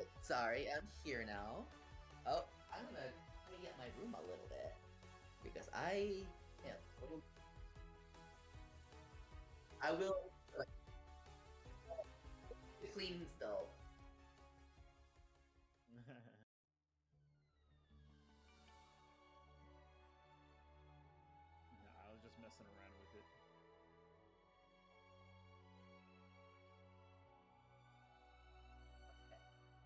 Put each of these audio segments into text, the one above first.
Okay, sorry, I'm here now. Oh, I'm gonna clean up my room a little bit because I am a little. I will clean still. Nah, I was just messing around with it.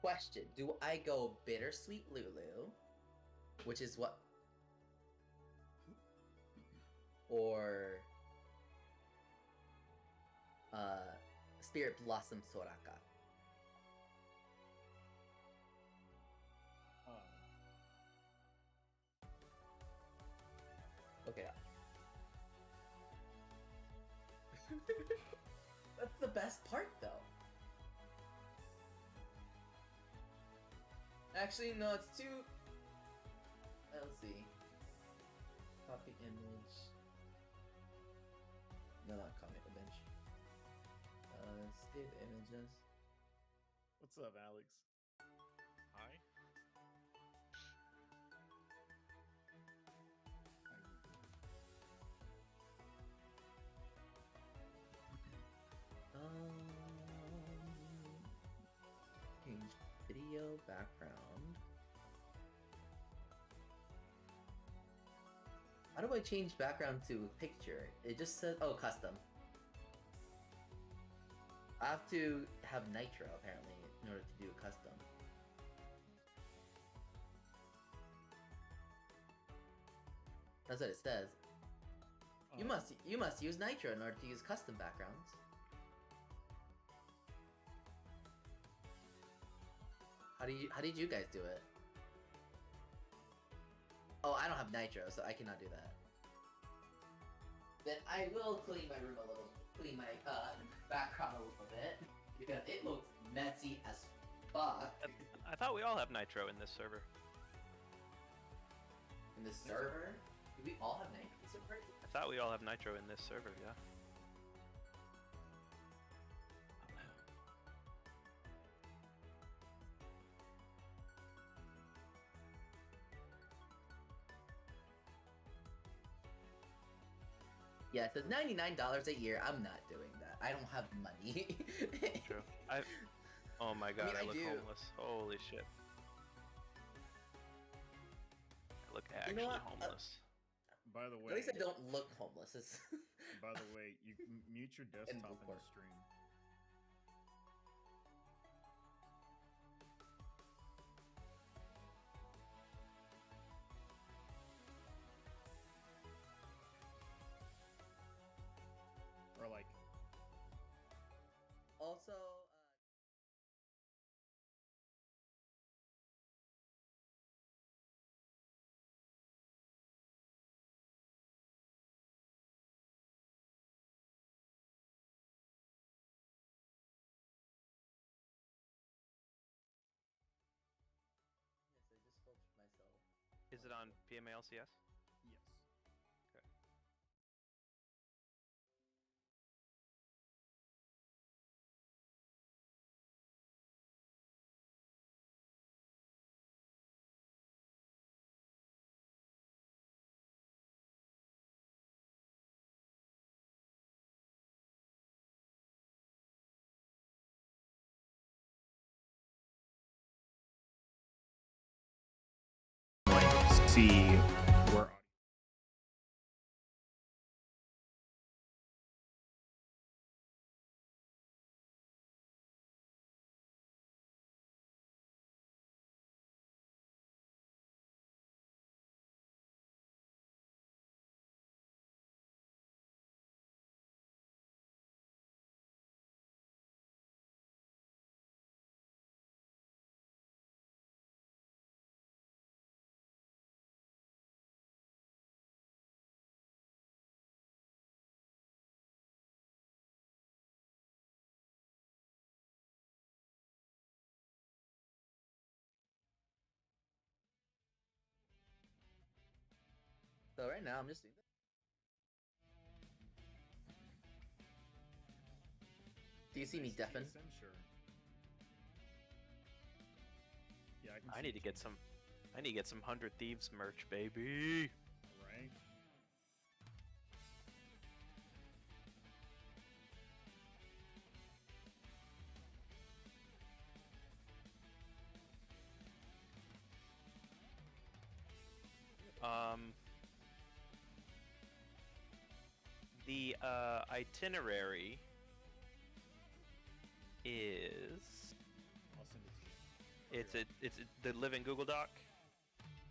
Question: do I go bittersweet Lulu, which is what, or Spirit Blossom Soraka? Okay. That's the best part, though. Actually, no, it's too. Let's see. Copy image. No, not copy image. Save images. What's up, Alex? Hi. Change video background. How do I change background to picture? It just says, oh, custom. I have to have nitro apparently in order to do a custom. That's what it says. You must use nitro in order to use custom backgrounds. How did you guys do it? Oh, I don't have nitro, so I cannot do that. Then I will clean my room a little, clean my background a little bit because it looks messy as fuck. I thought we all have nitro in this server. In this server? Do we all have nitro in this server? I thought we all have nitro in this server, yeah. Yeah, it says $99 a year. I'm not doing that. I don't have money. True. Oh my god, I look do. homeless. Holy shit. I look actually You know what? homeless. By the way, At least I don't look homeless. by the way, you mute your desktop in the stream. Or like. Also. Yes, I just filtered myself. Is it on PMA LCS? Yes. Okay. See where. So right now I'm just doing this. Do you see me deafen? CSM, sure. I need to get some. I need to get some 100 Thieves merch, baby. Right. The itinerary is I'll send it to you. it's the living Google Doc. Mhm.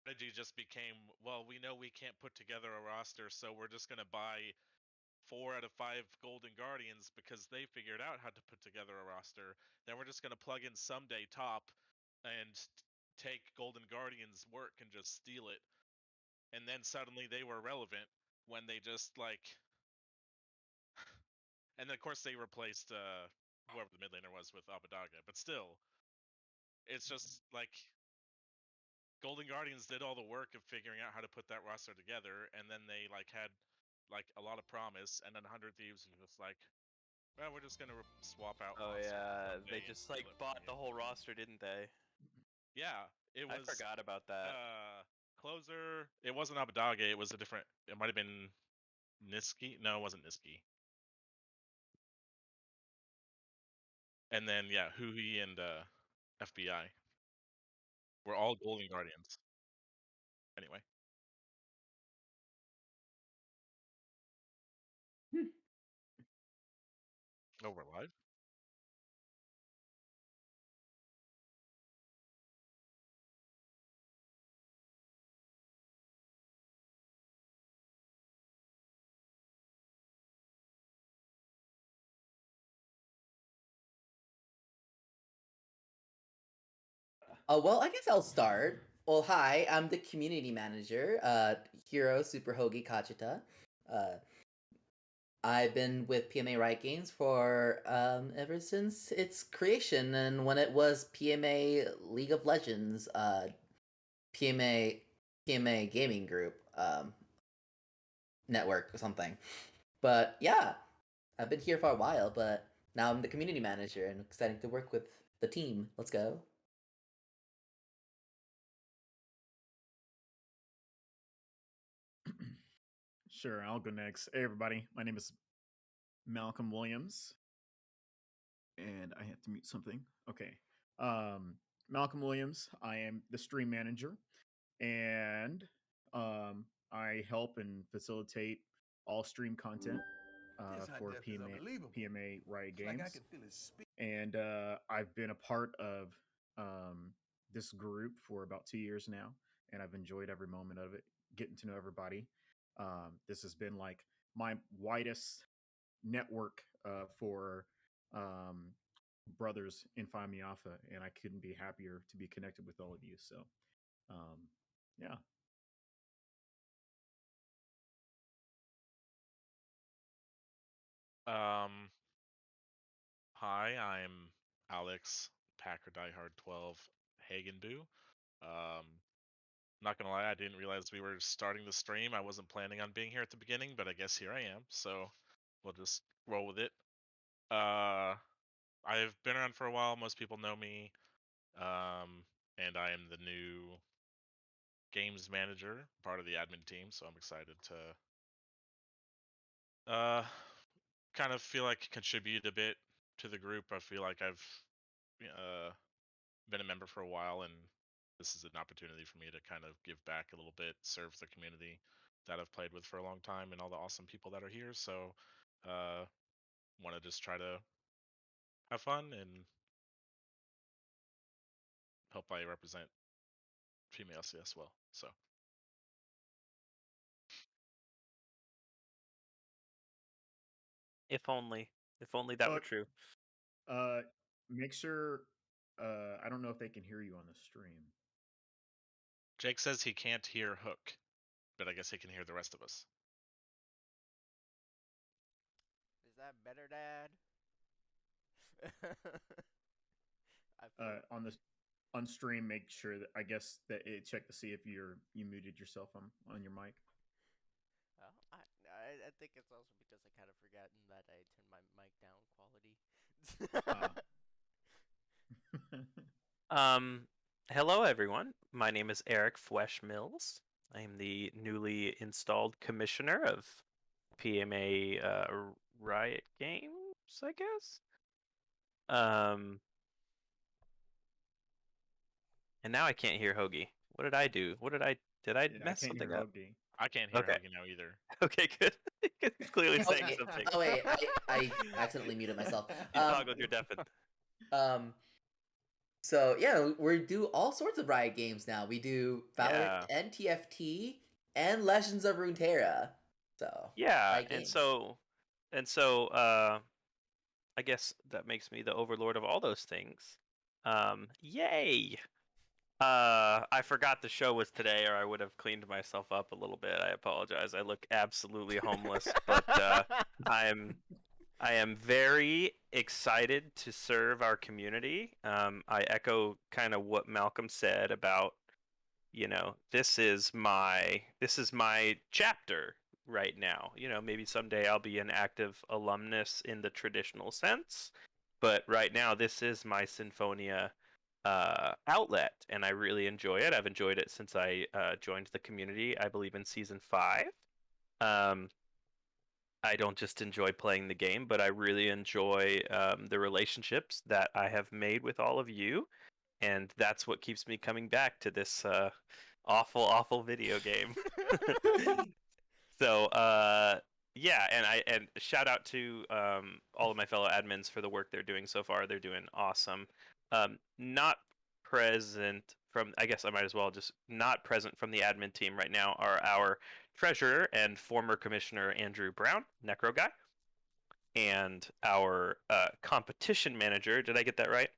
Strategy just became, well, we know we can't put together a roster, so we're just going to buy 4 out of 5 Golden Guardians because they figured out how to put together a roster. Then we're just going to plug in Someday Top and take Golden Guardians' work and just steal it. And then suddenly they were relevant when they just, like... And then, of course, they replaced whoever the mid laner was with Abadaga. But still, it's just, like... Golden Guardians did all the work of figuring out how to put that roster together, and then they had a lot of promise, and then 100 Thieves was just like, well, we're just gonna swap out. Oh Monster yeah, Someday they and just steal it from bought you. the whole roster, didn't they? Yeah, it I was. forgot about that. Closer. It wasn't Abadage. It was a different. It might have been Niski. No, it wasn't Niski. And then yeah, Hui and FBI. We're all Golden Guardians. Anyway. Oh, we're live? Well, I guess I'll start. Well, hi, I'm the community manager, Hiro Super Hoagie Kachita. I've been with PMA Riot Games for ever since its creation, and when it was PMA League of Legends, PMA Gaming Group network or something. But yeah, I've been here for a while, but now I'm the community manager and excited to work with the team. Let's go. Sure, I'll go next. Hey, everybody. My name is Malcolm Williams, and I have to mute something. Okay. Um, Malcolm Williams. I am the stream manager, and I help and facilitate all stream content for PMA Riot Games. And I've been a part of this group for about 2 years now, and I've enjoyed every moment of it, getting to know everybody. This has been like my widest network for um, brothers in Phi Mi Alpha, and I couldn't be happier to be connected with all of you. So, um, yeah. Hi, I'm Alex Packer Diehard 12 Hagenboo. Not gonna lie, I didn't realize we were starting the stream. I wasn't planning on being here at the beginning, but I guess here I am. So we'll just roll with it. I've been around for a while. Most people know me, and I am the new games manager, part of the admin team. So I'm excited to kind of feel like contribute a bit to the group. I feel like I've been a member for a while, and this is an opportunity for me to kind of give back a little bit, serve the community that I've played with for a long time, and all the awesome people that are here. So, want to just try to have fun and hope I represent female CS well. So, If only that were But- true. Make sure. I don't know if they can hear you on the stream. Jake says he can't hear Hook, but I guess he can hear the rest of us. Is that better, Dad? I feel On stream, make sure that check to see if you muted yourself on your mic. well, I think it's also because I kind of forgotten that I turned my mic down quality. Hello everyone. My name is Eric Fwesh Mills. I am the newly installed commissioner of PMA Riot Games, I guess. And now I can't hear Hoagie. What did I do? Did I mess something up? I can't hear Okay. Hoagie now either. Okay, good. He's clearly saying Okay. something. Oh wait, I accidentally muted myself. You toggled your deafen. So yeah, we do all sorts of Riot games now. We do Valorant and TFT and Legends of Runeterra. So yeah, Riot and games. so I guess that makes me the overlord of all those things. Yay! I forgot the show was today, or I would have cleaned myself up a little bit. I apologize. I look absolutely homeless, but I am very excited to serve our community. I echo kind of what Malcolm said about, this is my chapter right now. Maybe someday I'll be an active alumnus in the traditional sense, but right now this is my Sinfonia outlet, and I really enjoy it. I've enjoyed it since I joined the community, I believe in season 5. I don't just enjoy playing the game, but I really enjoy the relationships that I have made with all of you, and that's what keeps me coming back to this awful video game. So yeah, and shout out to all of my fellow admins for the work they're doing so far. They're doing awesome. Not present from, I guess I might as well just not present from the admin team right now are our treasurer and former commissioner Andrew Brown, Necro Guy, and our competition manager. Did I get that right?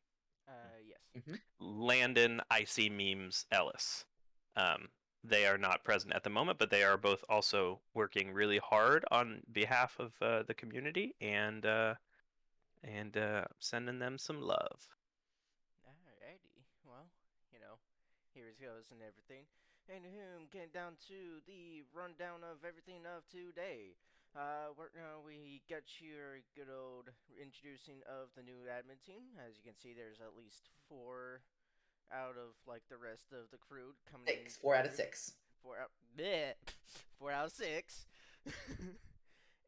Yes. Mm-hmm. Landon Icy Memes Ellis. They are not present at the moment, but they are both also working really hard on behalf of the community and sending them some love. Alrighty. Well, here it goes and everything. And whom came down to the rundown of everything of today. We got your good old introducing of the new admin team. As you can see, there's at least 4 out of like the rest of the crew coming in. 4 out of 6. 4 out. Bleh, 4 out of 6.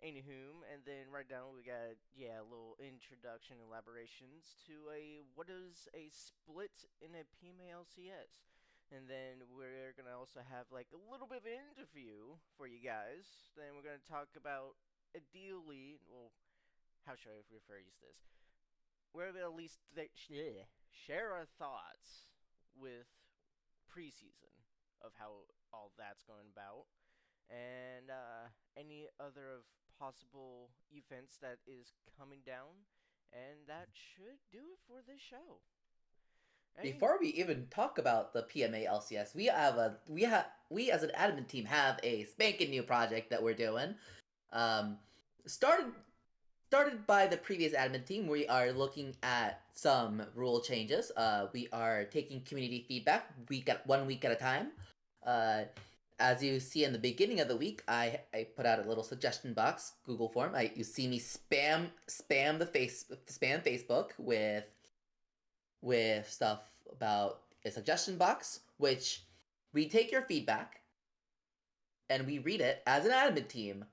Anywho, and then right down we got a little introduction elaborations to what is a split in a PMA LCS. And then we're gonna also have like a little bit of an interview for you guys. Then we're gonna talk about ideally, well, how should I rephrase this? We're gonna at least share our thoughts with preseason of how all that's going about, and any other of possible events that is coming down, and that should do it for this show. Before we even talk about the PMA LCS, we as an admin team have a spanking new project that we're doing. Started by the previous admin team. We are looking at some rule changes. We are taking community feedback 1 week at a time. As you see in the beginning of the week, I put out a little suggestion box Google form. You see me spam Facebook with stuff about a suggestion box, which we take your feedback and we read it as an admin team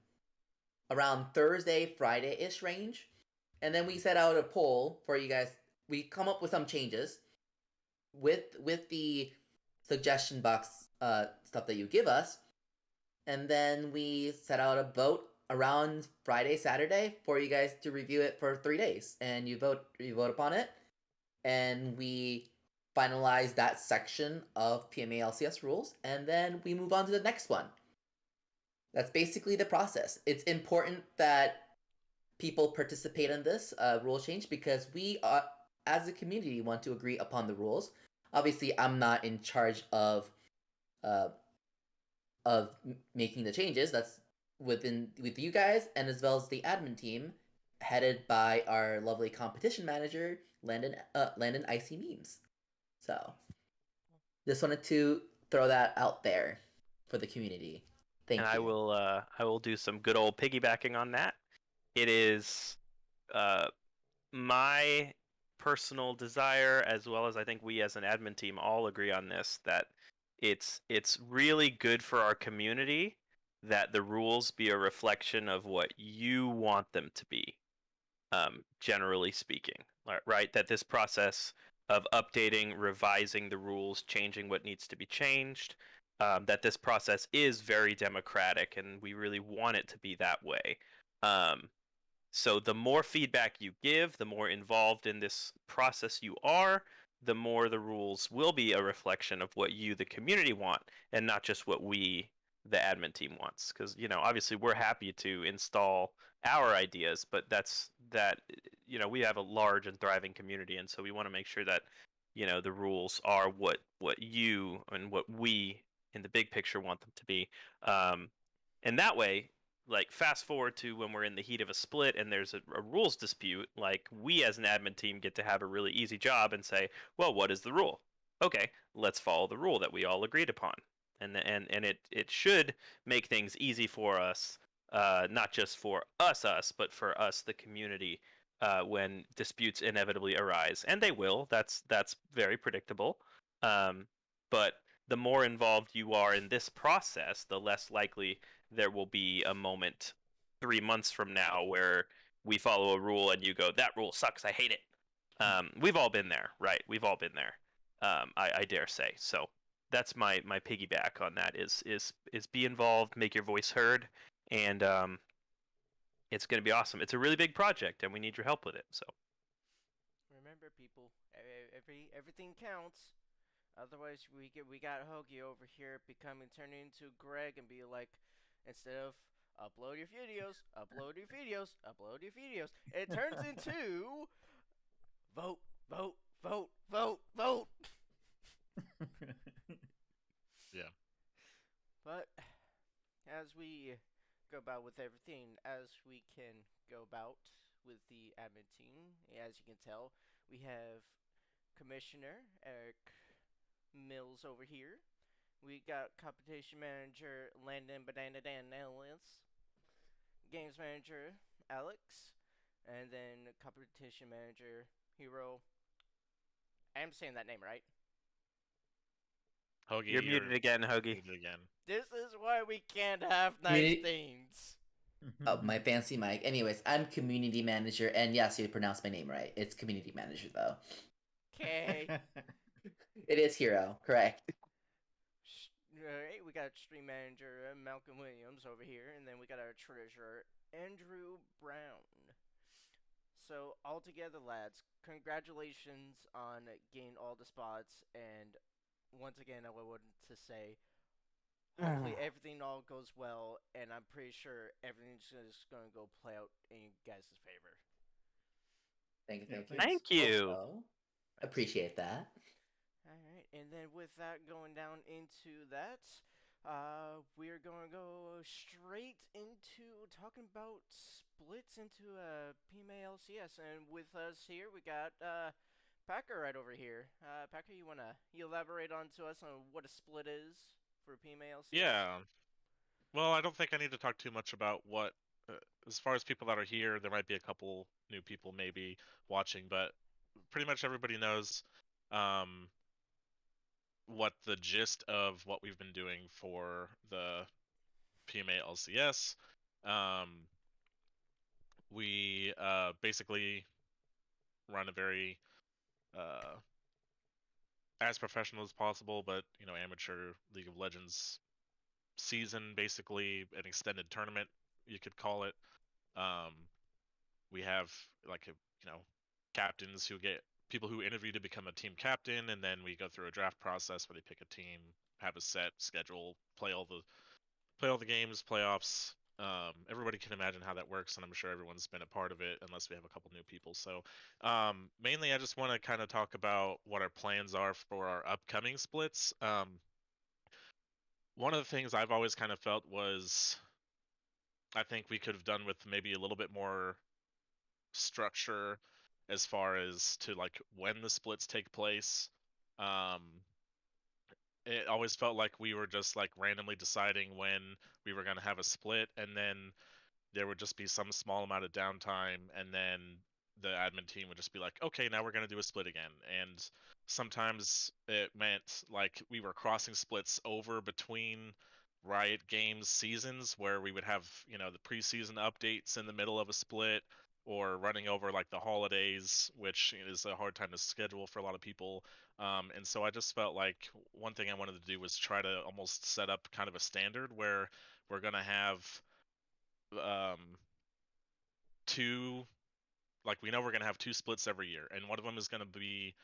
around Thursday, Friday-ish range, and then we set out a poll for you guys. We come up with some changes with the suggestion box stuff that you give us, and then we set out a vote around Friday, Saturday for you guys to review it for 3 days, and you vote upon it, and we finalize that section of PMA LCS rules, and then we move on to the next one. That's basically the process. It's important that people participate in this rule change because we, as a community, want to agree upon the rules. Obviously, I'm not in charge of making the changes. That's with you guys, and as well as the admin team, headed by our lovely competition manager, Landon Icy Memes. So, just wanted to throw that out there for the community. Thank And you. I will do some good old piggybacking on that. It is my personal desire, as well as I think we as an admin team all agree on this, that it's really good for our community that the rules be a reflection of what you want them to be, generally speaking, right? That this process of updating, revising the rules, changing what needs to be changed, that this process is very democratic, and we really want it to be that way. So the more feedback you give, the more involved in this process you are, the more the rules will be a reflection of what you, the community, want, and not just what we, the admin team, wants. Because obviously, we're happy to install our ideas, but we have a large and thriving community, and so we want to make sure that the rules are what you and what we in the big picture want them to be. And that way, like, fast forward to when we're in the heat of a split and there's a rules dispute, like, we as an admin team get to have a really easy job and say, well, what is the rule? Okay, let's follow the rule that we all agreed upon. And it should make things easy for us, not just for us, but for us, the community, when disputes inevitably arise. And they will. That's very predictable. But the more involved you are in this process, the less likely there will be a moment 3 months from now where we follow a rule and you go, that rule sucks, I hate it. We've all been there, right? We've all been there. I dare say. So that's my piggyback on that is be involved, make your voice heard, and it's going to be awesome. It's a really big project, and we need your help with it. So Remember, people, everything counts. Otherwise, we got Hoagie over here turning into Greg and be like, instead of upload your videos, upload your videos, upload your videos, it turns into vote, vote, vote, vote, vote. Yeah. But as we go about with everything, as we can go about with the admin team, as you can tell, we have Commissioner Eric Mills over here. We got competition manager Landon Banana Dan Ellis, games manager Alex, and then competition manager Hero. I'm saying that name right. Hoagie, you're muted again, Hoagie. muted again. This is why we can't have nice things. Oh, my fancy mic. Anyways, I'm community manager, and yes, you pronounced my name right. It's community manager, though. Okay. It is Hero, correct. Alright, we got stream manager Malcolm Williams over here, and then we got our treasurer Andrew Brown. So, all together, lads, congratulations on getting all the spots, and once again, I want to say, hopefully everything all goes well, and I'm pretty sure everything's just going to go play out in you guys' favor. Thank you, thank you. Thank you. Also, appreciate that. Alright, and then with that going down into that, we're going to go straight into talking about splits into PMA LCS. And with us here, we got Packer right over here. Packer, you want to elaborate on to us on what a split is for PMA LCS? Yeah. Well, I don't think I need to talk too much about what, as far as people that are here, there might be a couple new people maybe watching, but pretty much everybody knows what the gist of what we've been doing for the PMA LCS. We basically run a very as professional as possible, but amateur League of Legends season, basically an extended tournament, you could call it. We have captains who get people who interview to become a team captain, and then we go through a draft process where they pick a team, have a set schedule, play all the games, playoffs, everybody can imagine how that works, and I'm sure everyone's been a part of it, unless we have a couple new people. So, mainly, I just want to kind of talk about what our plans are for our upcoming splits. One of the things I've always kind of felt was I think we could have done with maybe a little bit more structure as far as to like when the splits take place. Um, it always felt like we were just like randomly deciding when we were going to have a split, and then there would just be some small amount of downtime, and then the admin team would just be like, okay, now we're going to do a split again. And sometimes it meant like we were crossing splits over between Riot Games seasons, where we would have, the preseason updates in the middle of a split, or running over like the holidays, which is a hard time to schedule for a lot of people. And so I just felt like one thing I wanted to do was try to almost set up kind of a standard where we're going to have um, two, like we know we're going to have two splits every year, and one of them is going to be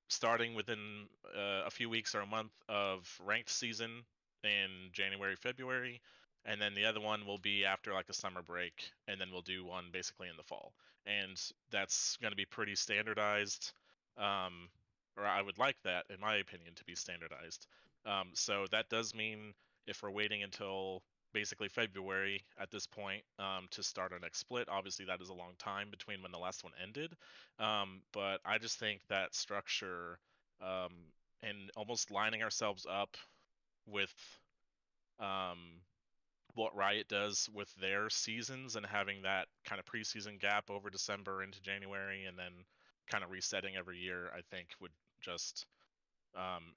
starting within a few weeks or a month of ranked season in January, February, and then the other one will be after like a summer break, and then we'll do one basically in the fall. And that's going to be pretty standardized, um, or I would like that, in my opinion, to be standardized. So that does mean if we're waiting until basically February at this point to start our next split, obviously that is a long time between when the last one ended. But I just think that structure um, and almost lining ourselves up with um, what Riot does with their seasons, and having that kind of preseason gap over December into January, and then kind of resetting every year, I think would just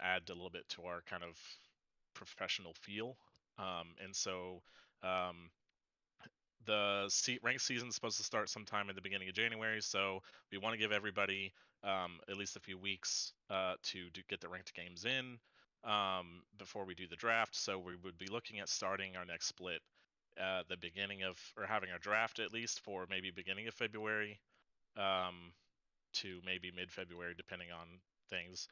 add a little bit to our kind of professional feel. And so um, the ranked season is supposed to start sometime in the beginning of January, so we want to give everybody at least a few weeks to get the ranked games in before we do the draft. So we would be looking at starting our next split the beginning of, or having our draft at least for maybe beginning of February um, to maybe mid-February, depending on things.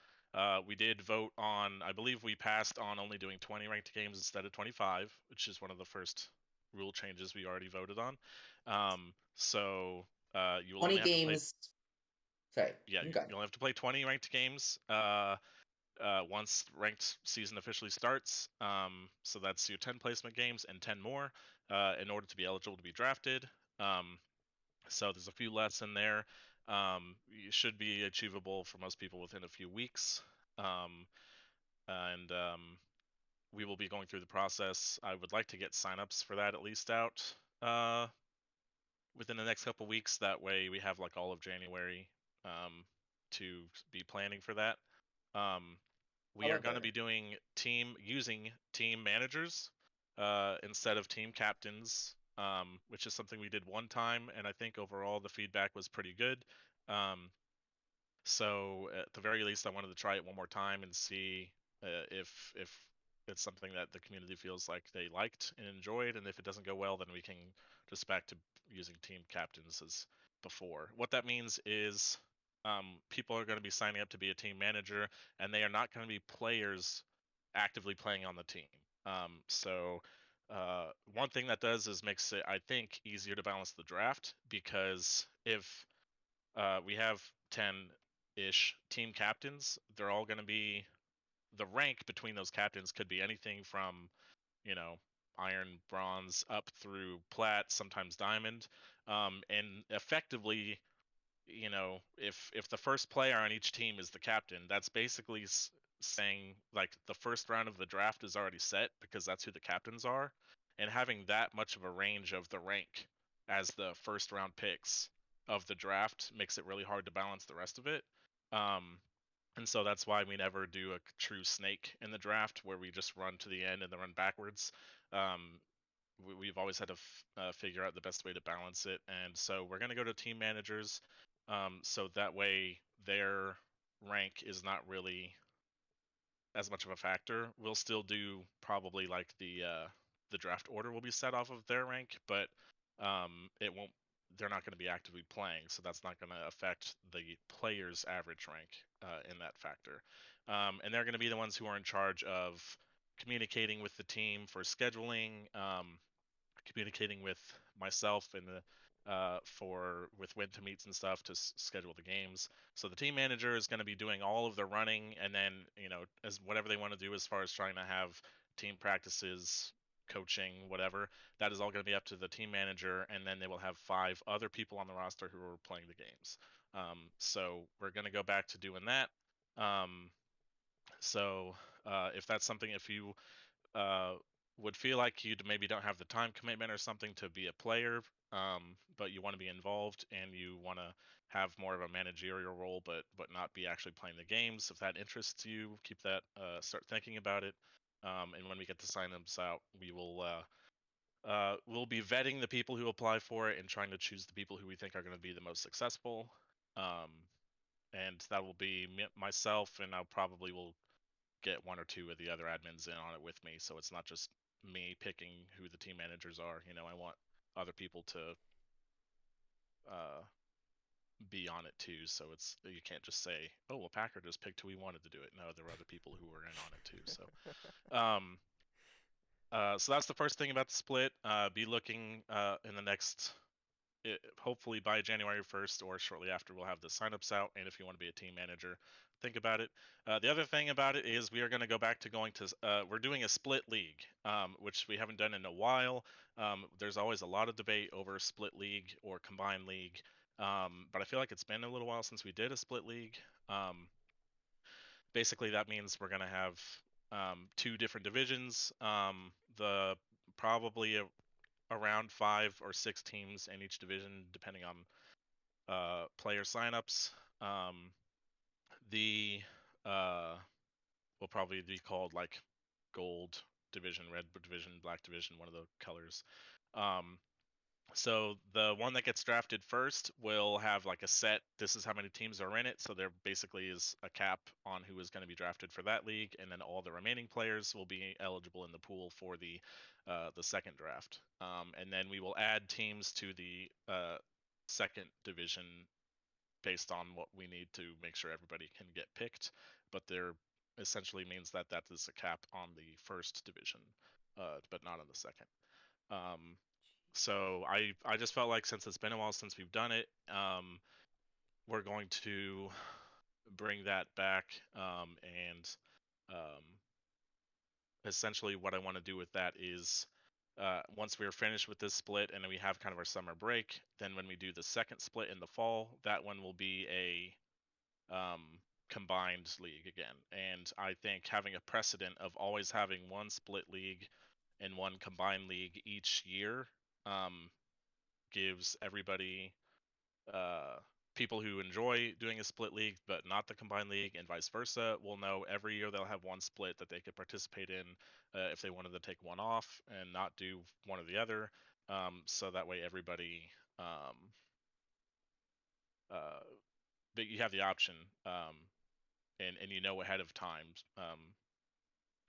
We did vote on, I believe we passed on only doing 20 ranked games instead of 25, which is one of the first rule changes we already voted on. So you will 20 only have to play. games. Sorry. Yeah, you you, got it. you'll have to play 20 ranked games once ranked season officially starts. So that's your 10 placement games and 10 more in order to be eligible to be drafted. So there's a few less in there. It should be achievable for most people within a few weeks. And we will be going through the process. I would like to get signups for that at least out within the next couple weeks. That way we have like all of January to be planning for that. We are going to be doing using team managers instead of team captains, which is something we did one time, and I think overall the feedback was pretty good. So at the very least, I wanted to try it one more time and see if it's something that the community feels like they liked and enjoyed, and if it doesn't go well, then we can just back to using team captains as before. What that means is people are going to be signing up to be a team manager, and they are not going to be players actively playing on the team. So one thing that does is makes it, I think, easier to balance the draft, because if we have 10-ish team captains, they're all going to be, the rank between those captains could be anything from, iron, bronze, up through plat, sometimes diamond. And effectively, if the first player on each team is the captain, that's basically saying like the first round of the draft is already set, because that's who the captains are. And having that much of a range of the rank as the first round picks of the draft makes it really hard to balance the rest of it. And so that's why we never do a true snake in the draft, where we just run to the end and then run backwards. We've always had to figure out the best way to balance it. And so we're going to go to team managers, so that way their rank is not really as much of a factor. We'll still do probably like the draft order will be set off of their rank, but it won't. They're not going to be actively playing, so that's not going to affect the player's average rank in that factor. And they're going to be the ones who are in charge of communicating with the team for scheduling, communicating with myself and with when to meets and stuff to schedule the games. So the team manager is going to be doing all of the running, and then as whatever they want to do as far as trying to have team practices, coaching, whatever. That is all going to be up to the team manager, and then they will have 5 other people on the roster who are playing the games. So we're going to go back to doing that. So if that's something, if you would feel like you maybe don't have the time commitment or something to be a player, but you want to be involved and you want to have more of a managerial role, but not be actually playing the games, if that interests you, keep that, start thinking about it. And when we get the signups out, we will we'll be vetting the people who apply for it and trying to choose the people who we think are going to be the most successful. And that will be myself, and I'll probably will get 1 or 2 of the other admins in on it with me, so it's not just me picking who the team managers are. I want other people to be on it too, so you can't just say, oh well, Packer just picked who he wanted to do it. No, there were other people who were in on it too. So that's the first thing about the split. Be looking in the next, hopefully by January 1st or shortly after, we'll have the signups out. And if you want to be a team manager, think about it. The other thing about it is we are going to go back to we're doing a split league, which we haven't done in a while. There's always a lot of debate over split league or combined league, but I feel like it's been a little while since we did a split league. Basically, that means we're going to have 2 different divisions. The probably around 5 or 6 teams in each division, depending on player signups. The will probably be called like gold division, red division, black division, one of the colors. So the one that gets drafted first will have like a set, this is how many teams are in it, so there basically is a cap on who is going to be drafted for that league, and then all the remaining players will be eligible in the pool for the second draft. And then we will add teams to the second division based on what we need to make sure everybody can get picked, but there essentially means that is a cap on the first division, but not on the second. So I just felt like, since it's been a while since we've done it, we're going to bring that back, and essentially what I want to do with that is, once we're finished with this split and we have kind of our summer break, then when we do the second split in the fall, that one will be a combined league again. And I think having a precedent of always having one split league and one combined league each year gives everybody, people who enjoy doing a split league but not the combined league, and vice versa, will know every year they'll have one split that they could participate in, if they wanted to take one off and not do one or the other. So that way everybody, but you have the option, and ahead of time,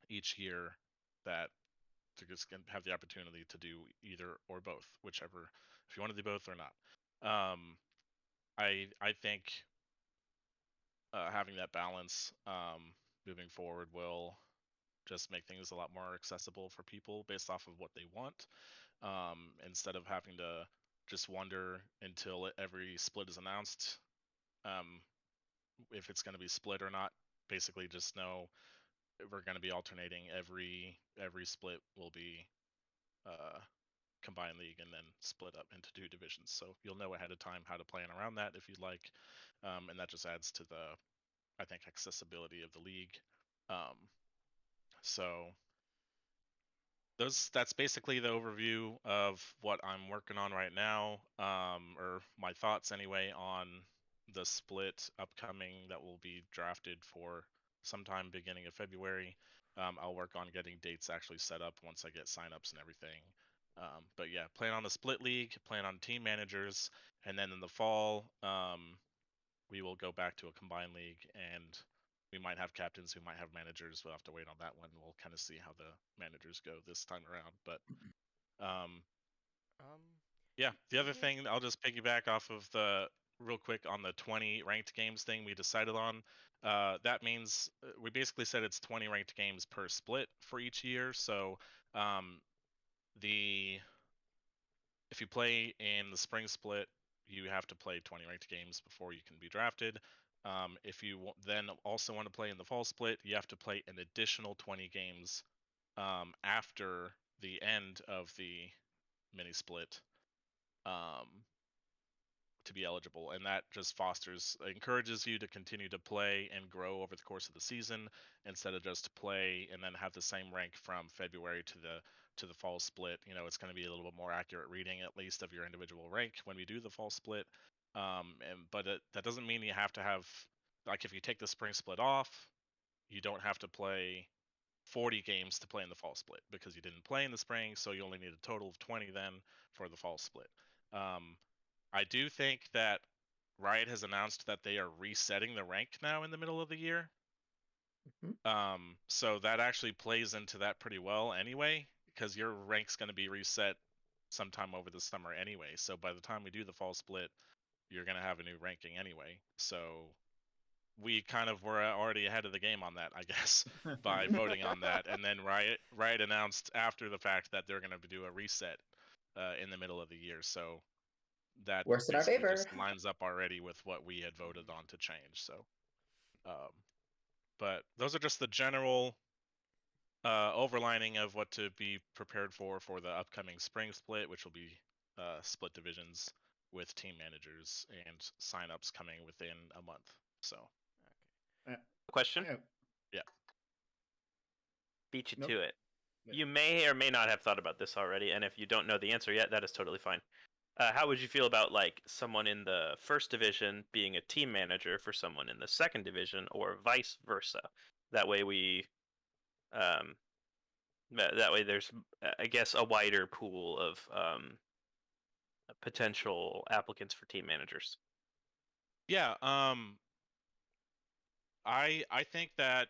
each year, that to just have the opportunity to do either or both, whichever, if you want to do both or not. I think having that balance, moving forward, will just make things a lot more accessible for people based off of what they want, instead of having to just wonder until every split is announced, if it's going to be split or not. Basically, just know we're going to be alternating. Every split will be combined league and then split up into 2 divisions. So you'll know ahead of time how to plan around that if you'd like, and that just adds to the, I think, accessibility of the league. So that's basically the overview of what I'm working on right now, or my thoughts anyway, on the split upcoming that will be drafted for sometime beginning of February. I'll work on getting dates actually set up once I get signups and everything. But yeah, plan on a split league, plan on team managers, and then in the fall, we will go back to a combined league, and we might have captains, we might have managers. We'll have to wait on that one. We'll kind of see how the managers go this time around. But yeah, the other thing, I'll just piggyback off of the real quick on the 20 ranked games thing we decided on. That means we basically said it's 20 ranked games per split for each year. So the if you play in the spring split, you have to play 20 ranked games before you can be drafted. If you then also want to play in the fall split, you have to play an additional 20 games after the end of the mini split to be eligible, and that just encourages you to continue to play and grow over the course of the season instead of just play and then have the same rank from February to the fall split. It's going to be a little bit more accurate reading, at least, of your individual rank when we do the fall split. But that doesn't mean you have to have, like, if you take the spring split off, you don't have to play 40 games to play in the fall split because you didn't play in the spring, so you only need a total of 20 then for the fall split. I do think that Riot has announced that they are resetting the rank now in the middle of the year. So that actually plays into that pretty well anyway, because your rank's going to be reset sometime over the summer anyway. So by the time we do the fall split, you're going to have a new ranking anyway. So we kind of were already ahead of the game on that, I guess, by voting on that. And then Riot announced after the fact that they're going to do a reset in the middle of the year. So that Works in our basically favor. just lines up already with what we had voted on to change. So, but those are just the general overlining of what to be prepared for the upcoming spring split, which will be split divisions with team managers and signups coming within a month. So, Question? Yeah. Beat you Nope. to it. Yeah. You may or may not have thought about this already, and if you don't know the answer yet, that is totally fine. How would you feel about like someone in the first division being a team manager for someone in the second division, or vice versa? That way there's, I guess, a wider pool of potential applicants for team managers. Yeah. I think that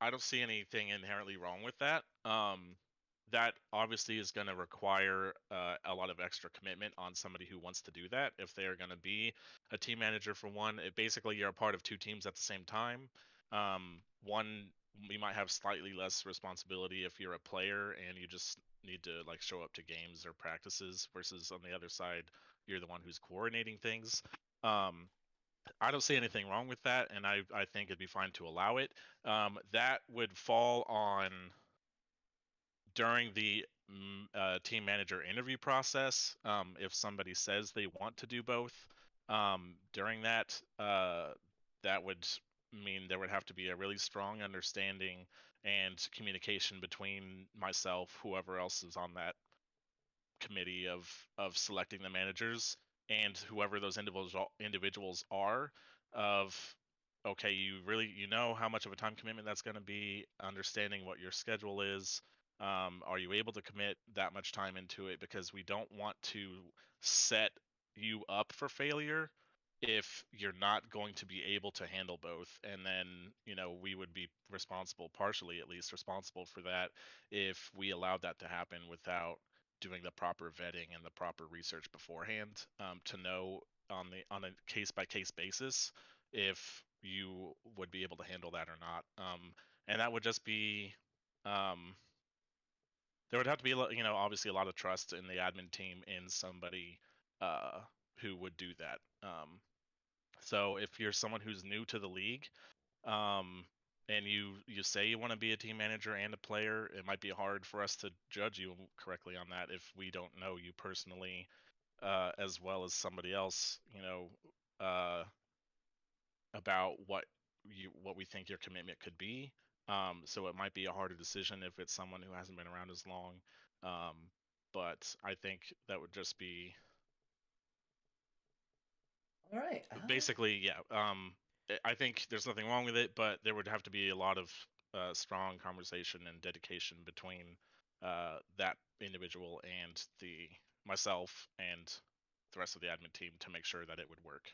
I don't see anything inherently wrong with that. That obviously is going to require a lot of extra commitment on somebody who wants to do that. If they are going to be a team manager for one, basically you're a part of two teams at the same time. One, you might have slightly less responsibility if you're a player and you just need to like show up to games or practices, versus on the other side, you're the one who's coordinating things. I don't see anything wrong with that, and I think it'd be fine to allow it. That would fall on during the team manager interview process. If somebody says they want to do both, during that, that would mean there would have to be a really strong understanding and communication between myself, whoever else is on that committee of selecting the managers, and whoever those individuals are, of okay, you know how much of a time commitment that's going to be, understanding what your schedule is. Are you able to commit that much time into it? Because we don't want to set you up for failure if you're not going to be able to handle both. And then, we would be responsible, partially at least responsible for that, if we allowed that to happen without doing the proper vetting and the proper research beforehand, to know on a case by case basis if you would be able to handle that or not. And that would just be, there would have to be, obviously a lot of trust in the admin team in somebody who would do that. So if you're someone who's new to the league, and you say you want to be a team manager and a player, it might be hard for us to judge you correctly on that if we don't know you personally as well as somebody else, about what we think your commitment could be. So it might be a harder decision if it's someone who hasn't been around as long. But I think that would just be All right. basically, yeah. I think there's nothing wrong with it, but there would have to be a lot of strong conversation and dedication between that individual and myself and the rest of the admin team to make sure that it would work.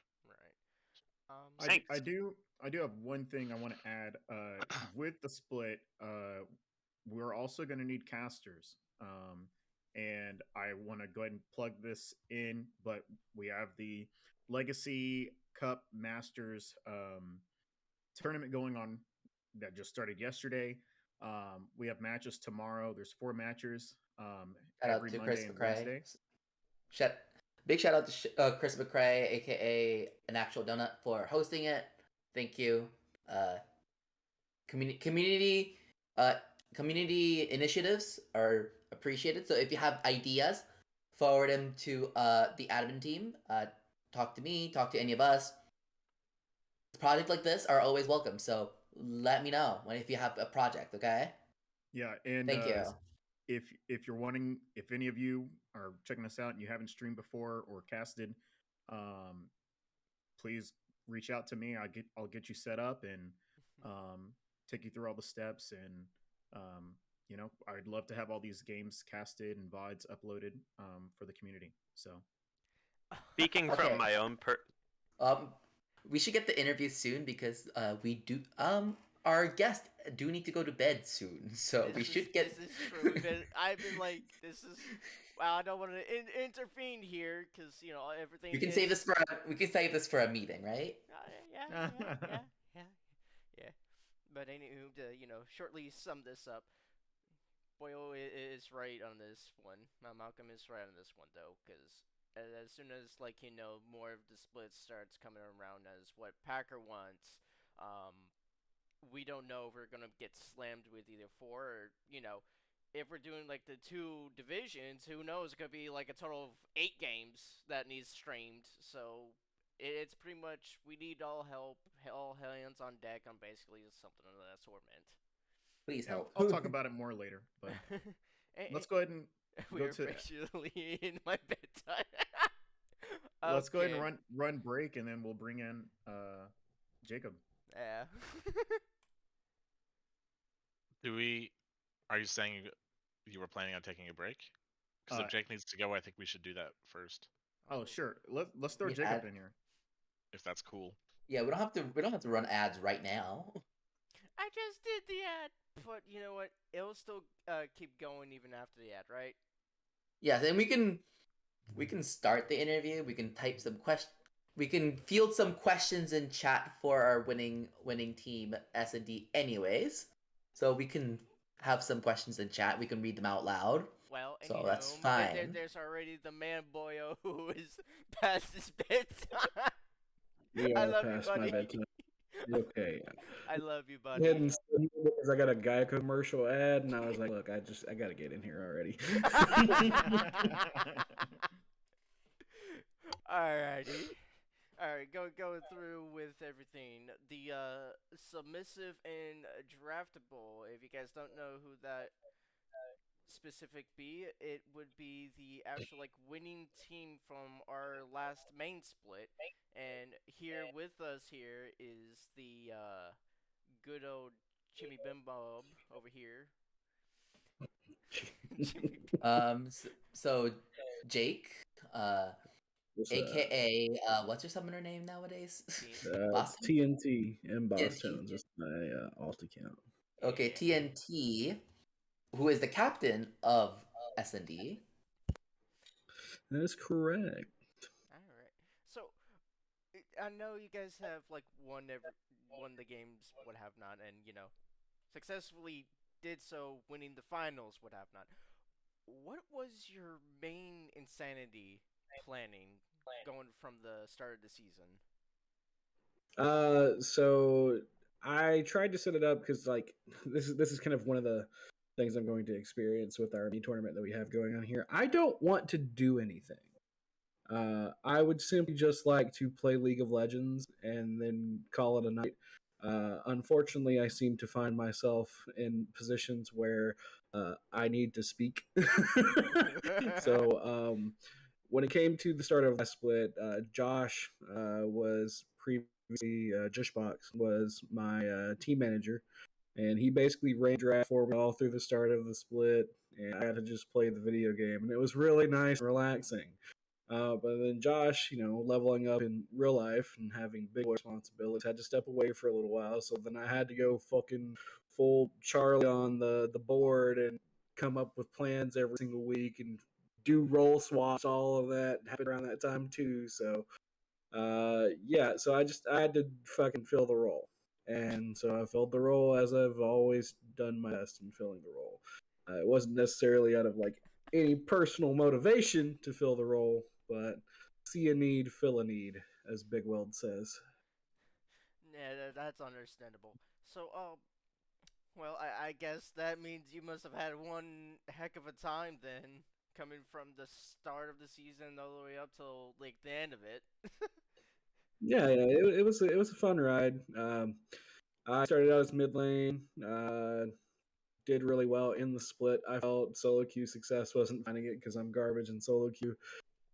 Right. I do have one thing I want to add. With the split, we're also going to need casters. And I want to go ahead and plug this in, but we have the Legacy Cup Masters tournament going on that just started yesterday. We have matches tomorrow. There's 4 matches Shout out every to Monday Chris and McRae. Wednesday. big shout out to Chris McCrae, aka An Actual Donut, for hosting it. Thank you. Community community initiatives are appreciated. So if you have ideas, forward them to the admin team. Talk to me. Talk to any of us. Projects like this are always welcome. So let me know if you have a project. Okay. Yeah, and Thank you. if you're wanting, if any of you are checking us out and you haven't streamed before or casted, please reach out to me. I'll get you set up and take you through all the steps. And I'd love to have all these games casted and VODs uploaded for the community. So Speaking Okay. from my own We should get the interview soon because we do our guests do need to go to bed soon, so we should get. This is true. I've been like, this is. Well, I don't want to intervene here because everything. We can save this for a meeting, right? Yeah. But anywho, to shortly sum this up, Boyle is right on this one. Malcolm is right on this one though, because as soon as more of the splits starts coming around as what Packer wants, we don't know if we're gonna get slammed with either 4 or if we're doing like the 2 divisions, who knows? It could be like a total of 8 games that needs streamed. So it's pretty much we need all help, all hands on deck on basically something of that sort meant. Please help. I'll talk about it more later, but let's go ahead and we're officially in my bedtime. Let's go ahead and run break, and then we'll bring in Jacob. Yeah. Are you saying you were planning on taking a break? Because if Jake needs to go, I think we should do that first. Oh, sure. Let's throw Jacob in here. If that's cool. Yeah, we don't have to run ads right now. I just did the ad, but you know what? It'll still keep going even after the ad, right? Yeah, then we can start the interview. We can type some questions. We can field some questions in chat for our winning team S&D anyways. So we can have some questions in chat. We can read them out loud. Well, so that's fine. There's already the man boyo who is past his bedtime. Yeah, I love you, past buddy. my bedtime. Okay. I love you, buddy. I got a Geico commercial ad, and I was like, "Look, I gotta get in here already." Alrighty. Alright, going through with everything. The submissive and draftable. If you guys don't know who that specific be, it would be the actual winning team from our last main split. And here with us here is the good old Jimmy Bimbob over here. So Jake, AKA what's your summoner name nowadays? TNT and Boss Tones is my alt account. Okay, TNT, who is the captain of S&D. That is correct. Alright. So I know you guys have won the games, what have not, and successfully did so, winning the finals, what have not. What was your main insanity planning going from the start of the season? So I tried to set it up because this is kind of one of the things I'm going to experience with our mini tournament that we have going on here. I don't want to do anything. I would simply just like to play League of Legends and then call it a night. Unfortunately, I seem to find myself in positions where I need to speak. So when it came to the start of last split, Josh was previously Jushbox was my team manager, and he basically ran draft for me all through the start of the split, and I had to just play the video game, and it was really nice and relaxing. But then Josh, leveling up in real life and having big responsibilities, had to step away for a little while. So then I had to go fucking full Charlie on the board and come up with plans every single week and do role swaps. All of that happened around that time too. So so I had to fucking fill the role. And so I filled the role as I've always done my best in filling the role. It wasn't necessarily out of any personal motivation to fill the role, but see a need, fill a need, as Big Weld says. Yeah, that's understandable. So, well, I guess that means you must have had one heck of a time then, coming from the start of the season all the way up till like the end of it. Yeah, it was a fun ride. I started out as mid lane, did really well in the split. I felt solo queue success, wasn't finding it because I'm garbage in solo queue.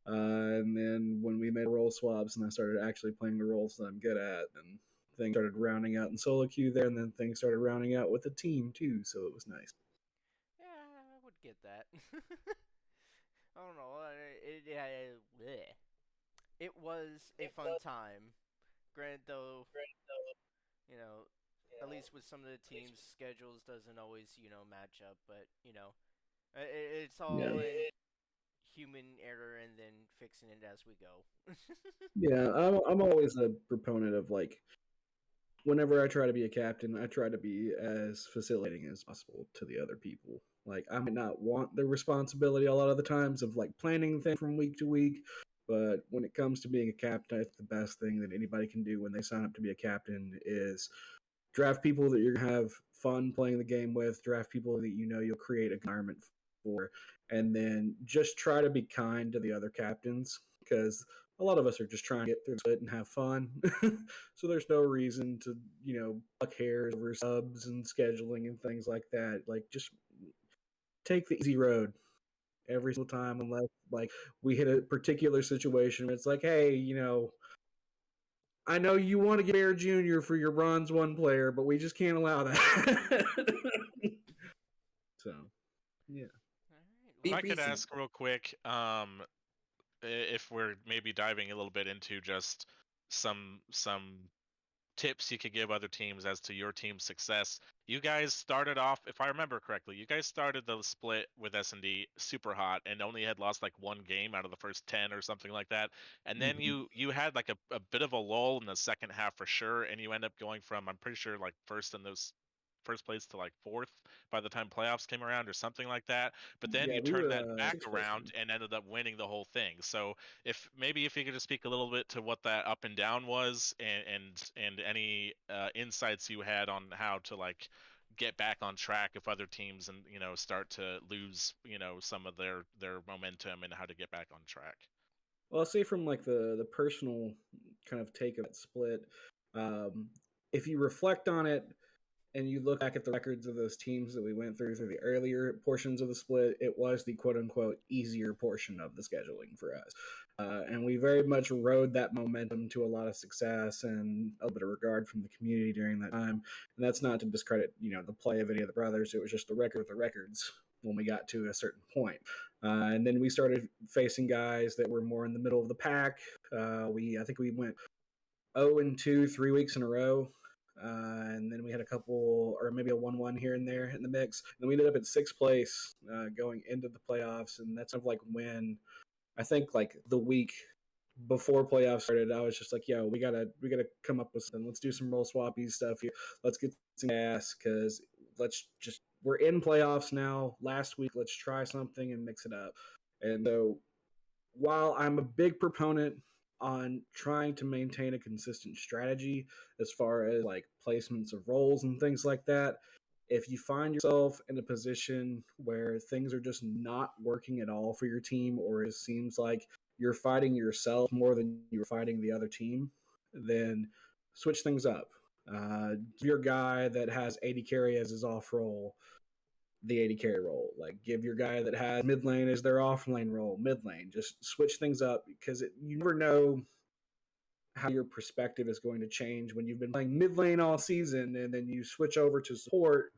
And then when we made role swaps and I started actually playing the roles that I'm good at, and things started rounding out in solo queue there, and then things started rounding out with the team too, so it was nice. Yeah, I would get that. I don't know. Bleh. It was a fun time. Granted, though, you know, at least with some of the teams' schedules doesn't always, match up. But it's Yeah. all in human error and then fixing it as we go. Yeah, I'm always a proponent of like whenever I try to be a captain, I try to be as facilitating as possible to the other people. Like I might not want the responsibility a lot of the times of like planning things from week to week, but when it comes to being a captain, I think the best thing that anybody can do when they sign up to be a captain is draft people that you're gonna have fun playing the game with, draft people that you know you'll create an environment for, and then just try to be kind to the other captains because a lot of us are just trying to get through it and have fun. So there's no reason to, buck hairs over subs and scheduling and things like that. Like just take the easy road every single time unless like we hit a particular situation where it's like, hey, I know you want to get Bear Jr. for your bronze one player, but we just can't allow that. So, yeah. All If Be right. I could reasonable. ask real quick, if we're maybe diving a little bit into just some tips you could give other teams as to your team's success. You guys started off, if I remember correctly, you guys started the split with S&D super hot and only had lost like one game out of the first 10 or something like that. And then Mhm. you had like a bit of a lull in the second half for sure, and you end up going from, I'm pretty sure, like first place to like fourth by the time playoffs came around or something like that. But then Yeah, you we turned were that back sixth place around then. and ended up winning the whole thing. So if you could just speak a little bit to what that up and down was, and any insights you had on how to like get back on track if other teams and start to lose some of their momentum, and how to get back on track. Well, I'll say from like the personal kind of take of that split, um, if you reflect on it and you look back at the records of those teams that we went through the earlier portions of the split, it was the quote unquote easier portion of the scheduling for us. And we very much rode that momentum to a lot of success and a bit of regard from the community during that time. And that's not to discredit, the play of any of the brothers. It was just the record of the records when we got to a certain point. And then we started facing guys that were more in the middle of the pack. I think we went 0-2 3 weeks in a row. And then we had a couple, or maybe a 1-1 here and there in the mix. And then we ended up at sixth place going into the playoffs. And that's kind of like when I think like the week before playoffs started, I was just like, yo, we gotta come up with something. Let's do some roll swappy stuff here. Let's get some gas because we're in playoffs now. Last week, let's try something and mix it up. And so while I'm a big proponent on trying to maintain a consistent strategy as far as like placements of roles and things like that, if you find yourself in a position where things are just not working at all for your team, or it seems like you're fighting yourself more than you're fighting the other team, then switch things up. Give your guy that has 80 carry as his off role the 80 carry role. Like give your guy that has mid lane as their off lane role, mid lane. Just switch things up because you never know how your perspective is going to change when you've been playing mid lane all season and then you switch over to support.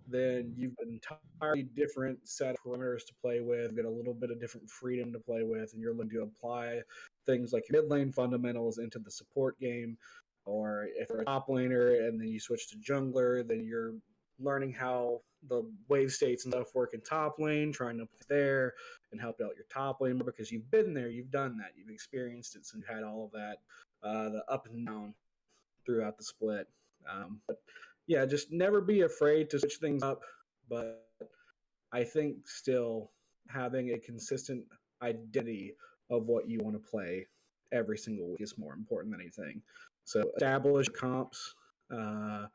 Then you've got an entirely different set of parameters to play with, get a little bit of different freedom to play with, and you're looking to apply things like your mid lane fundamentals into the support game. Or if you're a top laner and then you switch to jungler, then you're learning how the wave states and stuff work in top lane, trying to put there and help out your top lane because you've been there, you've done that, you've experienced it, so you've had all of that, the up and down throughout the split. But yeah, just never be afraid to switch things up. But I think still having a consistent identity of what you want to play every single week is more important than anything. So establish comps, uh,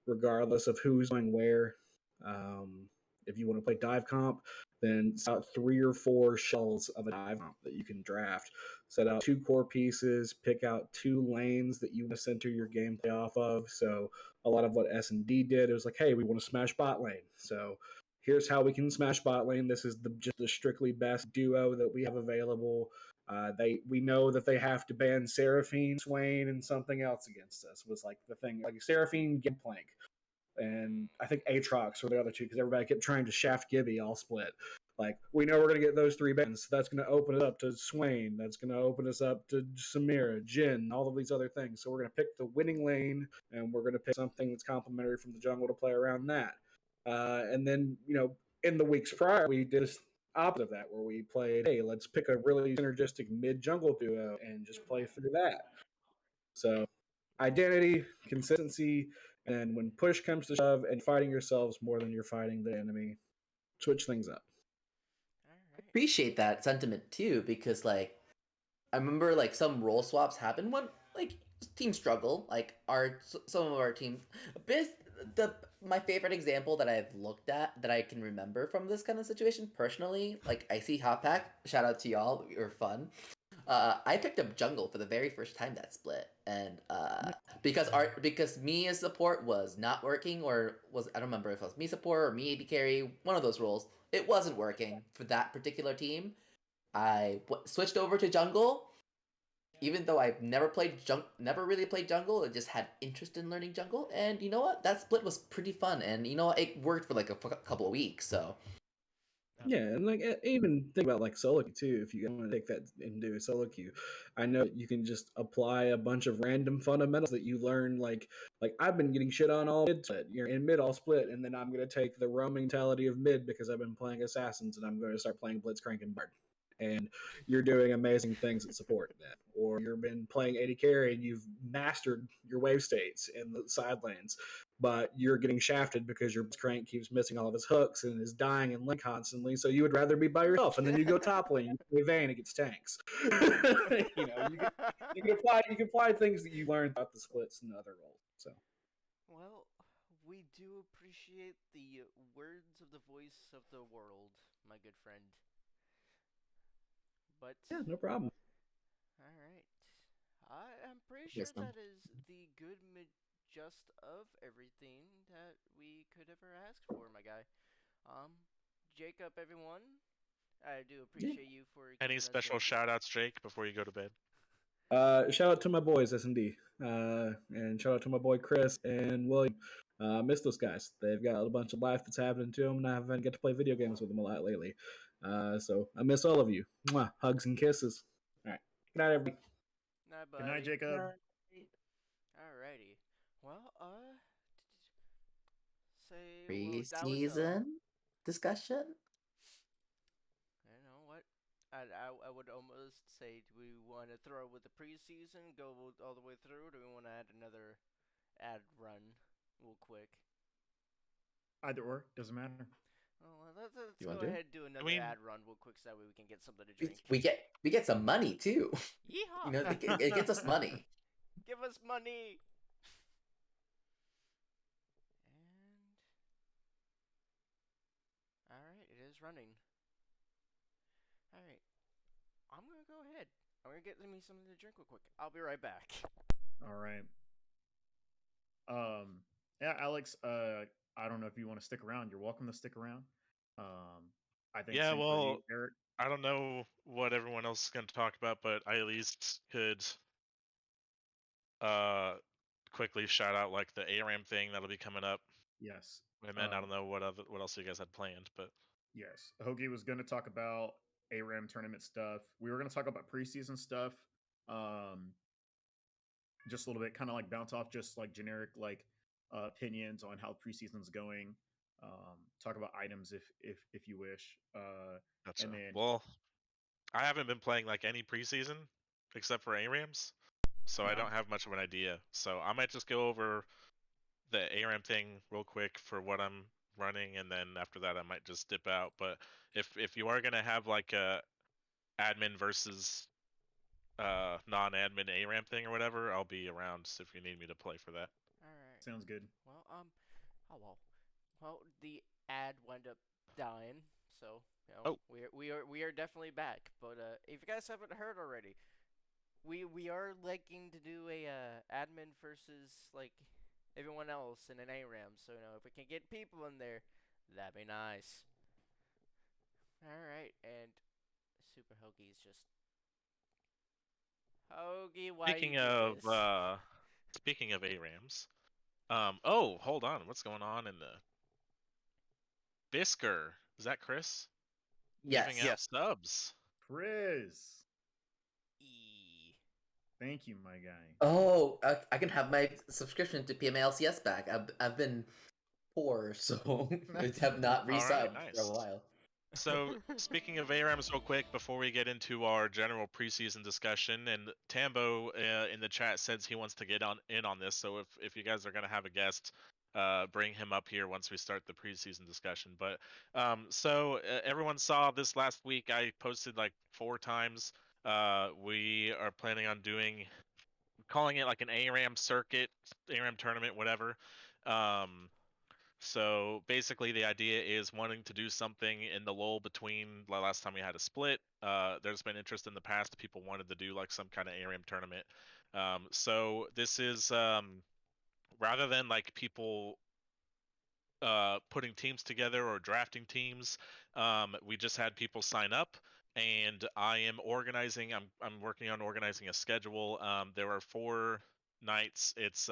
regardless of who's going where. If you want to play dive comp, then set out 3 or 4 shells of a dive comp that you can draft. Set out 2 core pieces, pick out 2 lanes that you want to center your gameplay off of. So a lot of what S&D did, it was like, hey, we want to smash bot lane. So here's how we can smash bot lane. This is just the strictly best duo that we have available. We know that they have to ban Seraphine, Swain, and something else against us. Was like the thing, like Seraphine, Gimplink, and I think Aatrox were the other 2 because everybody kept trying to shaft Gibby all split. Like, we know we're going to get those 3 bans. So that's going to open us up to Swain. That's going to open us up to Samira, Jin, all of these other things. So we're going to pick the winning lane, and we're going to pick something that's complementary from the jungle to play around that. And then, in the weeks prior, we did opposite of that, where we played, hey, let's pick a really synergistic mid-jungle duo and just play through that. So identity, consistency, and when push comes to shove and fighting yourselves more than you're fighting the enemy, switch things up. Appreciate that sentiment too, because like I remember like some role swaps happen when like teams struggle. Like some of our teams, my favorite example that I've looked at that I can remember from this kind of situation personally, like I see Hot Pack. Shout out to y'all, you're fun. I picked up jungle for the very first time that split, and because me as support was not working, or was I don't remember if it was me support or me AD carry, one of those roles. It wasn't working for that particular team. I switched over to jungle, even though I've never really played jungle. I just had interest in learning jungle, and you know what? That split was pretty fun, and you know what? It worked for like a couple of weeks. So yeah, and like even think about like solo queue too. If you want to take that and do a solo queue, I know you can just apply a bunch of random fundamentals that you learn. Like I've been getting shit on all mid split. You're in mid all split, and then I'm gonna take the roaming mentality of mid because I've been playing assassins, and I'm going to start playing Blitzcrank and Bard. And you're doing amazing things at support that. Or you've been playing AD carry and you've mastered your wave states in the side lanes, but you're getting shafted because your Crank keeps missing all of his hooks and is dying in lane constantly, so you would rather be by yourself, and then you go top lane, you play Vayne against tanks. you can apply things that you learned about the splits and other roles. So Well, we do appreciate the words of the voice of the world, my good friend. But yeah, no problem. all right, I'm pretty sure that is the good just of everything that we could ever ask for, my guy. Jacob, everyone, I do appreciate you for Any special shout outs, Jake, before you go to bed? Shout out to my boys S&D, and shout out to my boy Chris and William. Miss those guys. They've got a bunch of life that's happening to them, and I haven't get to play video games with them a lot lately. So I miss all of you. Mwah. Hugs and kisses. All right. Good night, everybody. Night, buddy. Good night, Jacob. Alrighty. Well, say pre-season discussion. You know what? I would almost say, do we want to throw with the preseason, go all the way through, or do we want to add another ad run real quick? Either or, doesn't matter. Well, let's go ahead and do another ad run real quick so that way we can get something to drink. We get some money too. Yeehaw! You know, it gets us money. Give us money! And alright, it is running. Alright. I'm gonna go ahead. I'm gonna get me something to drink real quick. I'll be right back. All right. Yeah, Alex, I don't know if you want to stick around. You're welcome to stick around. I think Yeah, same well, for you, Eric. I don't know what everyone else is going to talk about, but I at least could quickly shout out like the ARAM thing that'll be coming up. Yes. And then I don't know what else you guys had planned, but yes, Hoagie was going to talk about ARAM tournament stuff. We were going to talk about preseason stuff. Just a little bit, kind of like bounce off just like generic like opinions on how preseason's going. Talk about items if you wish. gotcha. And then, well, I haven't been playing like any preseason except for ARAMs, so I don't have much of an idea. So I might just go over the ARAM thing real quick for what I'm running, and then after that I might just dip out. But if you are gonna have like a admin versus non-admin ARAM thing or whatever, I'll be around if you need me to play for that. All right. Sounds good. Well, oh well. Well, the ad wound up dying, so Oh. we are definitely back. But if you guys haven't heard already, we are liking to do a admin versus like everyone else in an ARAM. So if we can get people in there, that'd be nice. All right, and Super Hoagie's just Hoagie. Why Speaking you do of this? speaking of ARAMs, oh, hold on, what's going on in the Bisker? Is that Chris? Giving Yes. out Yes. subs. Chris, E. thank you, my guy. Oh, I can have my subscription to PMA LCS back. I've been poor, so I have not All right, resubbed for a nice. while. So, speaking of ARAMs, real quick, before we get into our general preseason discussion, and Tambo in the chat says he wants to get in on this. So, if you guys are going to have a guest, bring him up here once we start the preseason discussion. But everyone saw this last week. I posted like 4 times. We are planning on calling it like an ARAM circuit, ARAM tournament, whatever. So basically, the idea is wanting to do something in the lull between the last time we had a split. There's been interest in the past. People wanted to do like some kind of ARAM tournament. So this is rather than like people putting teams together or drafting teams, we just had people sign up. And I am organizing. I'm working on organizing a schedule. There are 4 nights. It's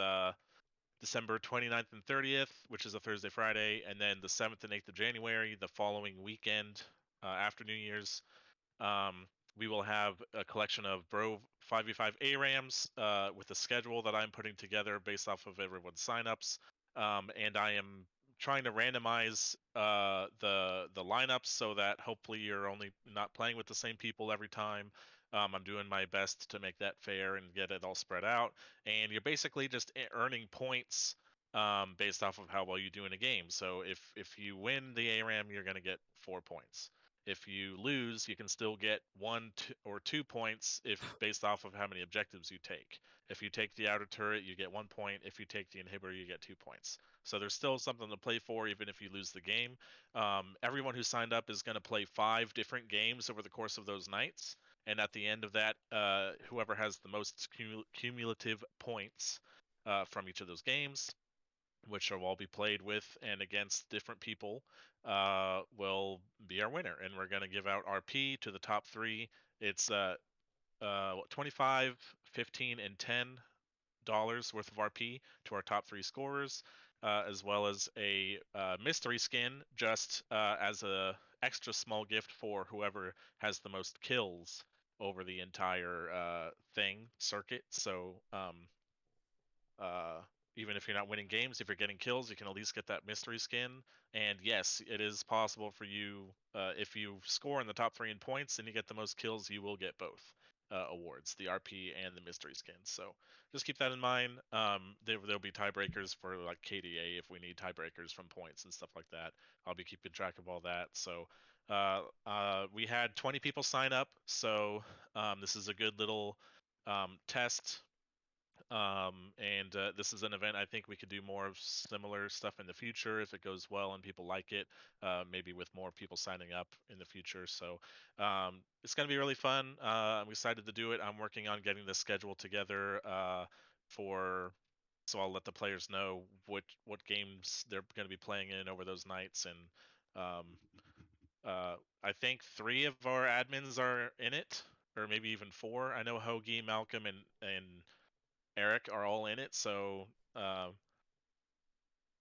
December 29th and 30th, which is a Thursday, Friday, and then the 7th and 8th of January, the following weekend after New Year's. We will have a collection of Bro 5v5 ARAMs with a schedule that I'm putting together based off of everyone's signups. And I am trying to randomize the lineups so that hopefully you're only not playing with the same people every time. I'm doing my best to make that fair and get it all spread out. And you're basically just earning points based off of how well you do in a game. So if you win the ARAM, you're going to get 4 points. If you lose, you can still get 1 or 2 points if based off of how many objectives you take. If you take the outer turret, you get 1 point. If you take the inhibitor, you get 2 points. So there's still something to play for, even if you lose the game. Everyone who signed up is going to play 5 different games over the course of those nights. And at the end of that, whoever has the most cumulative points from each of those games, which will all be played with and against different people, will be our winner. And we're going to give out RP to the top 3. It's 25, 15, and $10 worth of RP to our top 3 scorers, as well as a mystery skin just as a extra small gift for whoever has the most kills over the entire circuit. So even if you're not winning games, if you're getting kills, you can at least get that mystery skin. And yes, it is possible for you, if you score in the top 3 in points and you get the most kills, you will get both awards, the RP and the mystery skin. So just keep that in mind. There'll be tiebreakers for like KDA if we need tiebreakers from points and stuff like that. I'll be keeping track of all that. So we had 20 people sign up, so this is a good little test. This is an event I think we could do more of similar stuff in the future if it goes well and people like it, maybe with more people signing up in the future. So it's going to be really fun. I'm excited to do it. I'm working on getting the schedule together so I'll let the players know what games they're going to be playing in over those nights. And I think 3 of our admins are in it, or maybe even 4. I know Hoagie, Malcolm, and Eric are all in it, so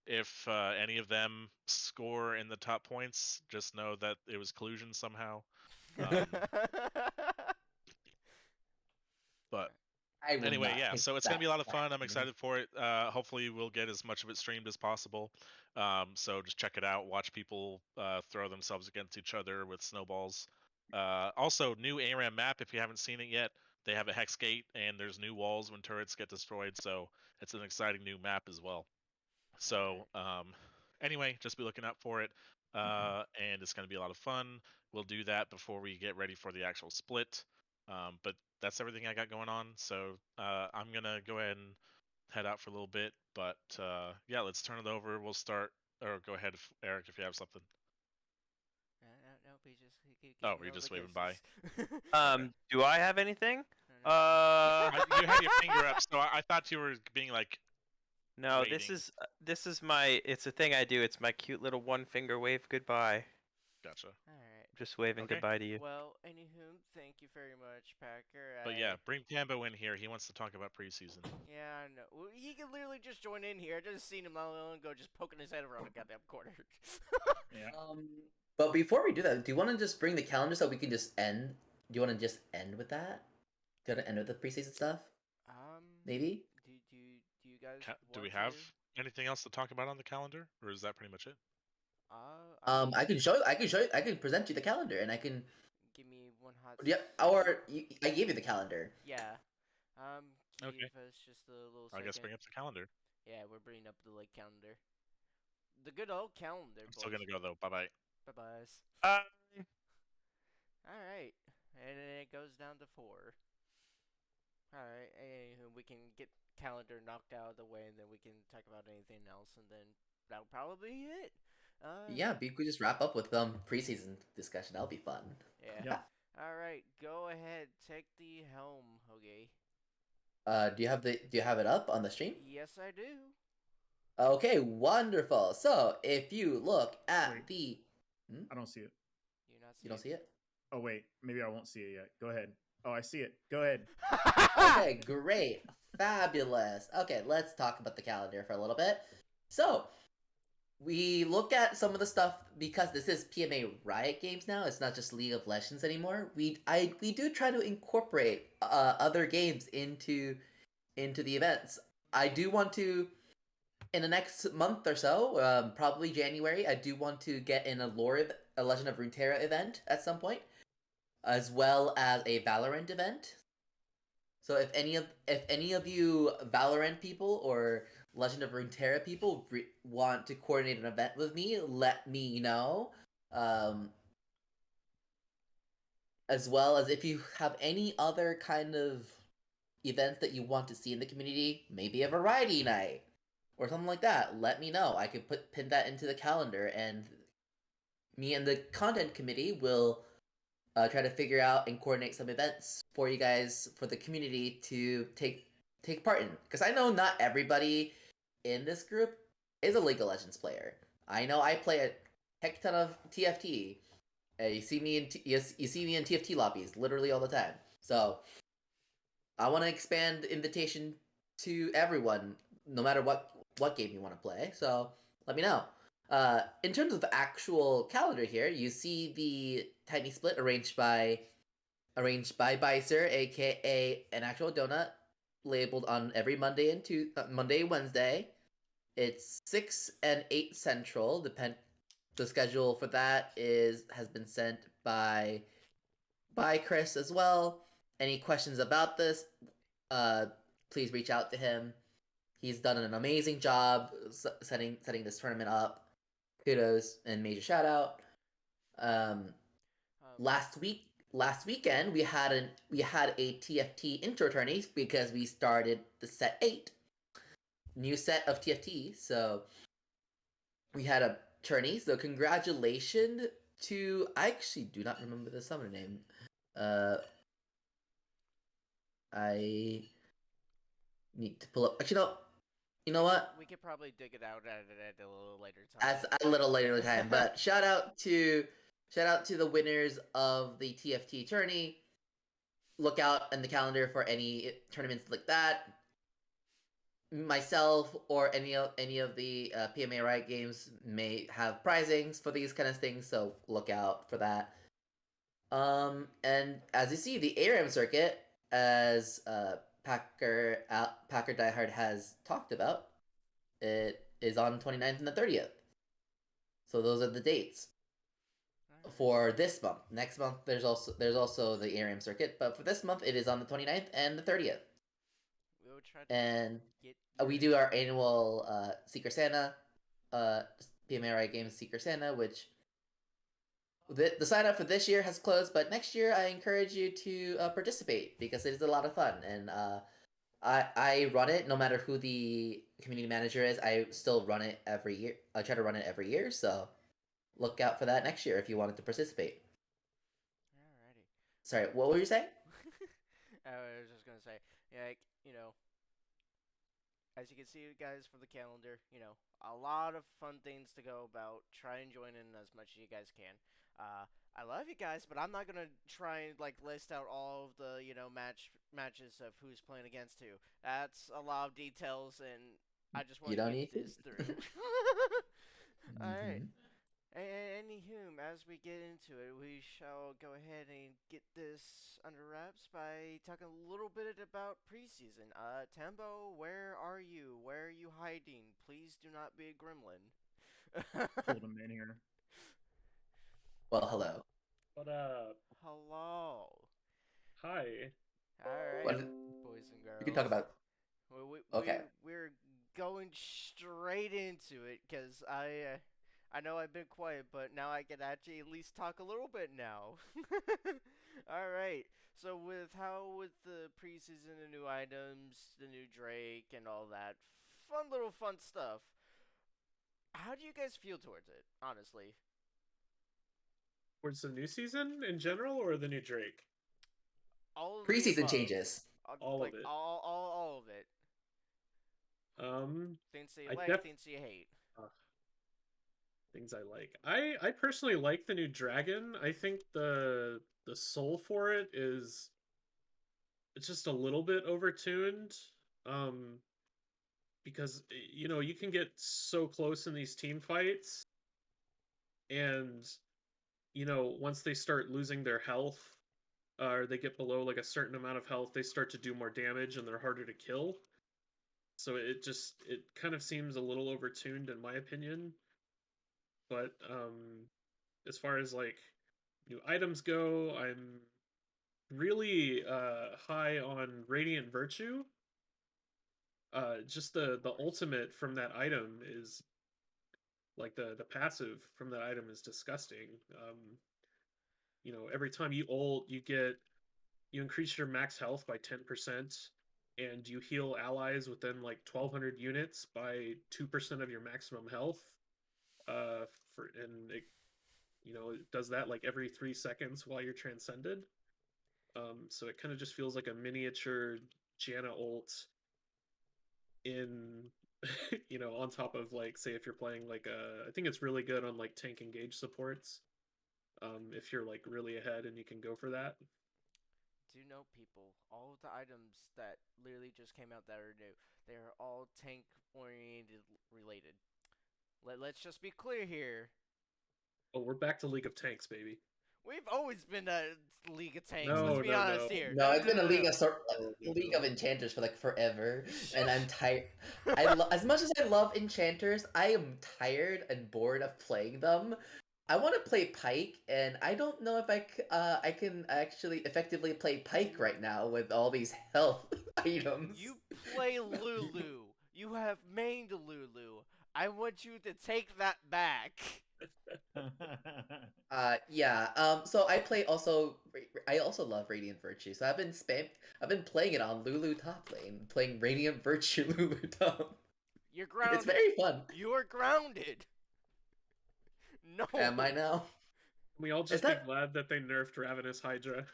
if any of them score in the top points, just know that it was collusion somehow. But I will anyway, not yeah, take so it's that going to be a lot of back fun. I'm from you. excited for it. Hopefully we'll get as much of it streamed as possible. So just check it out. Watch people throw themselves against each other with snowballs. Also, new ARAM map, if you haven't seen it yet. They have a hex gate, and there's new walls when turrets get destroyed, so it's an exciting new map as well. So, anyway, just be looking out for it. And it's going to be a lot of fun. We'll do that before we get ready for the actual split. But that's everything I got going on. So I'm going to go ahead and head out for a little bit. But yeah, let's turn it over. We'll start. Or go ahead, Eric, if you have something. No, he just Oh, you're just waving by. Do I have anything? No. You had your finger up, so I thought you were being like. No, waiting. this is my. It's a thing I do. It's my cute little one finger wave goodbye. Gotcha. All right. Just waving Okay. goodbye to you. Well, anywho, thank you very much, Packer. But yeah, bring Tambo in here. He wants to talk about preseason. Yeah, I know. Well, he can literally just join in here. I just seen him not long ago, just poking his head around the goddamn corner. Yeah. But before we do that, do you want to just bring the calendar so we can just end? Do you want to just end with that? Do you want to end with the preseason stuff? Maybe. Do you guys? Do we want have to? anything else to talk about on the calendar, or is that pretty much it? I can show you. I can present you the calendar, and I can. Give me one hot. Yeah. Or I gave you the calendar. Yeah. Give Okay. us just a little I second. guess bring up the calendar. Yeah, we're bringing up the calendar. The good old calendar. I'm still gonna go though. Bye bye. Bye byes. All right, and then it goes down to 4. All right, anywho, we can get calendar knocked out of the way, and then we can talk about anything else, and then that'll probably be it. Yeah, we could just wrap up with preseason discussion. That'll be fun. Yeah. All right, go ahead, take the helm, Hoagie. Do you have it up on the stream? Yes, I do. Okay, wonderful. So if you look at Wait. I don't see it. You don't see it? Oh wait, maybe I won't see it yet. Go ahead. Oh, I see it. Go ahead. Okay, great. Fabulous. Okay, let's talk about the calendar for a little bit. So, we look at some of the stuff because this is PMA Riot games now. It's not just League of Legends anymore. We do try to incorporate other games into the events. I do want to, in the next month or so, probably January, I do want to get in a Legend of Runeterra event at some point, as well as a Valorant event. So if any of you Valorant people or Legend of Runeterra people want to coordinate an event with me, let me know. As well as if you have any other kind of events that you want to see in the community, maybe a variety night or something like that, let me know. I can pin that into the calendar, and me and the content committee will try to figure out and coordinate some events for you guys, for the community to take part in. Because I know not everybody in this group is a League of Legends player. I know I play a heck ton of TFT. You see me in TFT lobbies literally all the time. So I want to expand the invitation to everyone, no matter what game you want to play. So let me know. In terms of the actual calendar here, you see the tiny split arranged by Bicer, aka an actual donut, labeled on every Monday and Wednesday. It's 6 and 8 Central. The schedule for that has been sent by Chris as well. Any questions about this? Please reach out to him. He's done an amazing job setting this tournament up. Kudos and major shout out. Last weekend we had a TFT intro tourney because we started the set 8, new set of TFT. So we had a tourney. So congratulations to, I actually do not remember the summoner name. I need to pull up. Actually, no. You know what? We could probably dig it out at a little later time. At a little later time, but shout out to the winners of the TFT tourney. Look out in the calendar for any tournaments like that. Myself or any of the PMA Riot games may have prizings for these kind of things, so look out for that. And as you see, the ARAM circuit, as Packer Diehard has talked about, it is on 29th and the 30th. So those are the dates for this month. Next month there's also the ARAM circuit, but for this month it is on the 29th and the 30th. We do our annual Secret Santa PMA Riot Games Secret Santa, which the sign up for this year has closed, but next year I encourage you to participate because it is a lot of fun, and I run it no matter who the community manager is. I still run it every year. I try to run it every year, so look out for that next year if you wanted to participate. Alrighty. Sorry, what were you saying? I was just gonna say, like, as you can see, guys, from the calendar, a lot of fun things to go about. Try and join in as much as you guys can. I love you guys, but I'm not gonna try and list out all of the matches of who's playing against who. That's a lot of details, and I just want You to don't get need to. this through. All right. Mhm. Anywho, as we get into it, we shall go ahead and get this under wraps by talking a little bit about preseason. Tembo, where are you? Where are you hiding? Please do not be a gremlin. Hold him in here. Well, hello. What up? Hello. Hi. Alright, What? boys and girls. We can talk about. Okay. We're going straight into it, because I know I've been quiet, but now I can actually at least talk a little bit now. Alright, so with the preseason, the new items, the new Drake, and all that fun stuff, how do you guys feel towards it, honestly? Towards the new season in general or the new Drake? All of the Preseason above. changes. All Like, of it. all of it. Things that you I like, things you hate. Things I like. I personally like the new dragon. I think the soul for it is it's just a little bit overtuned. Because you can get so close in these team fights, and once they start losing their health, or they get below like a certain amount of health, they start to do more damage and they're harder to kill. So it kind of seems a little overtuned in my opinion. But as far as like new items go, I'm really high on Radiant Virtue. Just the ultimate from that item is like the passive from that item is disgusting. Every time you ult, you increase your max health by 10%, and you heal allies within like 1,200 units by 2% of your maximum health. And it does that like every 3 seconds while you're transcended. So it kind of just feels like a miniature Janna ult in on top of, like, say if you're playing like I think it's really good on like tank engage supports. If you're like really ahead and you can go for that. Do know, people, all of the items that literally just came out that are new, they're all tank oriented related. Let's just be clear here. Oh, we're back to League of Tanks, baby. We've always been a League of Tanks. No, Let's be no, honest no. here. No, it's been a league of No. League of Enchanters for like forever, and I'm tired. As much as I love Enchanters, I am tired and bored of playing them. I want to play Pike, and I don't know if I can actually effectively play Pike right now with all these health items. You play Lulu. You have mained Lulu. I want you to take that back. Yeah. So I also love Radiant Virtue. So I've been playing it on Lulu top lane, playing Radiant Virtue Lulu top. You're grounded. It's very fun. You're grounded. No. Am I now? We all just be glad that they nerfed Ravenous Hydra.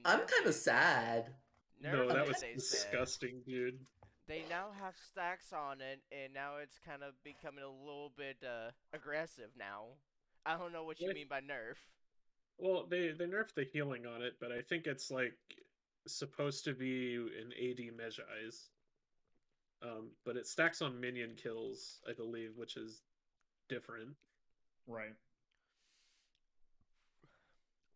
I'm kind of sad. No, that was they disgusting, dude. They now have stacks on it, and now it's kind of becoming a little bit aggressive now. I don't know what you mean by nerf. Well, they nerfed the healing on it, but I think it's like supposed to be an AD Mejai's. But it stacks on minion kills, I believe, which is different. Right.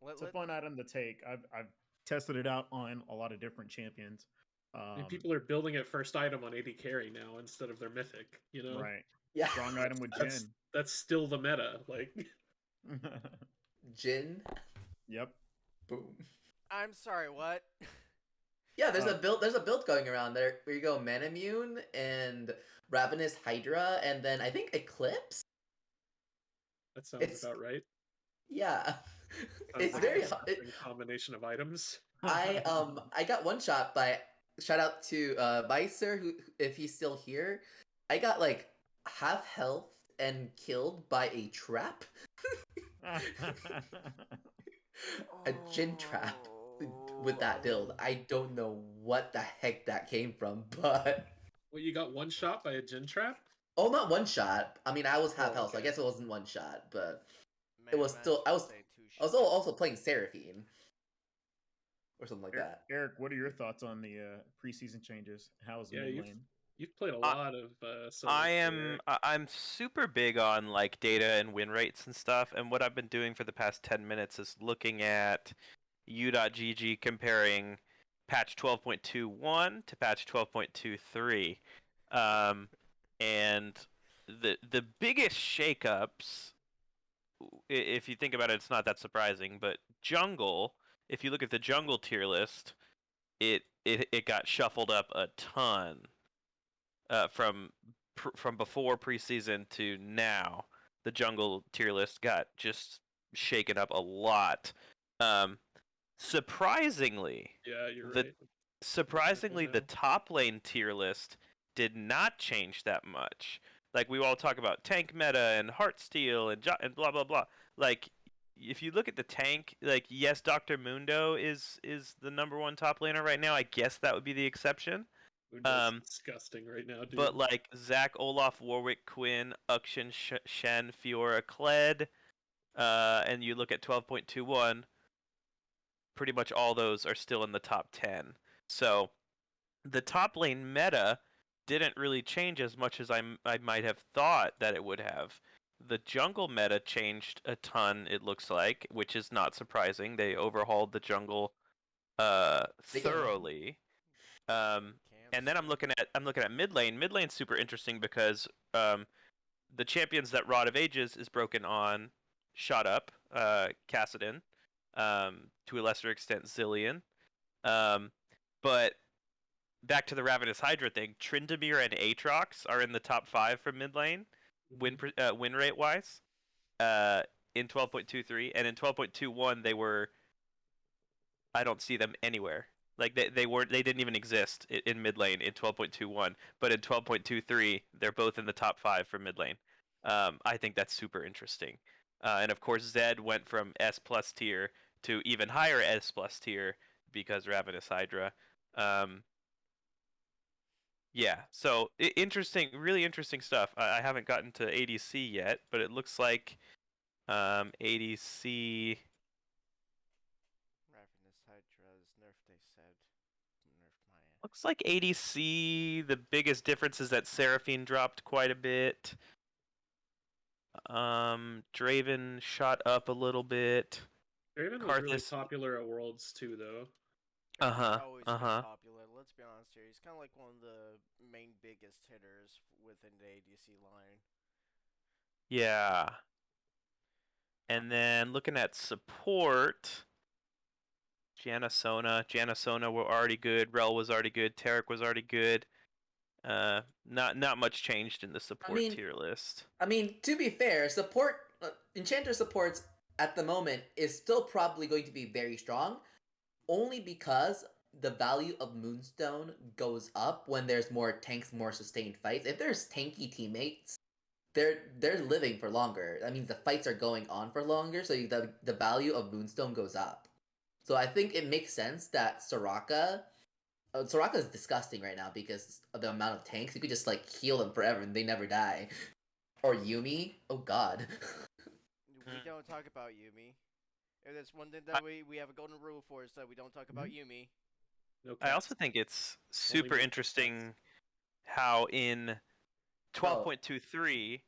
It's a fun item to take. I've tested it out on a lot of different champions. And people are building it first item on AD carry now instead of their mythic, Right. Yeah. Strong item with Jhin. That's still the meta. Like Jhin? Yep. Boom. I'm sorry, what? Yeah, there's a build. There's a build going around there where you go Manamune and Ravenous Hydra, and then I think Eclipse. That sounds It's about right. yeah. Sounds It's like a very. disgusting combination of items. I got one shot by shout out to Bicer who if he's still here. I got like half health and killed by a trap. A gin trap with that build. I don't know what the heck that came from, but Well, you got one shot by a gin trap? oh, not one shot. I mean, I was half Oh, health, so I okay. guess it wasn't one shot, but Man, it was man, still. I was say two I was shots. also playing Seraphine or something like that. Eric, what are your thoughts on the preseason changes? How's Yeah, mid lane? You've played a lot of solo I queue, am Eric. I'm super big on like data and win rates and stuff, and what I've been doing for the past 10 minutes is looking at u.gg comparing patch 12.21 to patch 12.23. And the biggest shakeups, if you think about it, it's not that surprising, but jungle, if you look at the jungle tier list, it got shuffled up a ton from before preseason to now. The jungle tier list got just shaken up a lot. Um, surprisingly, Yeah, you're the right. the top lane tier list did not change that much. Like we all talk about tank meta and Heartsteel and blah blah blah. Like if you look at the tank, like yes, Dr. Mundo is the number one top laner right now. I guess that would be the exception. Window's disgusting right now, dude. But like Zac, Olaf, Warwick, Quinn, Uxin, Shen, Fiora, Kled, and you look at 12.21, pretty much all those are still in the top 10. So the top lane meta didn't really change as much as I might have thought that it would have. The jungle meta changed a ton, it looks like, which is not surprising. They overhauled the jungle thoroughly. And then I'm looking at mid lane. Mid lane's super interesting because the champions that Rod of Ages is broken on shot up Kassadin, to a lesser extent Zillion. But back to the Ravenous Hydra thing, Tryndamere and Aatrox are in the top 5 for mid lane, win rate wise, in 12.23, and in 12.21 they were. I don't see them anywhere. Like they didn't even exist in mid lane in 12.21, but in 12.23 they're both in the top 5 for mid lane. I think that's super interesting. And of course Zed went from S plus tier to even higher S plus tier because Ravenous Hydra. Yeah, so interesting, really interesting stuff. I haven't gotten to ADC yet, but it looks like ADC. Ravenous Hydra's nerfed, they said. Nerfed my ass. Looks like ADC, the biggest difference is that Seraphine dropped quite a bit. Draven shot up a little bit. Draven was really Karthus. popular at Worlds too, though. Uh-huh. Always Uh-huh. been popular. Let's be honest here. He's kind of like one of the main biggest hitters within the ADC line. Yeah. And then looking at support, Janna were already good. Rel was already good. Taric was already good. Not much changed in the support tier list. I mean, to be fair, support Enchanter supports at the moment is still probably going to be very strong, only because the value of Moonstone goes up when there's more tanks, more sustained fights. If there's tanky teammates, they're living for longer. That means the fights are going on for longer, so the value of Moonstone goes up. So I think it makes sense that Soraka. Soraka is disgusting right now because of the amount of tanks. You could just like heal them forever and they never die. Or Yumi. Oh god. We don't talk about Yumi. If there's one thing that we have a golden rule for is that we don't talk about Yumi. No I cats. also think it's super good interesting how in 12.23,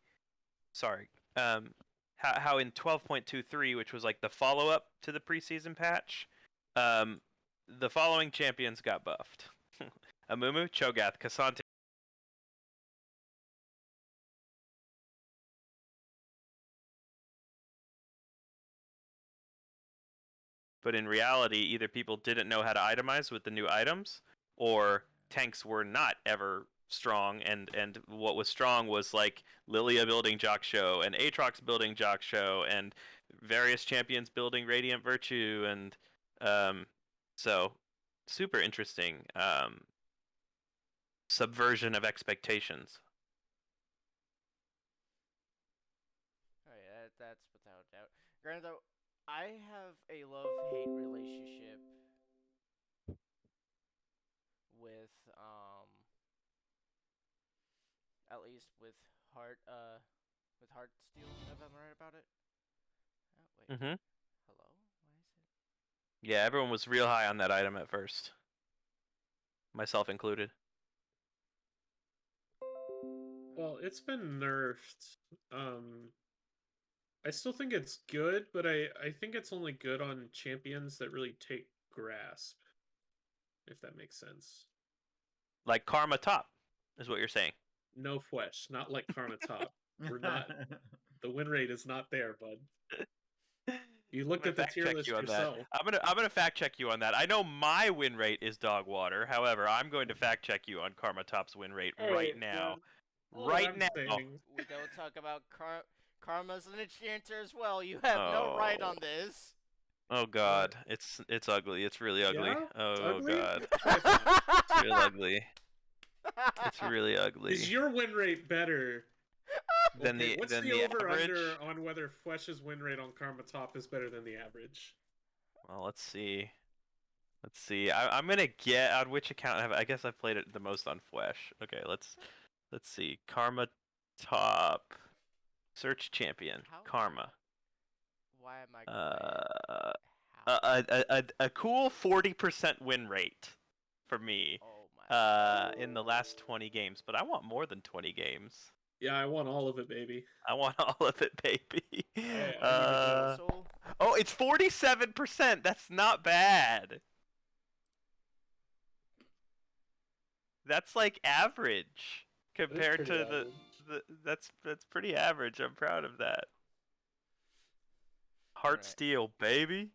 sorry, how in 12.23, which was like the follow-up to the preseason patch, the following champions got buffed: Amumu, Cho'Gath, K'Sante, But in reality, either people didn't know how to itemize with the new items, or tanks were not ever strong, and what was strong was like Lilia building Jock Show, and Aatrox building Jock Show, and various champions building Radiant Virtue, and so super interesting subversion of expectations. Oh yeah, that's without a doubt. Granted, though, I have a love-hate relationship with at least with Heartsteel, if I'm right about it. Oh wait, Mm-hmm. hello. Why is it? Yeah, everyone was real high on that item at first, myself included. Well, it's been nerfed. I still think it's good, but I think it's only good on champions that really take grasp, if that makes sense. Like Karma top, is what you're saying. No flesh, not like Karma top. We're not. The win rate is not there, bud. You looked at the tier list yourself. I'm gonna fact check you on that. I know my win rate is dog water. However, I'm going to fact check you on Karma Top's win rate right now. Right now. We don't talk about Karma's an enchanter as well. You have no right on this. Oh god, it's ugly. It's really ugly. Yeah? Oh Ugly? god, it's real ugly. It's really ugly. Is your win rate better Than the what's than the the over average? under on whether Flesh's win rate on Karma Top is better than the average? Well, let's see. Let's see. I'm gonna get on which account I guess I've played it the most on Flesh. Okay, let's see. Karma Top search champion. How? Karma. Why am I A cool 40% win rate for me. Oh my. In the last 20 games, but I want more than 20 games. Yeah, I want all of it, baby. I want all of it, baby. Also, Oh, it's 47%. That's not bad. That's like average compared to the that's pretty average. I'm proud of that. Heartsteel, baby.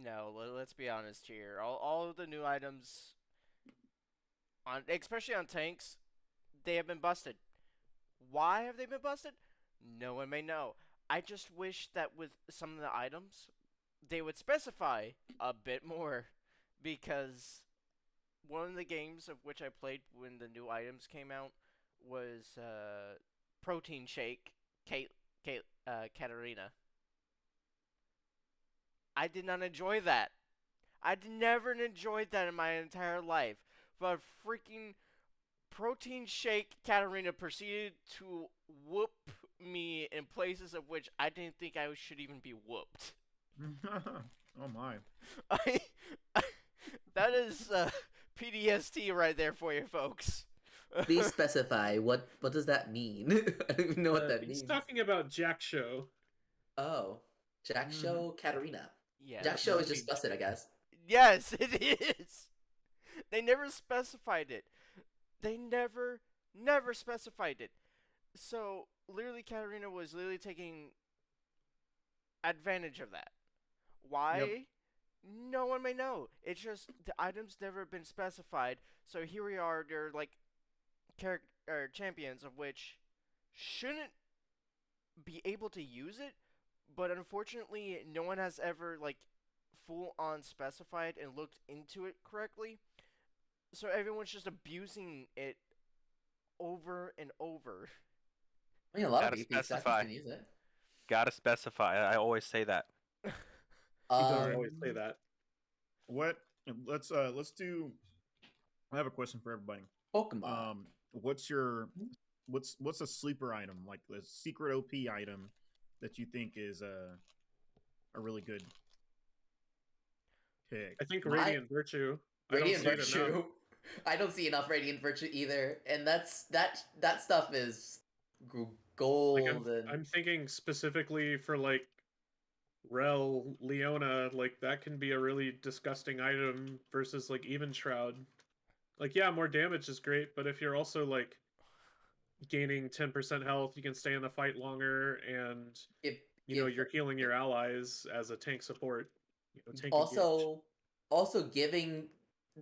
no, let's be honest here. All of the new items especially on tanks, they have been busted. Why have they been busted? No one may know. I just wish that with some of the items, they would specify a bit more, because one of the games of which I played when the new items came out was Protein Shake Katarina. I did not enjoy that. I never enjoyed that in my entire life. But freaking Protein Shake Katarina proceeded to whoop me in places of which I didn't think I should even be whooped. Oh my. That is PTSD right there for you folks. Please specify what does that mean? I don't even know what that means. He's talking about Jack Show. Oh, Jack Show Katarina. Yeah. Jack Show is just busted, I guess. Yes, it is. They never specified it. They never specified it. So literally, Katarina was literally taking advantage of that. Why? Yep. No one may know. It's just the items never been specified. So here we are. They're like champions of which shouldn't be able to use it, but unfortunately, no one has ever like full on specified and looked into it correctly. So everyone's just abusing it over and over. I mean, a lot Gotta of BP specify. can use it. Gotta specify. I always say that. I always say that. What? Let's do. I have a question for everybody. Pokemon. What's a sleeper item, like the secret OP item that you think is a really good pick? I think Radiant Virtue. Radiant Virtue. I don't see enough Radiant Virtue either, and that stuff is gold. Like I'm thinking specifically for like Rel, Leona, like that can be a really disgusting item versus like Even Shroud. Like, yeah, more damage is great, but if you're also like gaining 10% health, you can stay in the fight longer, and you're healing your allies as a tank support. Take Also giving,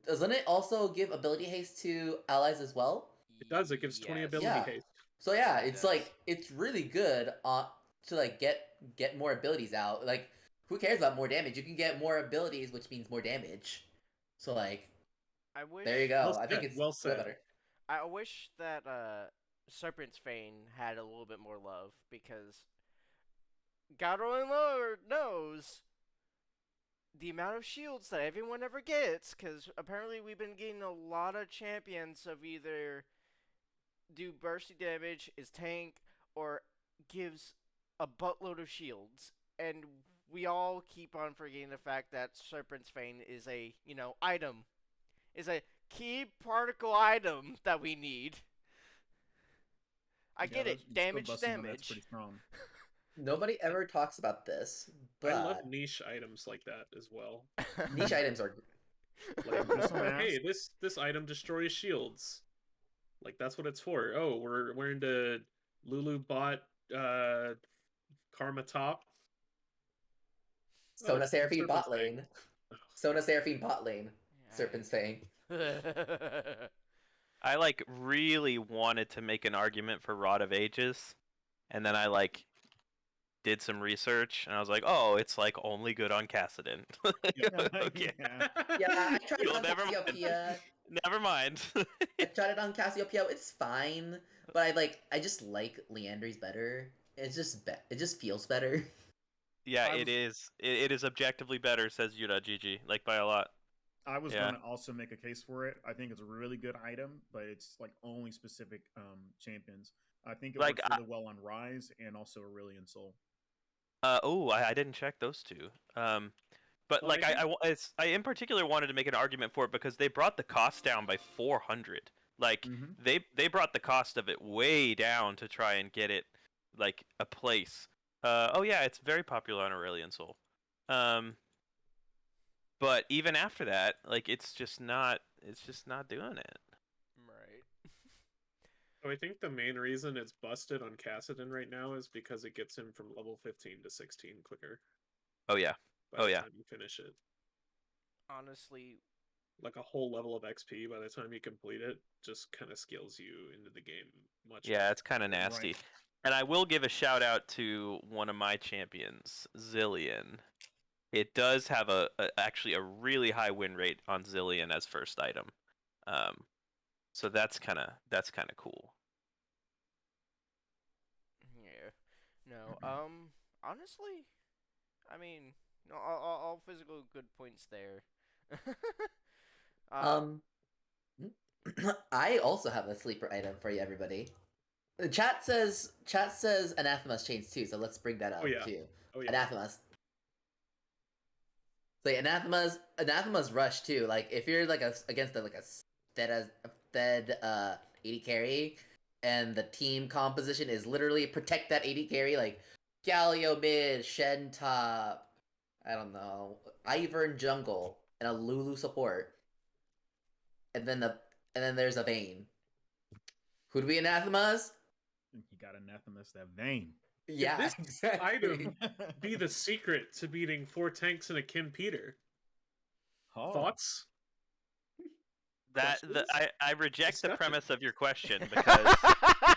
doesn't it also give ability haste to allies as well? it does. It gives 20 Yes. ability Yeah. haste. So yeah, It it's does. like it's really good to like get more abilities out. Like, who cares about more damage? You can get more abilities, which means more damage. So like, I wish. there you go. Well I think said, it's well way said. better. I wish that Serpent's Fane had a little bit more love, because God only Lord knows the amount of shields that everyone ever gets, because apparently we've been getting a lot of champions of either do bursty damage, is tank, or gives a buttload of shields. And we all keep on forgetting the fact that Serpent's Fane is a, item. Is a key particle item that we need. I get it, damage to That's damage. pretty strong. Nobody ever talks about this, I love but niche items like that as well. niche items are Like, Just wanna hey, ask- this item destroys shields. Like, that's what it's for. Oh, we're into Lulu bot Karma top. Sona it's Seraphine Serpent's bot Fang. lane. Sona Seraphine bot lane. Serpent's Fang. I like really wanted to make an argument for Rod of Ages, and then I like did some research, and I was like, oh, it's like only good on Cassidon. Okay. Yeah. Yeah, I tried it Well, on never mind. Cassiopeia. Never mind. I tried it on Cassiopeia. It's fine, but I just like Leandry's better. It just feels better. Yeah, I it is. It is objectively better, says Yuda GG, like by a lot. I was Yeah. going to also make a case for it. I think it's a really good item, but it's like only specific champions. I think it Like, works really well on Rise and also Aurelion Soul. I didn't check those two. But Well, like I think- I in particular wanted to make an argument for it because they brought the cost down by 400. Like Mhm. they brought the cost of it way down to try and get it like a place. Oh yeah, it's very popular on Aurelion Soul. But even after that, like it's just not doing it. Right. So I think the main reason it's busted on Cassidon right now is because it gets him from level 15 to 16 quicker Oh yeah. by Oh, the yeah. time you finish it. Honestly, Like a whole level of XP by the time you complete it just kind of scales you into the game much. Yeah, more. it's kind of nasty. Right. And I will give a shout out to one of my champions, Zillion. It does have actually a really high win rate on Zillion as first item. So that's kind of cool. yeah. No, honestly, I mean, no, all physical good points there. I also have a sleeper item for you, everybody. The chat says Anathema's chains too, so let's bring that up yeah. too. Oh yeah. Anathema's. So Anathema's rush too. Like if you're like against like a fed 80 carry, and the team composition is literally protect that 80 carry, like Galio mid, Shen top, I don't know, Ivern jungle, and a Lulu support, and then there's a Vayne. Who'd be Anathemas? You got Anathemas that vein. Yeah, this exactly. item be the secret to beating 4 tanks and a Kim Peter. Oh. Thoughts? Questions? I reject the Discussion. premise of your question because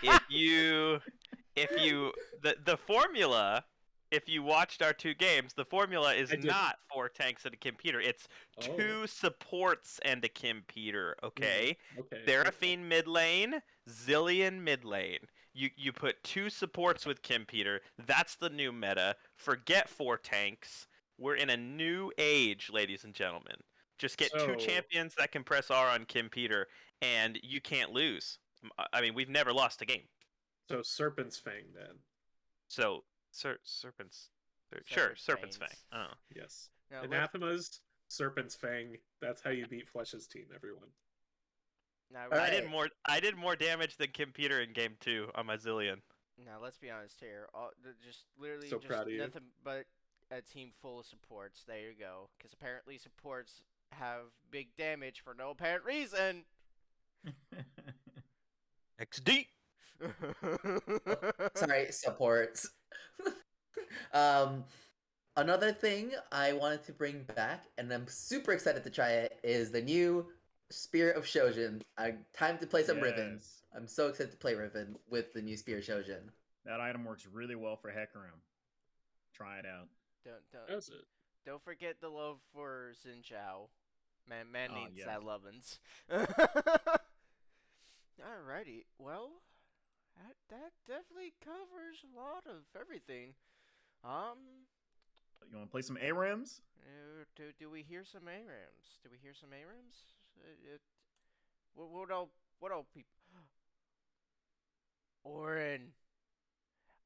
if you the formula, if you watched our two games, the formula is I did. not 4 tanks and a Kim Peter. It's Oh. 2 supports and a Kim Peter. Okay. Okay. Seraphine mid lane, Zillion mid lane. You put 2 supports with Kim Peter. That's the new meta. Forget 4 tanks. We're in a new age, ladies and gentlemen. Just get 2 So- champions that can press R on Kim Peter, and you can't lose. I mean, we've never lost a game. So Serpent's Fang then. So, Serpent's... Sure, Serpent's Fang. Fangs. Oh. Yes. Now, let- Anathemas, Serpent's Fang. That's how you beat Flesh's team, everyone. now, Alright. I did more damage than Kim Peter in game 2 on my Zillion. now let's be honest here. Just literally So just proud of you. nothing but a team full of supports. There you go. Because apparently supports have big damage for no apparent reason. XD! Sorry, supports. another thing I wanted to bring back, and I'm super excited to try it, is the new Spirit of Shojin. Time to play some Riven. Yes. I'm so excited to play Riven with the new Spirit Shojin. That item works really well for Hecarim. Try it out. Does it? Don't forget the love for Xin Chao. Man Oh, needs yeah. that lovin's. Alrighty, well, that definitely covers a lot of everything. You want to play some ARAMs? Do we hear some ARAMs? Do we hear some ARAMs? What all people? Orin.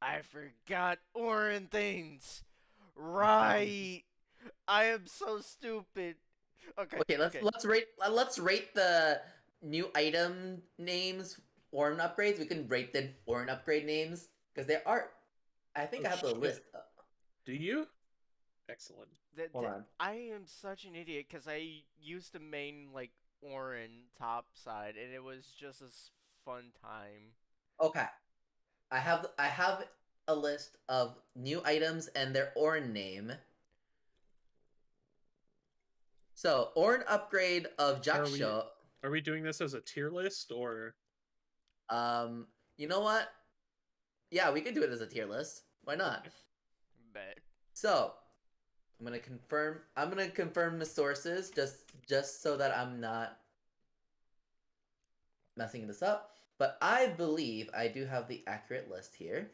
I forgot Orin things. Right. I am so stupid. Okay. Let's rate the new item names, Orin upgrades. We can rate the Orin upgrade names because there are. I think I have the shit. list. Do you? Excellent. Hold on. I am such an idiot because I used to main like Orin top side and it was just a fun time. Okay, I have a list of new items and their Orin name. So Orin upgrade of Jaksho. Are we doing this as a tier list or? You know what? Yeah, we can do it as a tier list. Why not? Bet. So, I'm gonna confirm the sources just so that I'm not messing this up. But I believe I do have the accurate list here.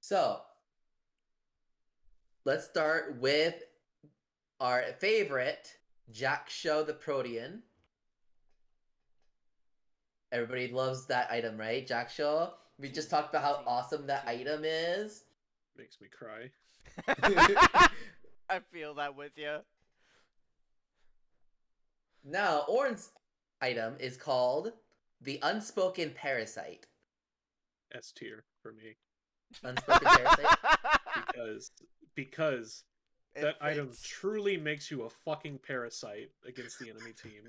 So, let's start with our favorite, Jaksho the Protean. Everybody loves that item, right? Jaksho. We just talked about how awesome that item is. Makes me cry. I feel that with you. Now, Orin's item is called the Unspoken Parasite. S tier for me. Unspoken Parasite? Because It that item fits. truly makes you a fucking parasite against the enemy team.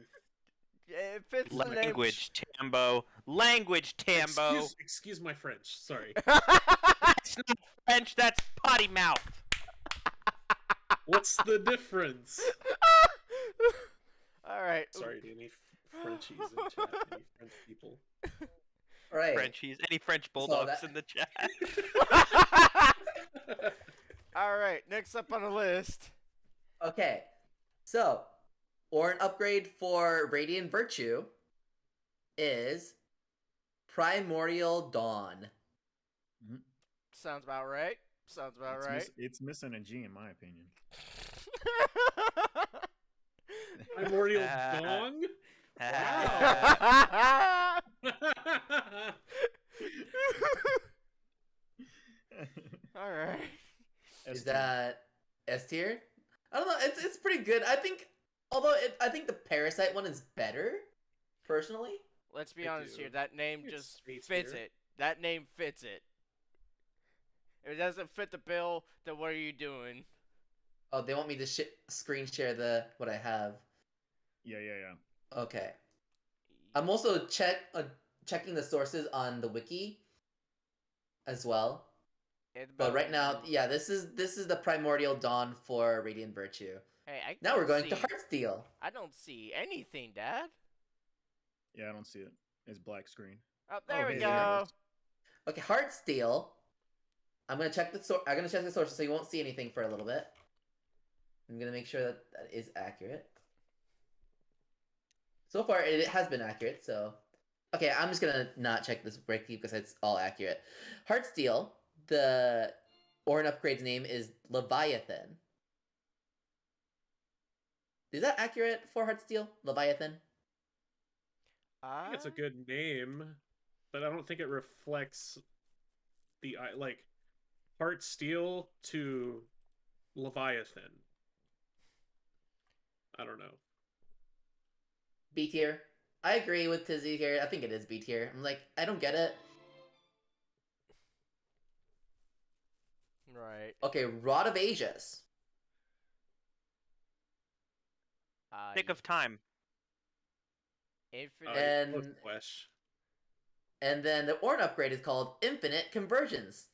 It fits the name. Language, Tambo. Language, Tambo. Excuse my French. Sorry. That's not French. That's potty mouth. What's the difference? Alright. Sorry to any Frenchies in chat, any French people. Right. Frenchies. Any French bulldogs in the chat? Alright, next up on the list. Okay. So, Orin upgrade for Radiant Virtue is Primordial Dawn. Sounds about right. It's missing a G in my opinion. Primordial Dong? Wow. Alright. Is that S tier? I don't know. It's pretty good. I think, I think the Parasite one is better, personally. Let's be I honest do. here. That name It's just space fits here. it. That name fits it. If it doesn't fit the bill, then what are you doing? Oh, they want me to screen share what I have. Yeah. Okay. I'm also checking the sources on the wiki as well. But right now, yeah, this is the Primordial Dawn for Radiant Virtue. Hey, Now we're going to Heartsteel. I don't see anything, Dad. Yeah, I don't see it. It's black screen. Oh, there we hey, go. there it is. Okay, Heartsteel. I'm gonna check the sources so you won't see anything for a little bit. I'm gonna make sure that is accurate. So far, it has been accurate. So, okay, I'm just gonna not check this breakkeep because it's all accurate. Heartsteel. The Orin upgrade's name is Leviathan. Is that accurate for Heartsteel? Leviathan? I think it's a good name, but I don't think it reflects the Heart Steel to Leviathan. I don't know. B tier. I agree with Tizzy here. I think it is B tier. I'm like, I don't get it. Right. Okay, Rod of Aegis. Thick of time. Infinite. And Flesh. and then the Orin upgrade is called Infinite Conversions.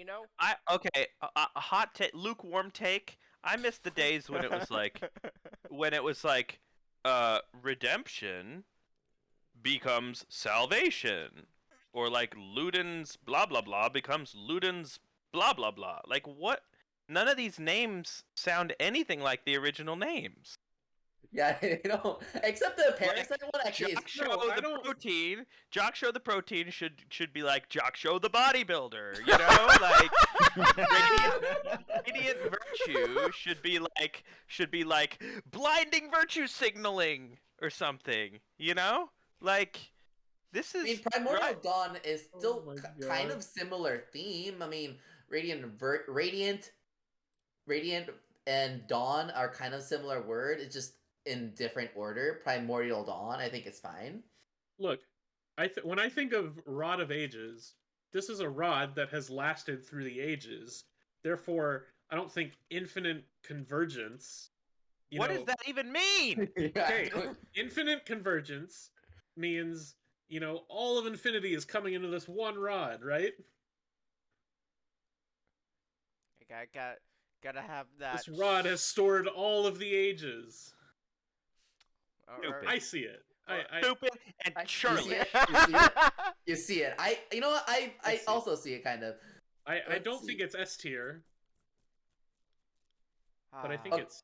You know. Okay, a hot take, lukewarm take. I miss the days when it was like redemption becomes salvation, or like Luden's blah blah blah becomes Luden's blah blah blah. Like what? None of these names sound anything like the original names. Yeah, except the Parasite one actually Jock is. Show No, I the don't- protein. Jock Show the protein should be like Jock Show the bodybuilder. You know, like Radiant Virtue should be like blinding virtue signaling or something. You know, like this is I mean, Primordial right. Dawn is still Oh my kind God. of similar theme. I mean, Radiant, and Dawn are kind of similar word. It's just in different order. Primordial Dawn, I think it's fine. Look, when I think of Rod of Ages, this is a rod that has lasted through the ages. Therefore, I don't think infinite convergence. What does that even mean? Okay, infinite convergence means all of infinity is coming into this one rod, right? I gotta have that. This rod has stored all of the ages. Stupid. I see it. I Stupid and churlish. You see it. You know what? I see also see it kind of. I Let's don't see. think it's S tier, but I think Oh. it's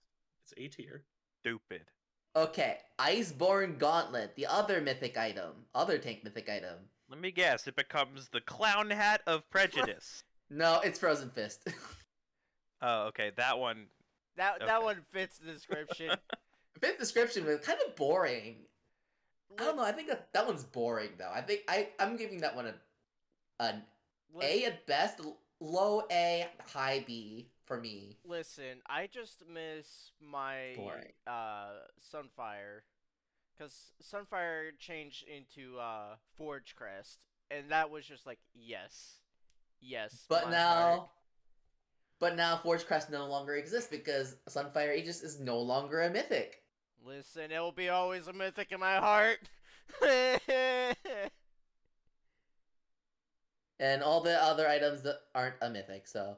A tier. Stupid. Okay, Iceborne Gauntlet, the other mythic item, other tank mythic item. Let me guess. It becomes the clown hat of prejudice. No, it's Frozen Fist. Oh, okay. That one. That Okay. one fits the description. Fifth description was kind of boring. I don't know. I think that one's boring though. I think I'm giving that one an A at best, low A, high B for me. Listen, I just miss my Boring. Sunfire, because Sunfire changed into Forge Crest, and that was just like yes. But my now, heart. Forge Crest no longer exists because Sunfire Aegis is no longer a mythic. Listen, it will be always a mythic in my heart. And all the other items that aren't a mythic. So,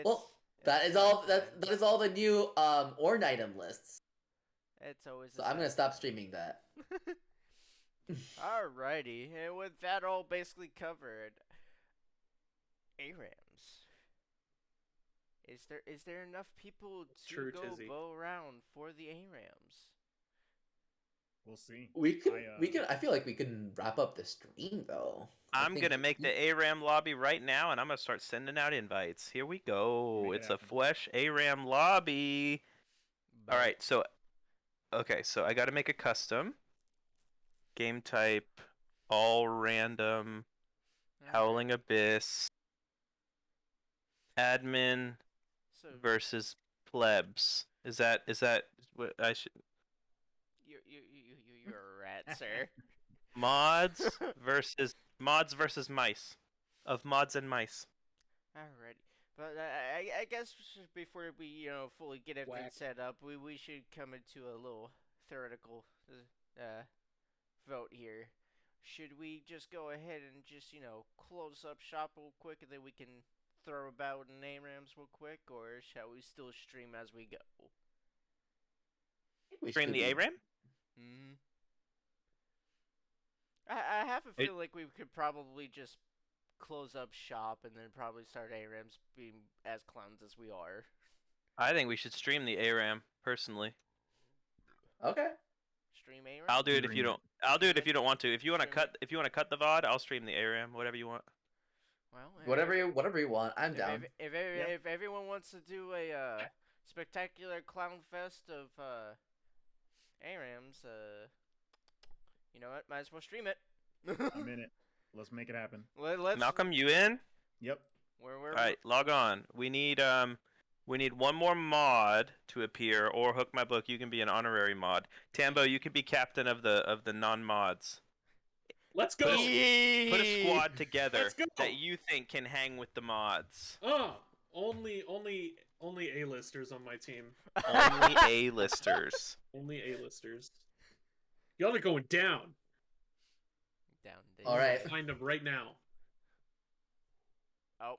well, that is it's all. fine. That is all the new Orn item lists. It's always. So I'm gonna stop streaming that. Alrighty, and with that all basically covered, ARAMs. Is there enough people to True, go Tizzy. bow around for the ARAMs? We'll see. We can. I feel like we can wrap up the stream though. I'm gonna make the ARAM lobby right now, and I'm gonna start sending out invites. Here we go. Make it It's a happen. Flesh ARAM lobby. All right. So, okay. So I got to make a custom game type, all random, Howling Abyss, admin So versus plebs. Is that what I should? you're a rat, sir. Mods versus mice, of mods and mice. Alrighty, but I guess before we fully get everything Whack. set up, we should come into a little theoretical vote here. Should we just go ahead and just close up shop real quick, and then we can throw about in ARAMs real quick, or shall we still stream as we go? Stream the ARAM? Hmm. I have a feeling like we could probably just close up shop and then probably start ARAMs being as clowns as we are. I think we should stream the ARAM personally. Okay. Stream ARAM? I'll do it if you don't. I'll do it if you don't want to. If you want to Stream cut the VOD, I'll stream the ARAM. Whatever you want. Well, Whatever you want, I'm down. If everyone wants to do a spectacular clown fest of ARAMs, you know what? Might as well stream it. I'm in it. Let's make it happen. Let's. Malcolm, you in? Yep. All All right, log on. We need one more mod to appear, or Hook My Book. You can be an honorary mod. Tambo, you can be captain of the non-mods. Let's go. Put a squad together Let's go. that you think can hang with the mods. Oh, only A-listers on my team. Only A-listers. Only A-listers. Y'all are going down. Down. All right. Find them right now. Oh.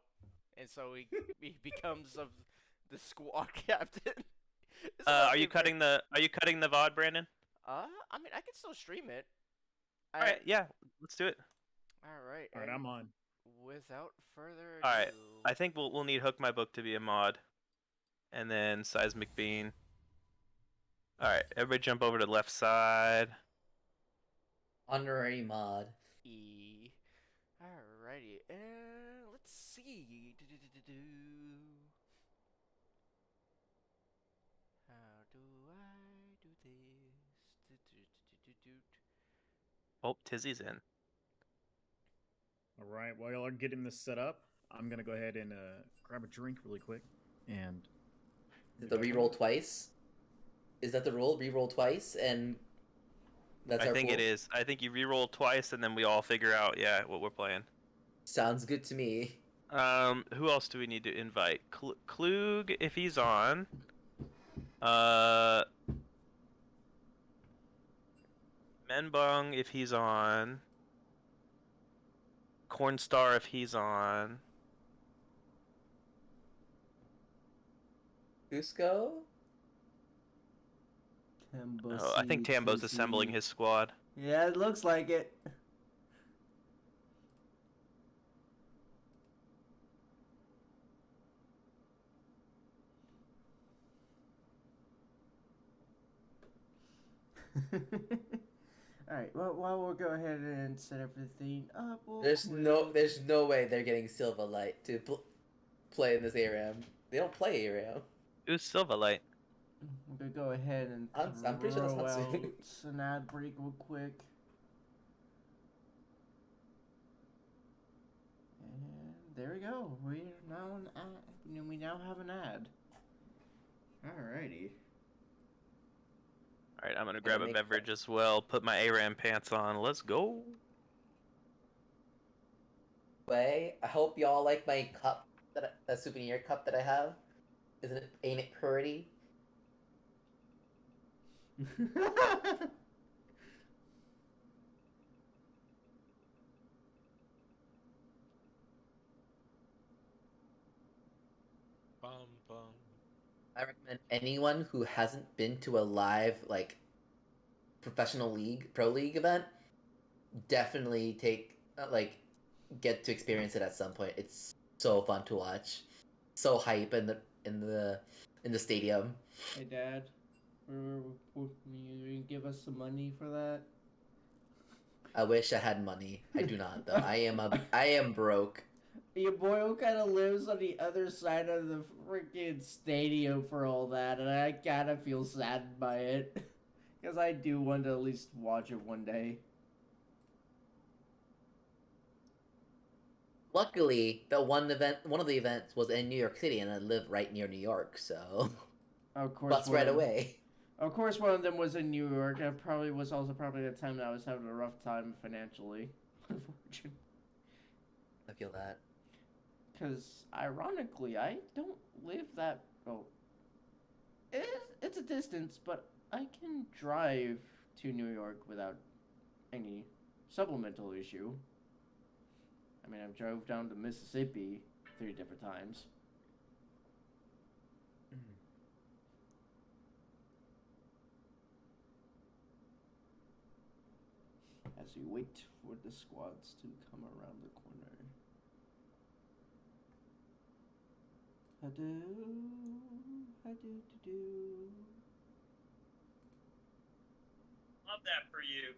and so he becomes of the squad captain. This Are might be you a very- cutting the VOD, Brandon? I mean, I can still stream it. All right, yeah, let's do it. All right. All right, and I'm on. Without further ado. All right, I think we'll need Hook My Book to be a mod, and then Seismic Bean. All right, everybody jump over to the left side. Honorary mod. E. Alrighty, and let's see. How do I do this? Oh, Tizzy's in. All right, while y'all are getting this set up, I'm gonna go ahead and grab a drink really quick and. The reroll twice. Is that the rule? Reroll twice, and that's I our think pool? it is. I think you re-roll twice, and then we all figure out, what we're playing. Sounds good to me. Who else do we need to invite? Klug, if he's on. Menbung, if he's on. Cornstar, if he's on. Cusco? Oh, I think Tambo's assembling his squad. Yeah, it looks like it. Alright, well, we'll go ahead and set everything up. There's no way they're getting Silva Light to play in this ARAM. They don't play ARAM. Who's Silverlight? I'm gonna go ahead and I'm pretty sure that's throw Hatsu. out an ad break real quick. And there we go. We now have an ad. Alrighty. Alright, I'm gonna grab a make beverage as well. Put my ARAM pants on. Let's go. Way. I hope y'all like my cup, that souvenir cup that I have. Ain't it pretty? Bum bum. I recommend anyone who hasn't been to a live professional pro league event definitely get to experience it at some point. It's so fun to watch. So hype in the stadium. Hey, Dad. Will you give us some money for that? I wish I had money. I do not though. I am broke. Your boy kind of lives on the other side of the freaking stadium for all that, and I kind of feel saddened by it. Because I do want to at least watch it one day. Luckily, one of the events was in New York City, and I live right near New York, so Of course, bus right away. Of course, one of them was in New York. It probably was also probably the time that I was having a rough time financially, unfortunately. I feel that. Because ironically, I don't live that. Oh, it's a distance, but I can drive to New York without any supplemental issue. I mean, I've drove down to Mississippi 3 different times. As we wait for the squads to come around the corner. How-do. Love that for you.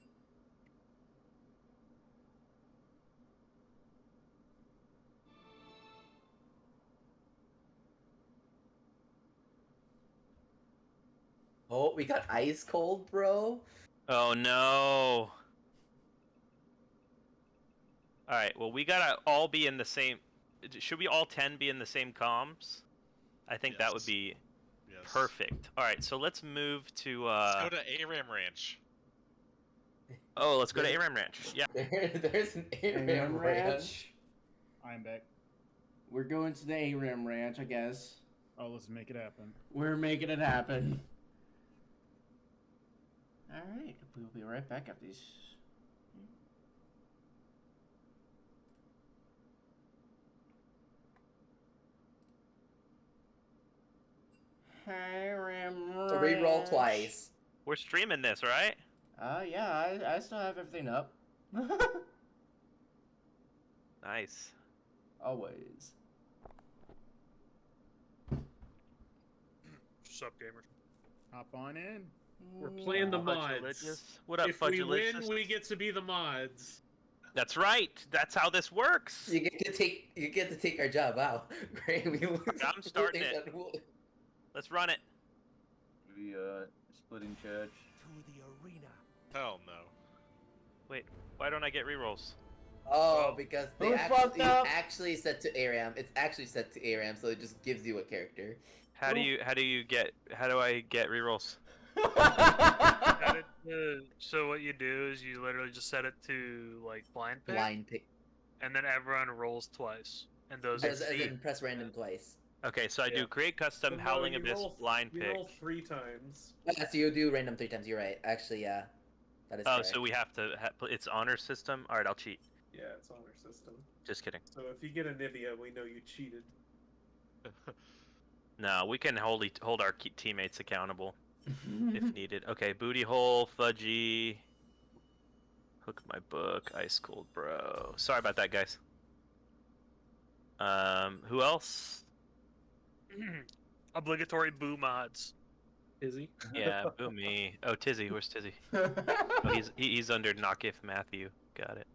Oh, we got ice cold, bro. Oh no. Alright, well, we gotta all be in the same. Should we all 10 be in the same comms? I think that would Yes. be Yes. perfect. Alright, so let's move to. Let's go to ARAM Ranch. Oh, let's go to ARAM Ranch. Yeah. There's an ARAM ARAM ranch. Ranch. I'm back. We're going to the ARAM Ranch, I guess. Oh, let's make it happen. We're making it happen. Alright, we'll be right back after these. Kyram So reroll Ranch. twice. We're streaming this, right? Yeah, I still have everything up. Nice. Always. What's up, gamers? Hop on in. We're playing the mods. Fudgelicious. What up, If we win, Fudgelicious? we get to be the mods. That's right. That's how this works. You get to take our job. Wow. Great. We lose. I'm starting we'll it. take that rule. Let's run it. We splitting church. Hell no. Wait, why don't I get rerolls? Oh, because they Who fucked actually up? actually set to ARAM. It's actually set to ARAM, so it just gives you a character. How do I get rerolls? Set it to, so what you do is you literally just set it to like blind pick, Blind pick. and then everyone rolls twice, and those As are in press random twice. Okay, so I do Yeah. create custom, So no, Howling you Abyss, roll- blind You pick. roll 3 times. Yeah, so you'll do random 3 times. You're right. Actually, yeah. That is Oh, correct. so we have to. It's honor system. All right, I'll cheat. Yeah, it's on our system. Just kidding. So if you get a Nivea, we know you cheated. No, we can hold our teammates accountable if needed. Okay, booty hole, fudgy. Hook my book, ice cold bro. Sorry about that, guys. Who else? obligatory boo mods. Is he? Yeah, boo me. Oh, Tizzy, where's Tizzy? Oh, he's under Knock If Matthew. Got it.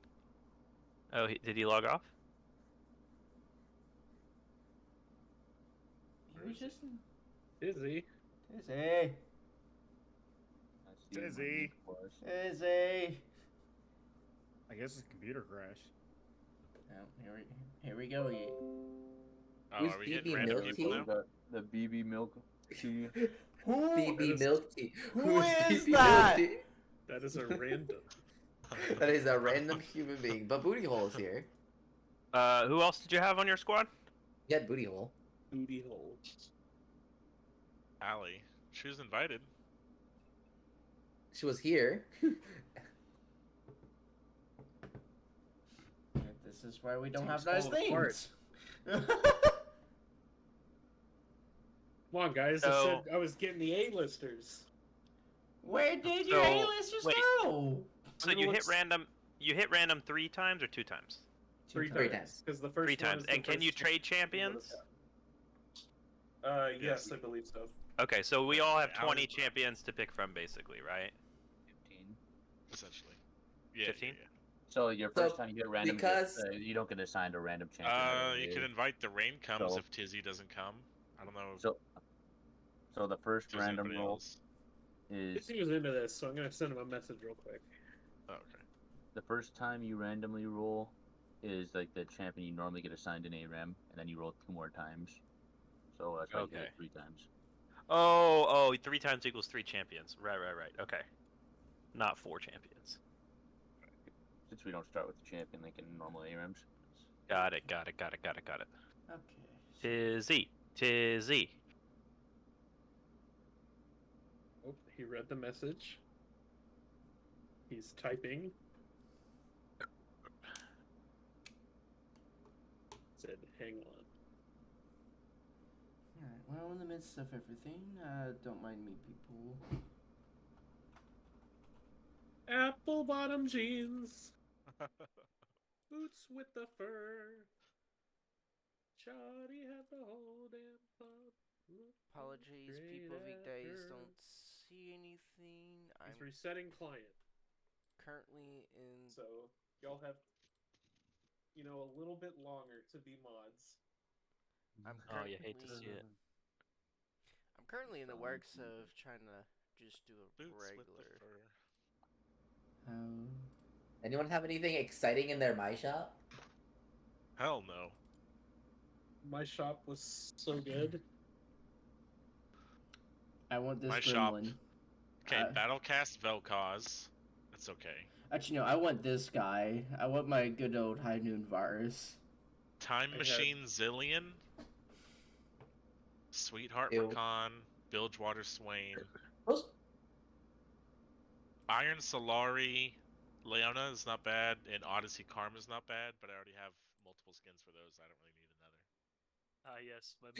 Oh, did he log off? He was just Is he? Izzy. Dizzy. Izzy. I guess it's computer crash. Oh, here we go. Oh, Who's are we BB getting random Milk people Tea? now? The BB milk tea. Who? BB Milk Tea. Who Who's is BB that? Milk Tea? That is a random. That is a random human being. But Booty Hole is here. Who else did you have on your squad? You had Booty Hole. Booty hole. Allie. She was invited. She was here. This is why we don't Team's have nice falling apart. things. Come on, guys. I So- said I was getting the A-listers. Where did your So, A-listers wait. go? So I know you hit what's- random. You hit random 3 times or 2 times? Three times. Because the first 3 one times. is the And can first you one. trade champions? Yes, I believe so. Okay, so we all have Yeah, 20 Alex- champions to pick from, basically, right? 15. Essentially. Yeah. 15? Yeah, So your So, first time you get random, because- you don't get assigned a random champion. yeah. every You day. could invite the rain comes So- if Tizzy doesn't come. I don't know. So the first if there's random anybody roll else. is He was into this, so I'm gonna send him a message real quick. Oh, okay. the first time you randomly roll is like the champion you normally get assigned in ARAM, and then you roll 2 more times. So that's why you get Okay. it 3 times. Oh, 3 times equals 3 champions. Right. Okay. Not 4 champions. Since we don't start with the champion like in normal ARAMs. Got it. Okay. Tizzy. Oh, he read the message. He's typing. Said, hang on. Alright, well, in the midst of everything, don't mind me, people. Apple bottom jeans. Boots with the fur. Shawty had the whole damn pub. Apologies, people of weekdays don't see anything. I'm He's resetting client. currently in. So y'all have, a little bit longer to be mods. I'm Oh, you hate to currently- see it. I'm currently in the works of trying to just do a Boots with the regular. fur. Anyone have anything exciting in their My Shop? Hell no. My shop was so good. I want this My shop. gremlin. Okay, Uh, Battlecast Vel'Koz. That's okay. Actually, no, I want this guy. I want my good old High Noon Virus. Time I Machine Zillion. Sweetheart Ew. Rakan. Bilgewater Swain. Those- Iron Solari. Leona is not bad, and Odyssey Karma is not bad, but I already have multiple skins for those. I don't really need another. Yes, my most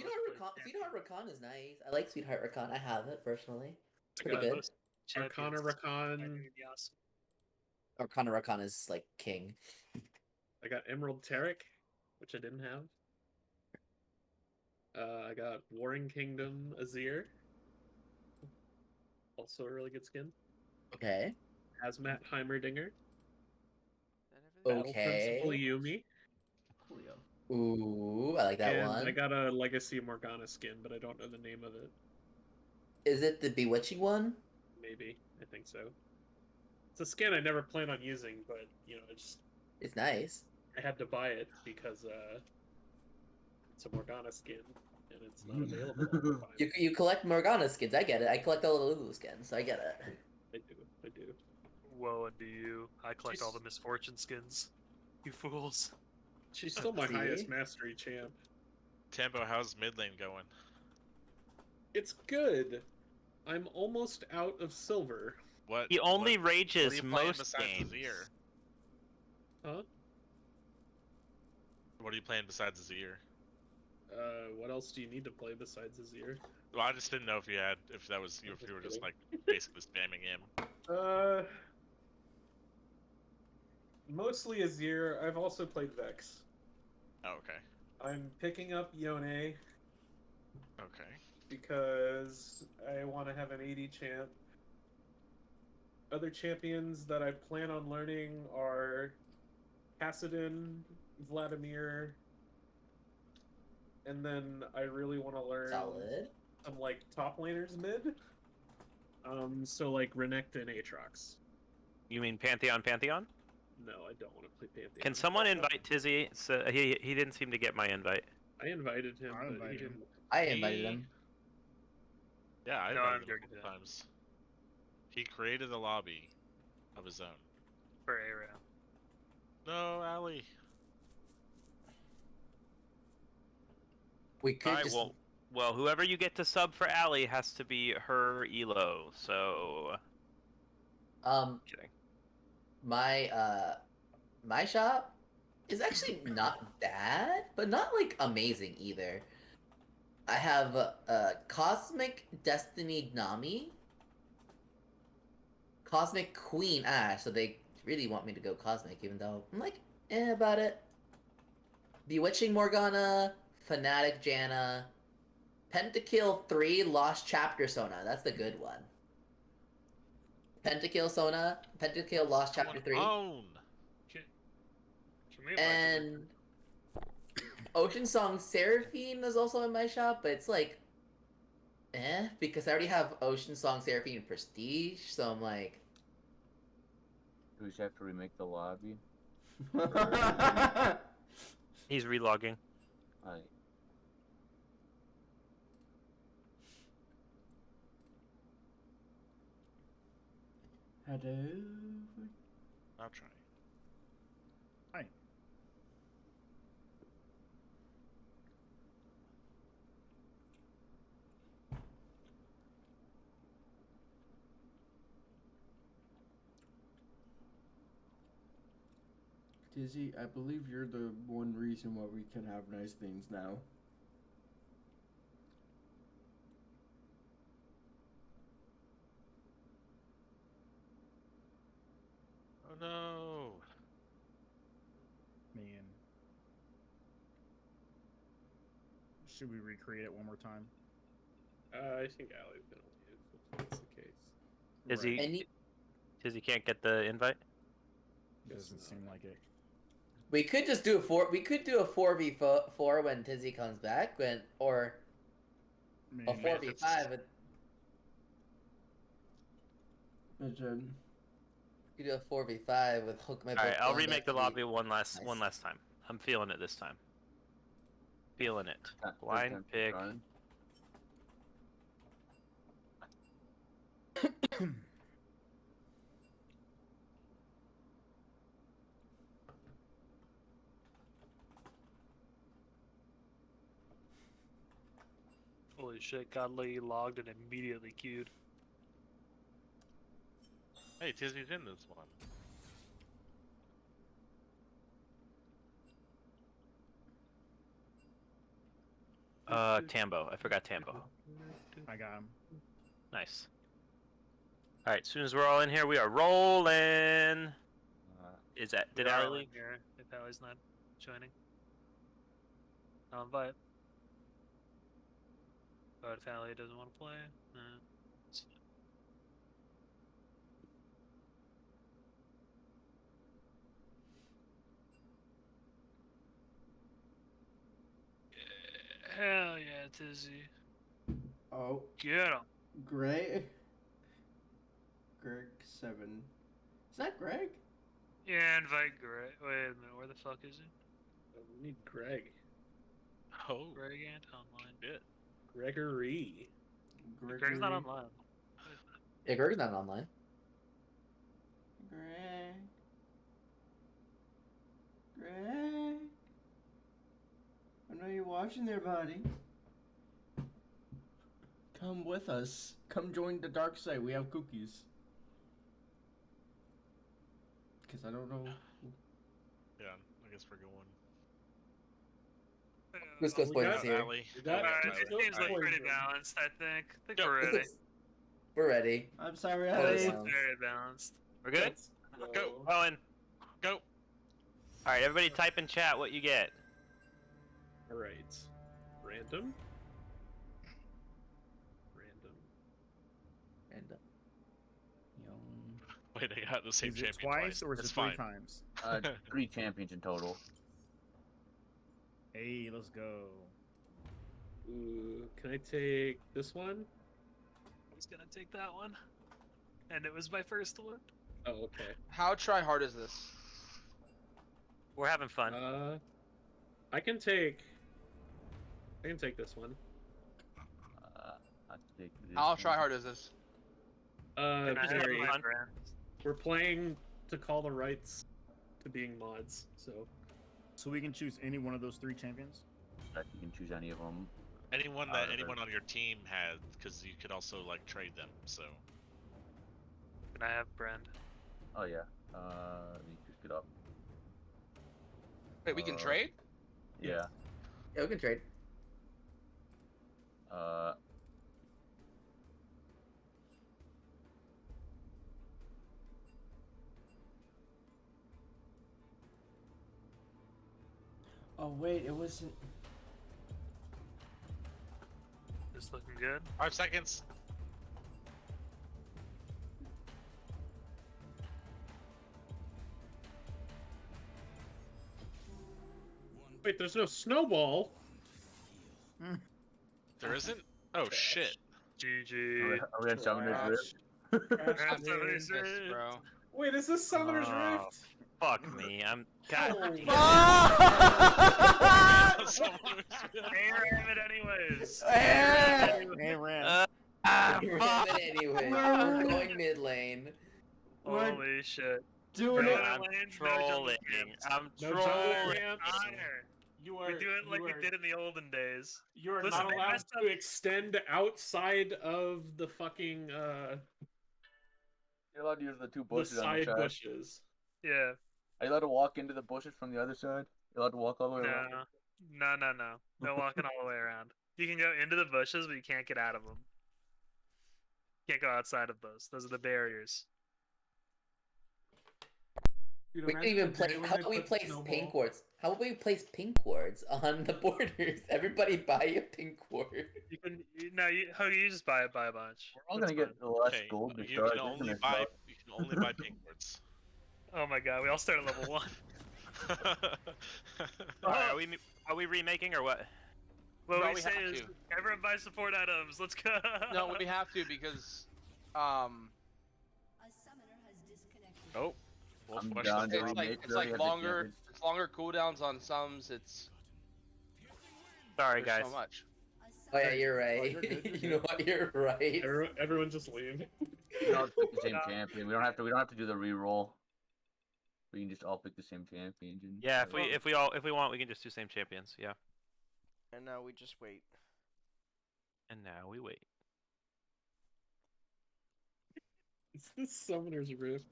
Sweetheart Rakan is nice. I like Sweetheart Rakan. I have it personally. It's I pretty got good. most Arcana champions. Rakan. Arcana Rakan is like king. I got Emerald Tarek, which I didn't have. I got Warring Kingdom Azir. Also a really good skin. Okay. Hazmat Heimerdinger. Is that everything? Battle Principal Okay. Yumi. Coolio. Ooh, I like that And one. I got a Legacy Morgana skin, but I don't know the name of it. Is it the Bewitching one? Maybe. I think so. It's a skin I never plan on using, but, you know, It's nice. I had to buy it because it's a Morgana skin, and it's not available all the time. You collect Morgana skins. I get it. I collect all the Lulu skins, so I get it. I do. Woe unto you. I collect all the misfortune skins. You fools. She's still my See? highest mastery champ. Tambo, how's mid lane going? It's good. I'm almost out of silver. What? He only what are rages you playing most besides games. Azir? Huh? What are you playing besides Azir? What else do you need to play besides Azir? Well, I just didn't know if you were just like basically spamming him. Mostly Azir. I've also played Vex. Oh, okay. I'm picking up Yone Okay. because I want to have an AD champ. Other champions that I plan on learning are Kassadin, Vladimir, and then I really want to learn Solid. some like top laners mid. So like Renekton and Aatrox. You mean Pantheon? No, I don't want to play Pantheon. Can someone invite Tizzy? So he didn't seem to get my invite. I invited him, I but invited he him. didn't. I invited him. Yeah, I No, I'm invited him a dirty couple times. He created a lobby of his own. For ARAM. No, Allie. We could Alright, just. well, whoever you get to sub for Allie has to be her elo. So kidding. My shop is actually not bad, but not like amazing either. I have Cosmic Destiny Nami, Cosmic Queen Ash, so they really want me to go Cosmic, even though I'm like, about it. Bewitching Morgana, Fnatic Janna, Pentakill 3 Lost Chapter Sona. That's the good one. Pentakill Lost Chapter 3. Own. Can we invite And Ocean Song Seraphine is also in my shop, but it's like, because I already have Ocean Song Seraphine Prestige, so I'm like, Do we have to remake the lobby? He's relogging. Like, Hello. I'll try. Hi. Dizzy, I believe you're the one reason why we can have nice things now. Oh no. Man. Should we recreate it one more time? I think Allie's gonna leave if that's the case. Is Right. he? any Tizzy can't get the invite. Doesn't Guess seem not. like it. we could just do a 4v4 when Tizzy comes back, or Man, a 4v5. We could do a 4v5 with Hook My All right, Book I'll One remake the next lobby week. one last Nice. time. I'm feeling it this time. Feeling it. first Blind time pick. trying. Holy shit, Godly logged and immediately queued. Hey, Tizzy's in this one. Tambo. I forgot Tambo. I got him. Nice. All right. As soon as we're all in here, we are rolling. Is that? Did We're all Ali in leave? here if Allie's not joining. I'll invite. But if Allie doesn't want to play, it's fine. Hell yeah, Tizzy. Oh, Get him. Greg 7. Is that Greg? Yeah, invite Greg. Wait a minute, where the fuck is he? We need Greg. Oh, Greg ain't online. shit. Gregory. Greg's not online. Yeah, Greg's not online. Greg. Greg. I know you're watching there, buddy. Come with us. Come join the dark side. We have cookies. Because I don't know. Yeah, I guess we're going. Who's we cosplaying got is here? Allie. We got- Alright, Tyler. this seems like Alright. pretty balanced, I think. I think Go. we're ready. We're ready. I'm sorry, Totally Ellie. This is balanced. very balanced. We're good. Let's Go. Rolling. Go. All right, everybody, type in chat what you get. All right. Random. Random. And Wait, I got the same Is it champion twice or is It's it 3 fine. times? 3 champions in total. Hey, let's go. Ooh, can I take this one? I was gonna take that one. And it was my first one. Oh, okay. How try hard is this? We're having fun. I can take this one. I'll take this How one. try hard is this? And I have Very. my friend. We're playing to call the rights to being mods, so So we can choose any one of those 3 champions? You can choose any of them. Anyone Out that of it. anyone on your team had, because you could also like trade them. So And I have Brand. Oh yeah. Let me pick it up. Wait, we can trade? Yeah. yeah, we can trade. Oh, wait, it wasn't. This looking good. 5 seconds. wait. There's no snowball. There isn't. Oh shit. GG. Are we on Summoner's Rift? I'm Summoner's pissed, Rift. bro. Wait, is this Summoner's Oh, Rift? Fuck me. I'm. God. Hey, ram it anyways. Hey, Ram. Fuck. But anyway, we're going mid lane. Holy shit. Doing Bro, it. that I'm lane's no jungle trolling. camps. I'm No trolling. jungle camps. Honor. You We do it like we did in the olden days. You are Listen, not they allowed messed to up- extend outside of the fucking You're allowed to use the 2 the bushes on side the side. bushes. Yeah. Are you allowed to walk into the bushes from the other side? You're allowed to walk all the way around. No. No walking all the way around. You can go into the bushes, but you can't get out of them. Can't go outside of those. Those are the barriers. Dude, We can imagine even the day play. when How they about we put place snowball- pink cords? How about we place pink cords on the borders? Everybody buy a pink cord. You can you just buy a bunch. We're all That's gonna get fine. less Okay, gold to you start. can This is only gonna buy suck. you can only buy pink words. Oh my god, we all start at level 1. Alright, are we remaking or what? What No, we we say have is to. everyone buy support items. Let's go. No, we have to because, Oh, Wolf I'm Watch down the to it's World. like remake it's already like have the longer. champions. It's longer cooldowns on sums. It's Sorry, there's guys. so much. Oh yeah, you're right. you're good, you're You know what? You're right. Everyone just leave. We can all pick the same champion. We don't have to do the reroll. We can just all pick the same champion. and- Yeah, if we want, we can just do same champions. Yeah. And now we just wait. And now we wait. It's the Summoner's Rift.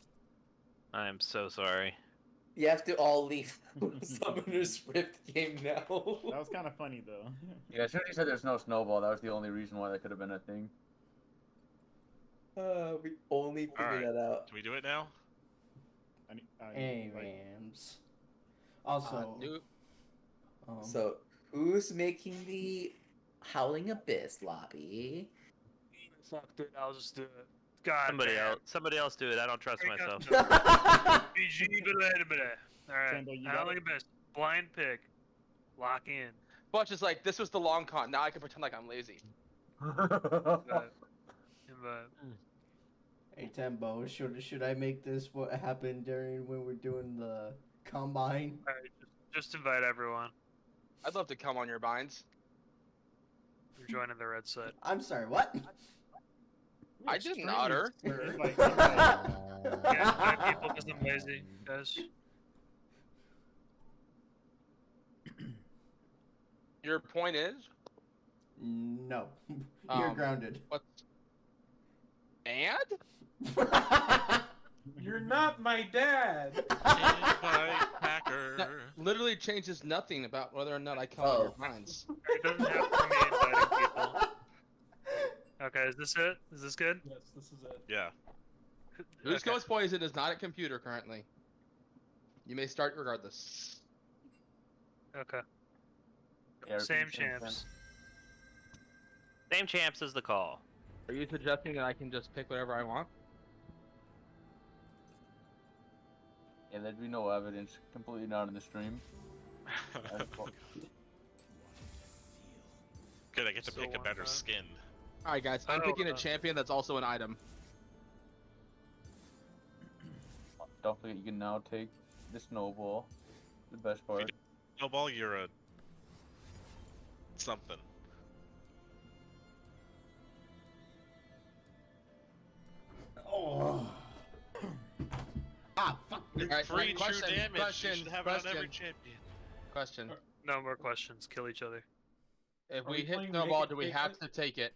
I am so sorry. You have to all leave Summoner's Rift game now. That was kind of funny though. Yeah, as soon as you said there's no snowball, that was the only reason why that could have been a thing. We only figured Alright. that out. Can we do it now? ARAMs. Also, So, who's making the Howling Abyss lobby? Fuck, dude, I'll just do it. God Somebody else do it. I don't trust myself. BG, Alright, Sambo, you I got don't think best. Blind pick. Lock in. Bunch is like, this was the long con. Now I can pretend like I'm lazy. Invite. hey Tembo, should I make this what happened during when we're doing the combine? Alright, just invite everyone. I'd love to come on your binds. You're joining the red side. I'm sorry, what? I didn't otter. Yeah, invite people because I'm lazy, guys. Your point is? No, you're grounded. What? And? You're not my dad. That literally changes nothing about whether or not I come on your binds. It doesn't have to be inviting people. Okay, is this it? Is this good? Yes, this is it. Yeah. Who's Ghost Poison is not at computer currently. You may start regardless. Okay. Yeah, Same repeat champs. Same champs is the call. Are you suggesting that I can just pick whatever I want? Yeah, there'd be no evidence. Completely not in the stream. Good, I get to So pick a why better not? skin. Alright guys, I'm Oh, picking a champion that's also an item. Don't forget, you can now take the snowball. The best part. Snowball, you're a... something. Oh. Ah, fuck. Alright, Free true question, damage, question, you should have question, it on every champion. question. No more questions. Kill each other. If Are we we hit playing snowball, naked do we Bigfoot? have to take it?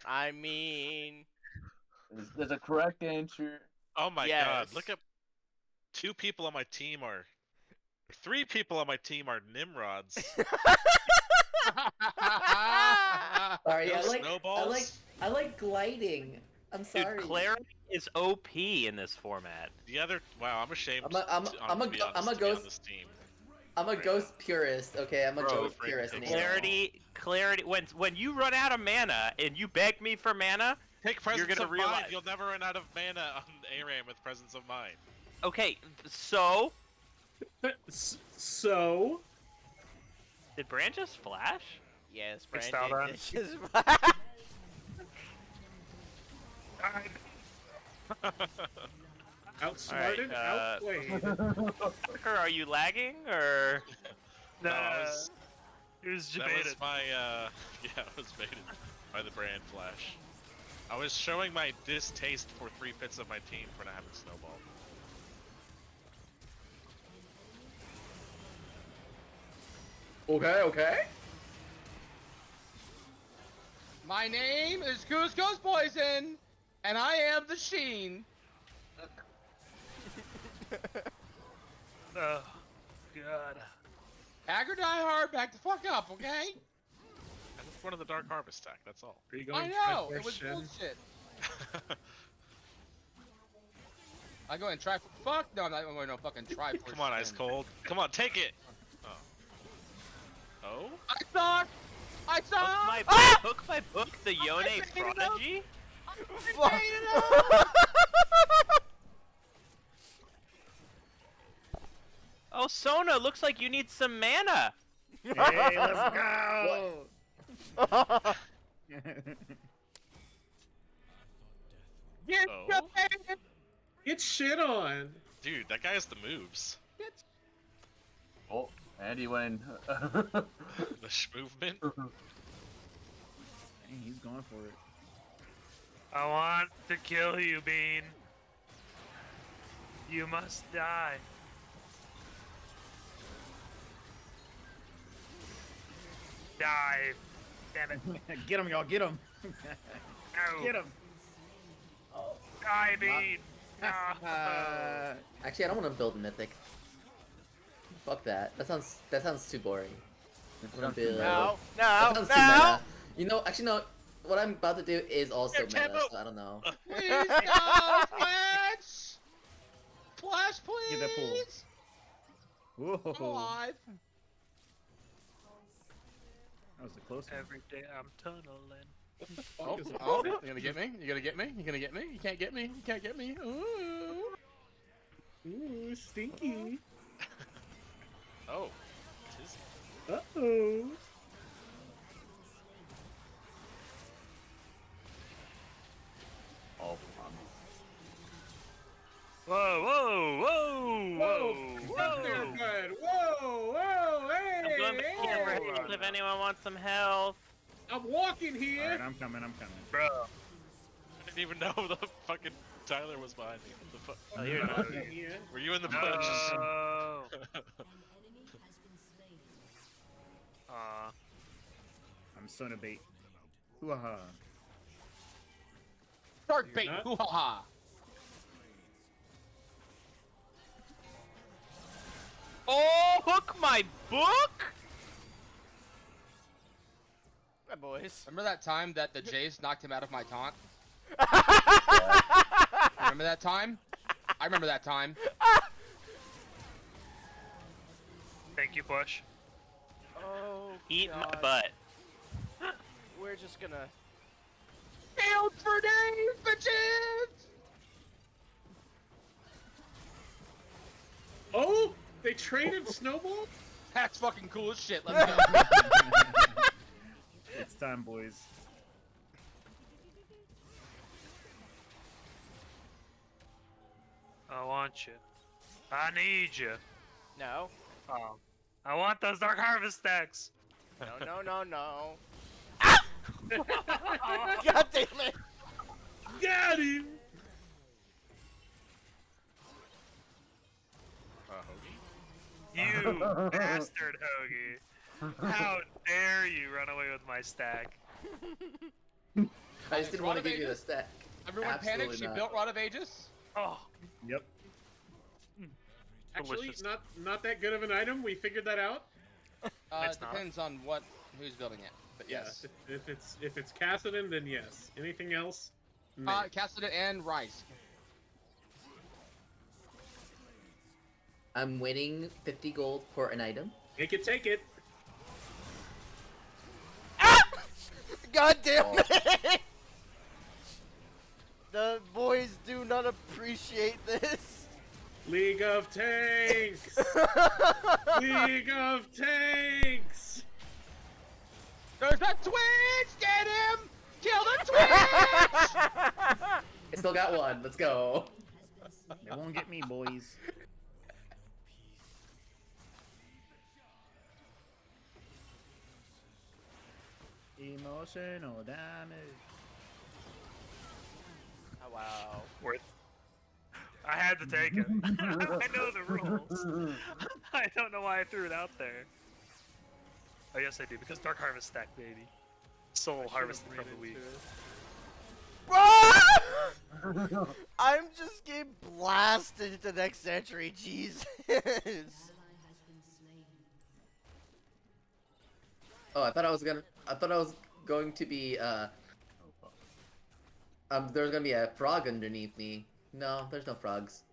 I mean, There's a correct answer. Oh my Yes. god, look at... 2 people on my team are... 3 people on my team are Nimrods. Sorry, No I snowballs? like gliding. I'm sorry. Dude, Clarity is OP in this format. The other... Wow, I'm ashamed I'm a to be on ghost. this team. I'm a ghost purist. Okay, I'm a Bro, ghost Frank, purist. take anymore. Clarity. When you run out of mana and you beg me for mana, Take Presence gonna of realize- Mind, you'll never run out of mana on ARAM with Presence of Mind. okay. So So, did Brand just flash? yes, Good style, Brandon. Dan. It's outsmarted, Alright, outplayed. Tucker, are you lagging or? No, was- he was That debated. was my, yeah, I was baited by the Brand flash. I was showing my distaste for 3/5 of my team for not having Snowball. Okay. My name is Goose Ghost Poison, and I am the Sheen. Oh, God. Aggro die hard, back the fuck up, okay? That's one of the Dark Harvest stack, that's all. Are you going I to know, try it was question? bullshit. I go and try. Fuck no, I'm not going to fucking try. Come on, Ice Cold. Come on, take it! Oh. Oh? I suck! I suck! Hook my book, the Yone Prodigy? Oh, Sona, looks like you need some mana. Hey, let's go! Get Oh. Get shit on. Dude, that guy has the moves. Oh, Andy went. The movement. Dang, he's going for it. I want to kill you, Bean. You must die. Die. Damn it. Get him, y'all, get him! No. Get him! Die, Bean. Actually, I don't want to build mythic. Fuck that. That sounds too boring. I'm gonna build. That sounds too meta. You know, actually no. What I'm about to do is also meta, so I don't know. Please, no, Flash! Flash, please! Get that pool. I'm Whoa. alive. That was the close one. Every day I'm tunneling. Oh, is it? oh, you gonna get me? You gonna get me? You gonna get me? You can't get me? You can't get me? Ooh. Ooh, stinky. Oh. Tis- Uh-oh. Oh, Whoa, whoa, whoa, whoa, Up there, whoa. bud. Whoa, whoa, hey, I'm going back hey. over here if anyone wants some health. I'm walking here. Alright, I'm coming. Bro. I didn't even know the fucking Tyler was behind me. What the fuck? Oh, you're I'm not. walking here. Were you in the No. bush? Aw. I'm son of bait. Hoo-ha. Shark bait, not? hoo-ha-ha. Oh, hook my book? My boys. Remember that time that the Jays knocked him out of my taunt? Remember that time? I remember that time. Thank you, Bush. Oh, Eat my God. butt. We're just gonna. Build for days, bitches! Oh, they traded Snowball? That's fucking cool as shit. Let's go. It's time, boys. I want you. I need you. No. Oh. I want those Dark Harvest stacks. No, no, no, no. God damn it! Got him! You bastard Hoagie. How dare you run away with my stack? I just didn't want to give you the stack. Everyone Absolutely panicked. She not. built Rod of Aegis. Oh. Yep. Actually, Delicious. not that good of an item. We figured that out. It's It not. depends on who's building it. But yes. Yeah, if it's Cassidon, then yes. Anything else? No. Cassidon and Rice. I'm winning 50 gold for an item. Take it. God damn it! The boys do not appreciate this. League of Tanks! League of Tanks! There's a Twitch! Get him! Kill the Twitch! I still got one. Let's go. They won't get me, boys. Emotional damage. Oh, wow. Worth. I had to take it. I know the rules. I don't know why I threw it out there. Oh yes I do, because Dark Harvest stack, baby. Soul Harvest from the week. I'm just getting blasted into next century, Jesus. Oh, I thought I was going to be there's gonna be a frog underneath me. No, there's no frogs.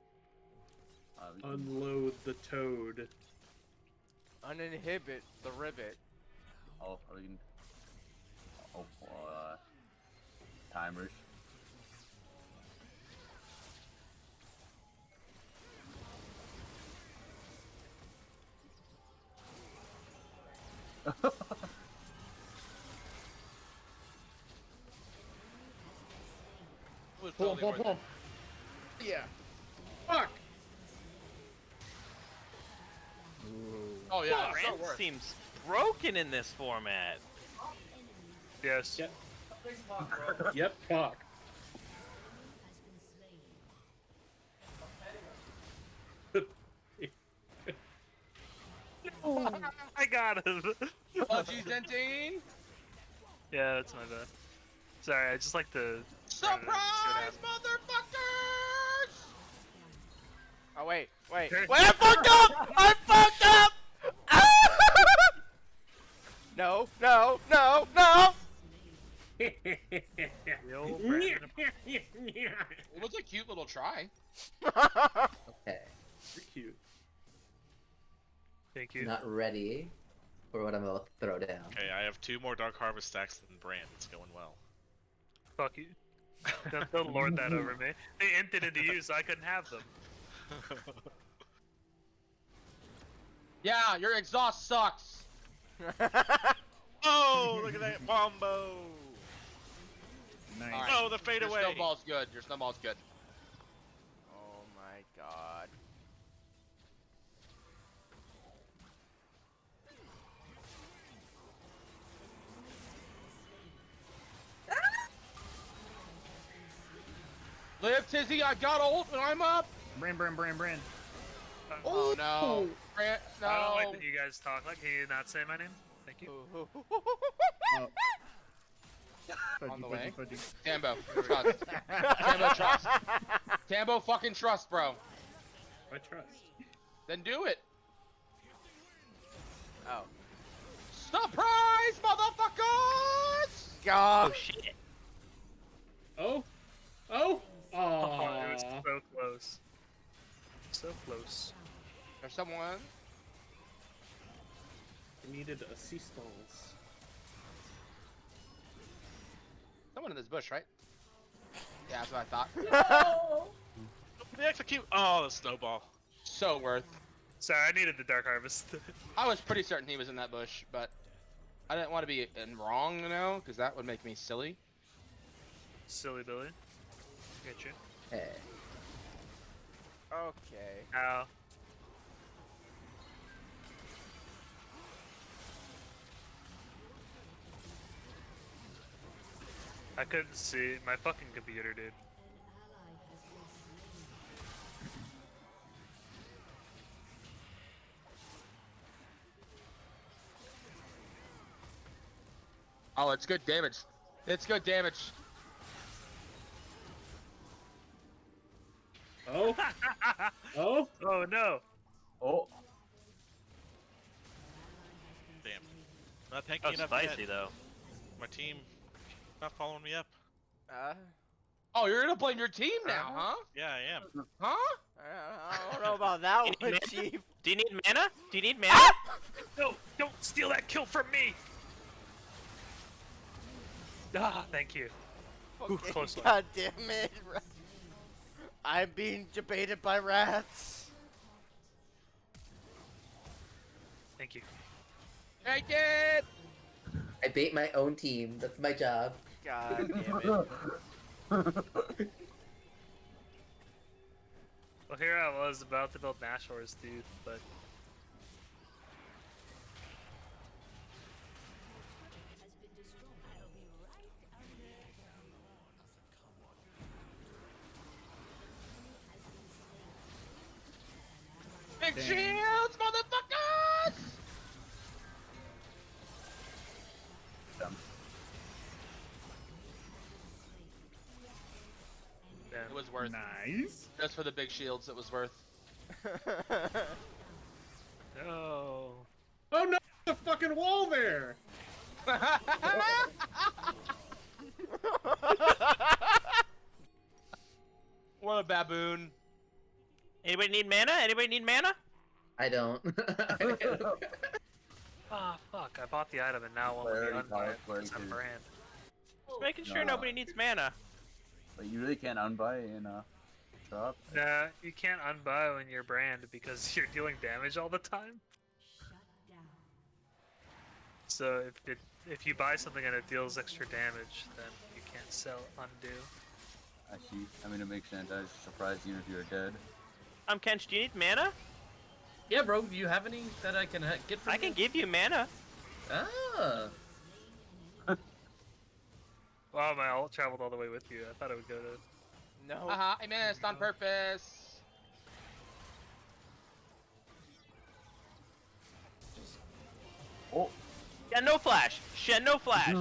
Unload the toad. Uninhibit the ribbit. Oh, are we gonna... Oh, timers. Pull him. Yeah. Fuck! Oh yeah, it's Brand not worth. seems broken in this format. Yes. Yep. Yep, fuck. I got him. Oh, geez, Dentine. Yeah, that's my bad. Sorry, I just like to. Surprise, motherfuckers! Oh wait, wait, I fucked up! I fucked up! No, no, no, no! The old Brandon. It was a cute little try. Okay. You're cute. Thank you. Not ready for what I'm about to throw down. Okay, I have 2 more Dark Harvest stacks than Brand. It's going well. Fuck you. Don't lord that over me. They inted into you, so I couldn't have them. Yeah, your exhaust sucks. Oh, look at that wombo! Nice. All right. Oh, the fade Your away. snowball's good. Your snowball's good. Oh my god. Live, Tizzy. I got ult and I'm up. Brand. Oh no. Brand, no. I don't like that you guys talk like. Can you not say my name? Thank you. On the way. Tambo, trust. Tambo, trust. Tambo, fucking trust, bro. I trust. Then do it. Oh. Surprise, motherfuckers! God. Oh shit. Oh. Oh, it was so close. So close. There's someone. I needed assistance. Someone in this bush, right? Yeah, that's what I thought. No! They execute. Oh, the snowball. So worth. Sorry, I needed the Dark Harvest. I was pretty certain he was in that bush, but I didn't want to be wrong, you know, because that would make me silly. Silly Billy. Get you. Hey. Okay. Ow. I couldn't see my fucking computer, dude. Oh, it's good damage. It's good damage. Oh. Oh. Oh no. Oh. Damn. Not tanky That was enough spicy yet. though. My team not following me up. Oh, you're gonna blame your team now, huh? Yeah, I am. Huh? I don't know about that You need one, mana? Chief. Do you need mana? Do you need mana? No, don't steal that kill from me. Ah, thank you. Ooh, Okay, close one. God damn it. I'm being debated by rats. Thank you. Take it! I bait my own team. That's my job. God damn it. Well, here I was about to build Nashor's, dude, but Big shields, motherfuckers! damn. It was worth. Nice. Just for the big shields, it was worth. No. Oh no! The fucking wall there. What a baboon. Anybody need mana? Anybody need mana? I don't. Ah, fuck. I bought the item and now won't let me Clarity, unbuy it clarity, because I'm dude. brand. Just making sure No. nobody needs mana. But you really can't unbuy in a shop. Nah, you can't unbuy when you're brand because you're dealing damage all the time. So if you buy something and it deals extra damage, then you can't sell undo. I see. I mean, it makes sense. I was surprised even if you were dead. Kench, do you need mana? Yeah, bro. Do you have any that I can get from I can give you mana. Ah. Wow, my ult traveled all the way with you. I thought it would go to... No. I missed on purpose. Oh. Yeah, no flash. Shen, no flash.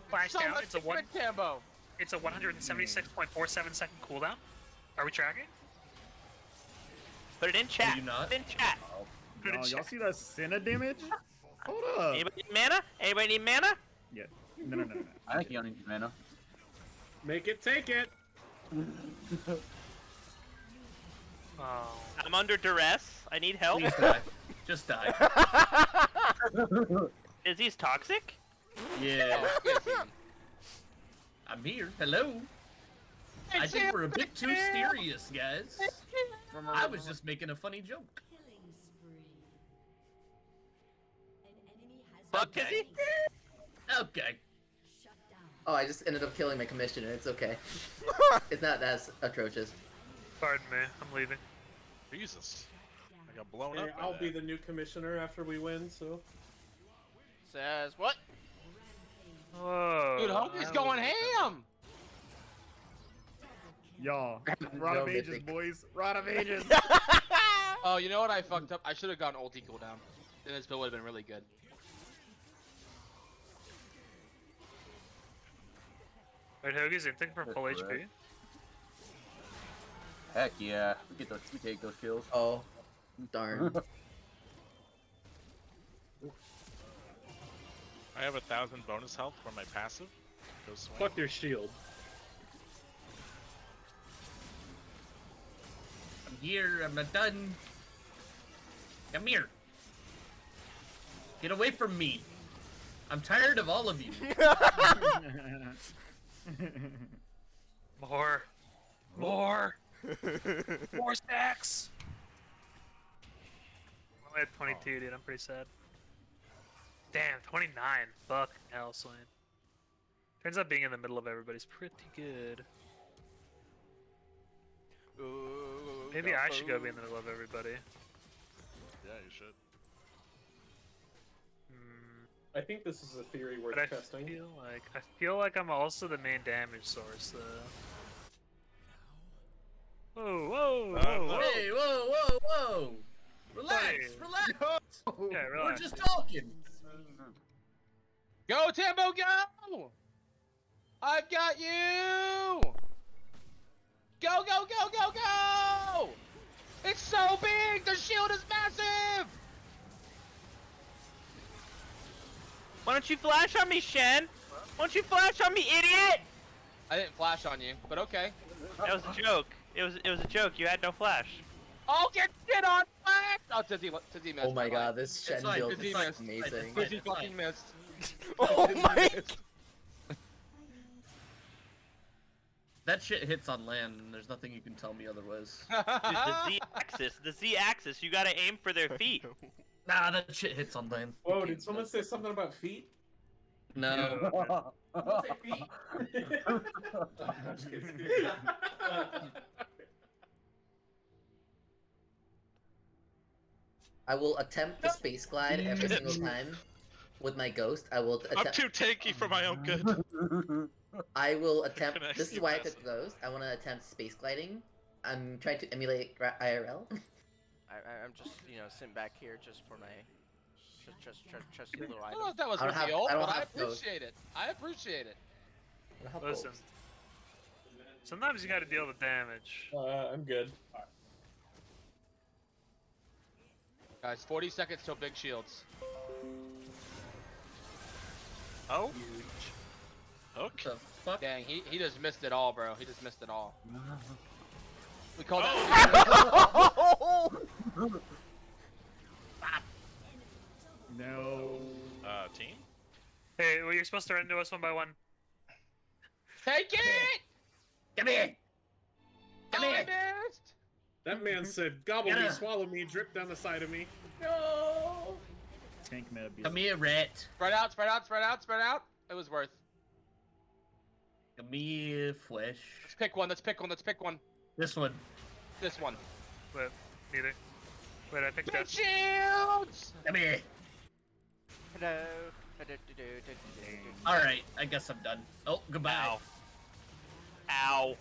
Flash So down, much it's a one... good Tambo. it's a 176.47 second cooldown. Are we tracking? Put it in chat. you not? Put it in chat. Put it in Y'all chat. see that Senna damage? Hold up. Anybody need mana? Anybody need mana? Yeah. No. I think you don't need mana. Make it, take it. Oh. I'm under duress. I need help. Please die. Just die. Izzy's toxic? Yeah. I'm here. Hello. I think we're a bit too serious, guys. I was just making a funny joke. Fuck Izzy? Okay. Oh, I just ended up killing my commissioner. It's okay. It's not as atrocious. Pardon me, I'm leaving. Jesus. I got blown Hey, up. by I'll that. be the new commissioner after we win, so. Says what? Whoa. Dude, Homie's going ham! Y'all. Rod of Ages, boys. Rod of Ages. Oh, you know what I fucked up? I should have gone ulti cooldown. Then this build would have been really good. Wait, Hoagie's in from full That's HP. correct. Heck yeah. We take those kills. Oh, darn. I have 1,000 bonus health for my passive. Go swing. Fuck your shield. I'm here. I'm not done. Come here. Get away from me. I'm tired of all of you. More. More. More stacks. I'm only at 22, dude. I'm pretty sad. Damn, 29. Fuck hell, Swain. Turns out being in the middle of everybody's pretty good. Maybe I should go be in the middle of everybody. Yeah, you should. I think this is a theory worth But testing. I feel like I'm also the main damage source, though. Whoa, whoa, whoa, whoa! Hey, whoa, whoa, whoa! Relax, Hey. relax. Yeah, We're relax. just talking. Go, Tambo, go! I've got you! Go, go, go, go, go! It's so big! The shield is massive! Why don't you flash on me, Shen? Why don't you flash on me, idiot? I didn't flash on you, but okay. That was a joke. It was a joke. You had no flash. Oh, get shit on flash! Oh, Tizzy missed. Oh my god, this Shen It's fine, build Tizzy is missed. amazing. Tizzy fucking missed. Oh my! That shit hits on land, and there's nothing you can tell me otherwise. Dude, the Z-axis. You gotta aim for their feet. Nah, that shit hits on land. Whoa, did someone say something about feet? No. Someone say feet? I'm just kidding. I will attempt the space glide every single time with my ghost. I will I'm attempt. too tanky for my own good. I will attempt. Can I This is see why I passive? took ghost. I want to attempt space gliding. I'm trying to emulate IRL. I'm just, you know, sitting back here just for my, just your little I item. don't know if that was I don't have- revealed, I don't but I have those. appreciate it. I appreciate it. Listen. Sometimes you gotta deal with damage. I'm good. Guys, 40 seconds till big shields. Oh? Hook? The fuck? Dang, he just missed it all, bro. He just missed it all. We call Oh. that. No. Team? Hey, well, you're supposed to run to us one by one. Take it! Come here! Come Oh, here! I missed! That man said, gobble me, Yeah. swallow me, drip down the side of me. No! Tank meta. Come here, rat. Spread out, spread out, spread out, spread out. It was worth. Come here, flesh. Let's pick one, let's pick one, let's pick one. This one. This one. Wait, neither. Wait, I picked Big that. shields! Come here. Hello. Alright, I guess I'm done. Oh, goodbye. Ow. Ow.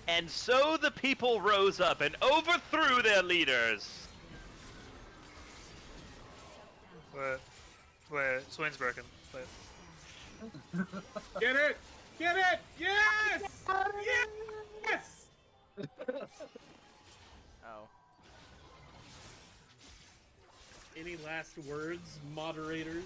And so the people rose up and overthrew their leaders. What? Wait, Swain's broken. Wait. Get it! Get it! Yes! Yes! Oh. Any last words, moderators?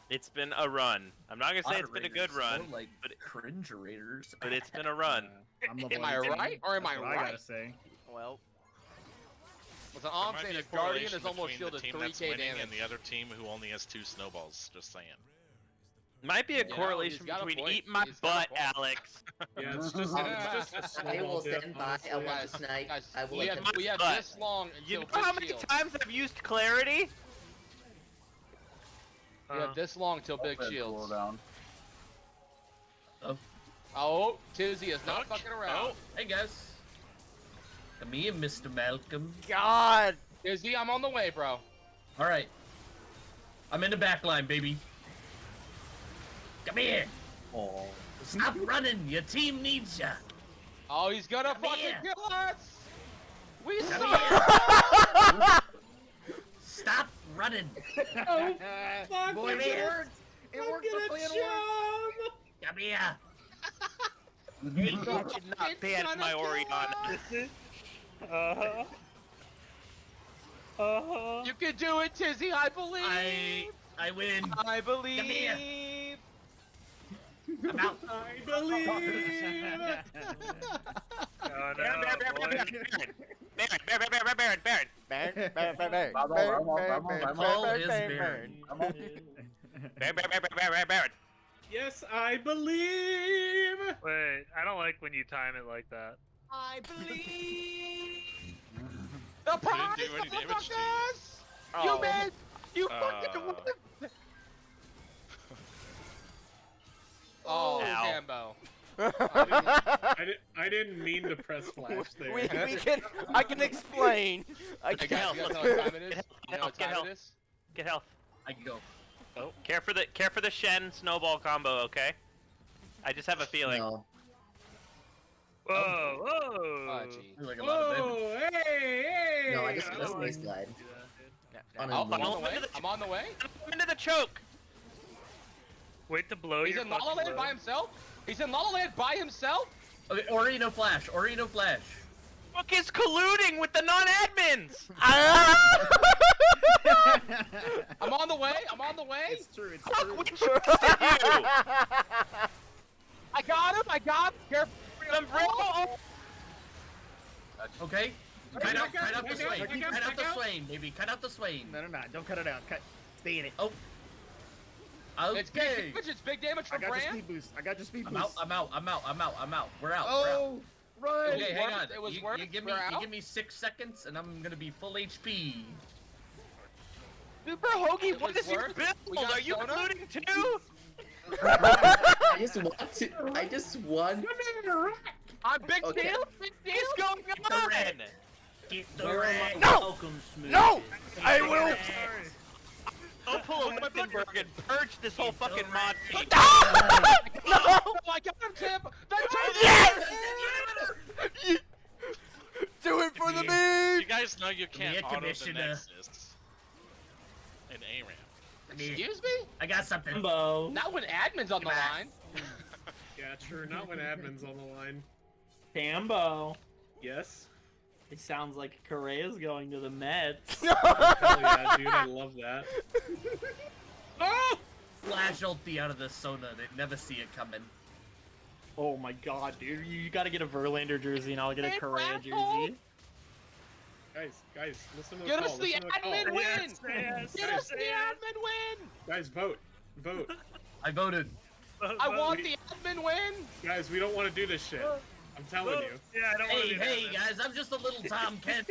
It's been a run. I'm not gonna say it's been a good run, More like but cringerators. but it's been a run. I'm level Am I 18. right or am I That's what I right? gotta say. Well, There I'm might saying be a this Guardian correlation is almost between shielded the team that's 3k winning damage. and the other team who only has 2 snowballs. Just saying. Might be a know, correlation he's got a between point. eat my He's got a butt, point. Alex. Yeah, it's just a I snowball will dip, stand by. I honestly. want Guys, to snipe. guys, I will we let have, them. we have But this long You until know how Big many Shield. times I've used clarity? We have this long till Big Cool Shields. down. Oh, Tizzy is not fucking around. Oh, hey guys. Come here, Mr. Malcolm. God! Tizzy, I'm on the way, bro. All right. I'm in the back line, baby. Come here. Oh. Stop running. Your team needs ya. Oh, he's gonna Come fucking here. kill us! We Come suck! here. Stop running. Oh, fuck, Boy, it man. worked! It worked! The plan worked! Come here. You should not ban my Orion. You can do it, Tizzy, I believe! I win. I believe! Come here. I'm out. I believe! Oh no, Baron, Baron. Yes, I believe! Wait, I don't like when you time it like that. I believe! The prize, do any damage to you. motherfuckers! You made! You fucking won! Oh, Ow. Gambo. I didn't mean to press flash there. we can. I can explain. I Hey can. guys, you guys know what time it is? You know what Get time help. it is? Get health. I can go. Oh, care for the Shen snowball combo, okay? I just have a feeling. No. Whoa, whoa! Oh, gee. Like a lot of damage. Oh, hey, hey! No, I just I missed don't my like- slide. On Oh, a I'm on the move. way. I'm on the way. I'm into the choke. Wait to blow He's your in La La fucking Land load. by himself? He's in La La Land by himself? Okay, Ori no flash. Ori no flash. Look, is colluding with the non-admins. I'm on the way. I'm on the way. It's true. It's Look, true. we trusted you. I got him. I got him. Careful. Umbrella. Okay. Cut out the back out, swain. back out, Cut out back the out. swain, baby. Cut out the swain. No, don't cut it out. Stay in it. Oh. It's big Okay. damage. It's big damage I for got your Bran. speed boost. I got your speed I'm boost. out. We're out. Oh, run! Okay, hang on. It was You worth give we're me out. 6 seconds, and I'm gonna be full HP. Super Hoagie, It what was is your worth- build? we got Are you soda? colluding too? I just want to. I just won. I'm big Okay. deal. Big deal. What's going on? Get the red. No! No! I will. I'll pull a Whippenberg and purge this whole fucking mod team. No! Oh, I got him, Tim. Yes! Do it for the You meme. guys know you can't Here, auto the Commissioner. Nexus in ARAM. Excuse me? I got something. Not when admin's on the line. Yeah, true. Not when admin's on the line. Tambo. Yes? It sounds like Correa's going to the Mets. Hell yeah, dude. I love that. Oh! Flash ulti out of the Sona. They never see it coming. Oh my god, dude. You gotta get a Verlander jersey and I'll get a Hey, Correa asshole! jersey. Guys, listen to the Get call. us the listen to the call. admin win. Yes, Get us the admin win. Guys, vote. Vote. I voted. I want the admin win. Guys, we don't want to do this shit. I'm telling you. Yeah, I don't want to Hey, do that. guys, I'm just a little Tom Kent.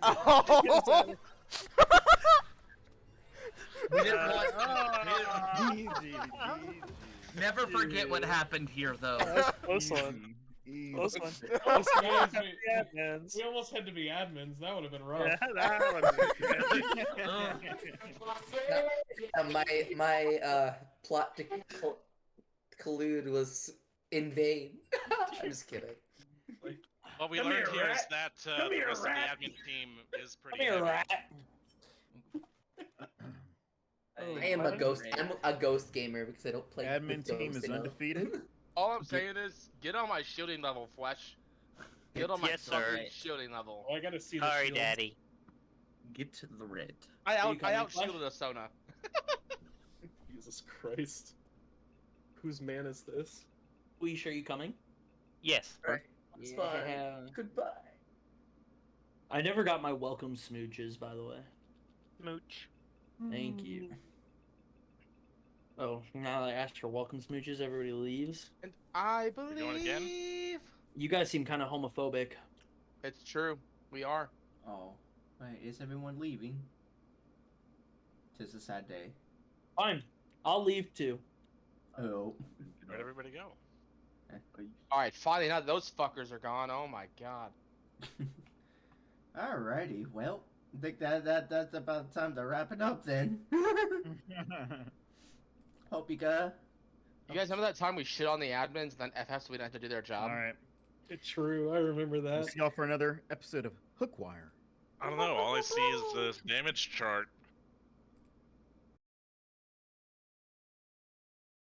Oh. We didn't want... Never forget what happened here, though. Close one. Close one. We almost had to be admins. That would have been rough. Yeah, that My plot to collude was in vain. I'm just kidding. What we Come learned here, here is rat. that Come the here, rest rat. of the admin team is pretty Come here, heavy. rat. I am a ghost. I'm a ghost gamer because I don't play. Admin with team ghosts, is you know? undefeated. All I'm saying is, get on my shielding level, Flesh. Get on my Yes, sir. fucking shielding level. Oh, I gotta see the Sorry, shields. Daddy. Get to the red. I Are you out coming, Flesh? shielded a Sona. Jesus Christ. Whose man is this? Leash, are you coming? Yes. Right. It's fine. Yeah. Goodbye. I never got my welcome smooches, by the way. Smooch. Thank you. Oh, now that I asked for welcome smooches, everybody leaves. And I We're going again? believe You guys seem kind of homophobic. it's true. We are. Oh, wait, is everyone leaving? Tis a sad day. Fine, I'll leave too. Oh. Where'd everybody go? All right, finally, now those fuckers are gone. Oh my god. Alrighty, well, I think that's about time to wrap it up then. Hope you guys. You guys remember that time we shit on the admins and then FF so we didn't have to do their job? All right. It's true, I remember We'll that. see y'all for another episode of HOOKWIRE. I don't know. All I see is the damage chart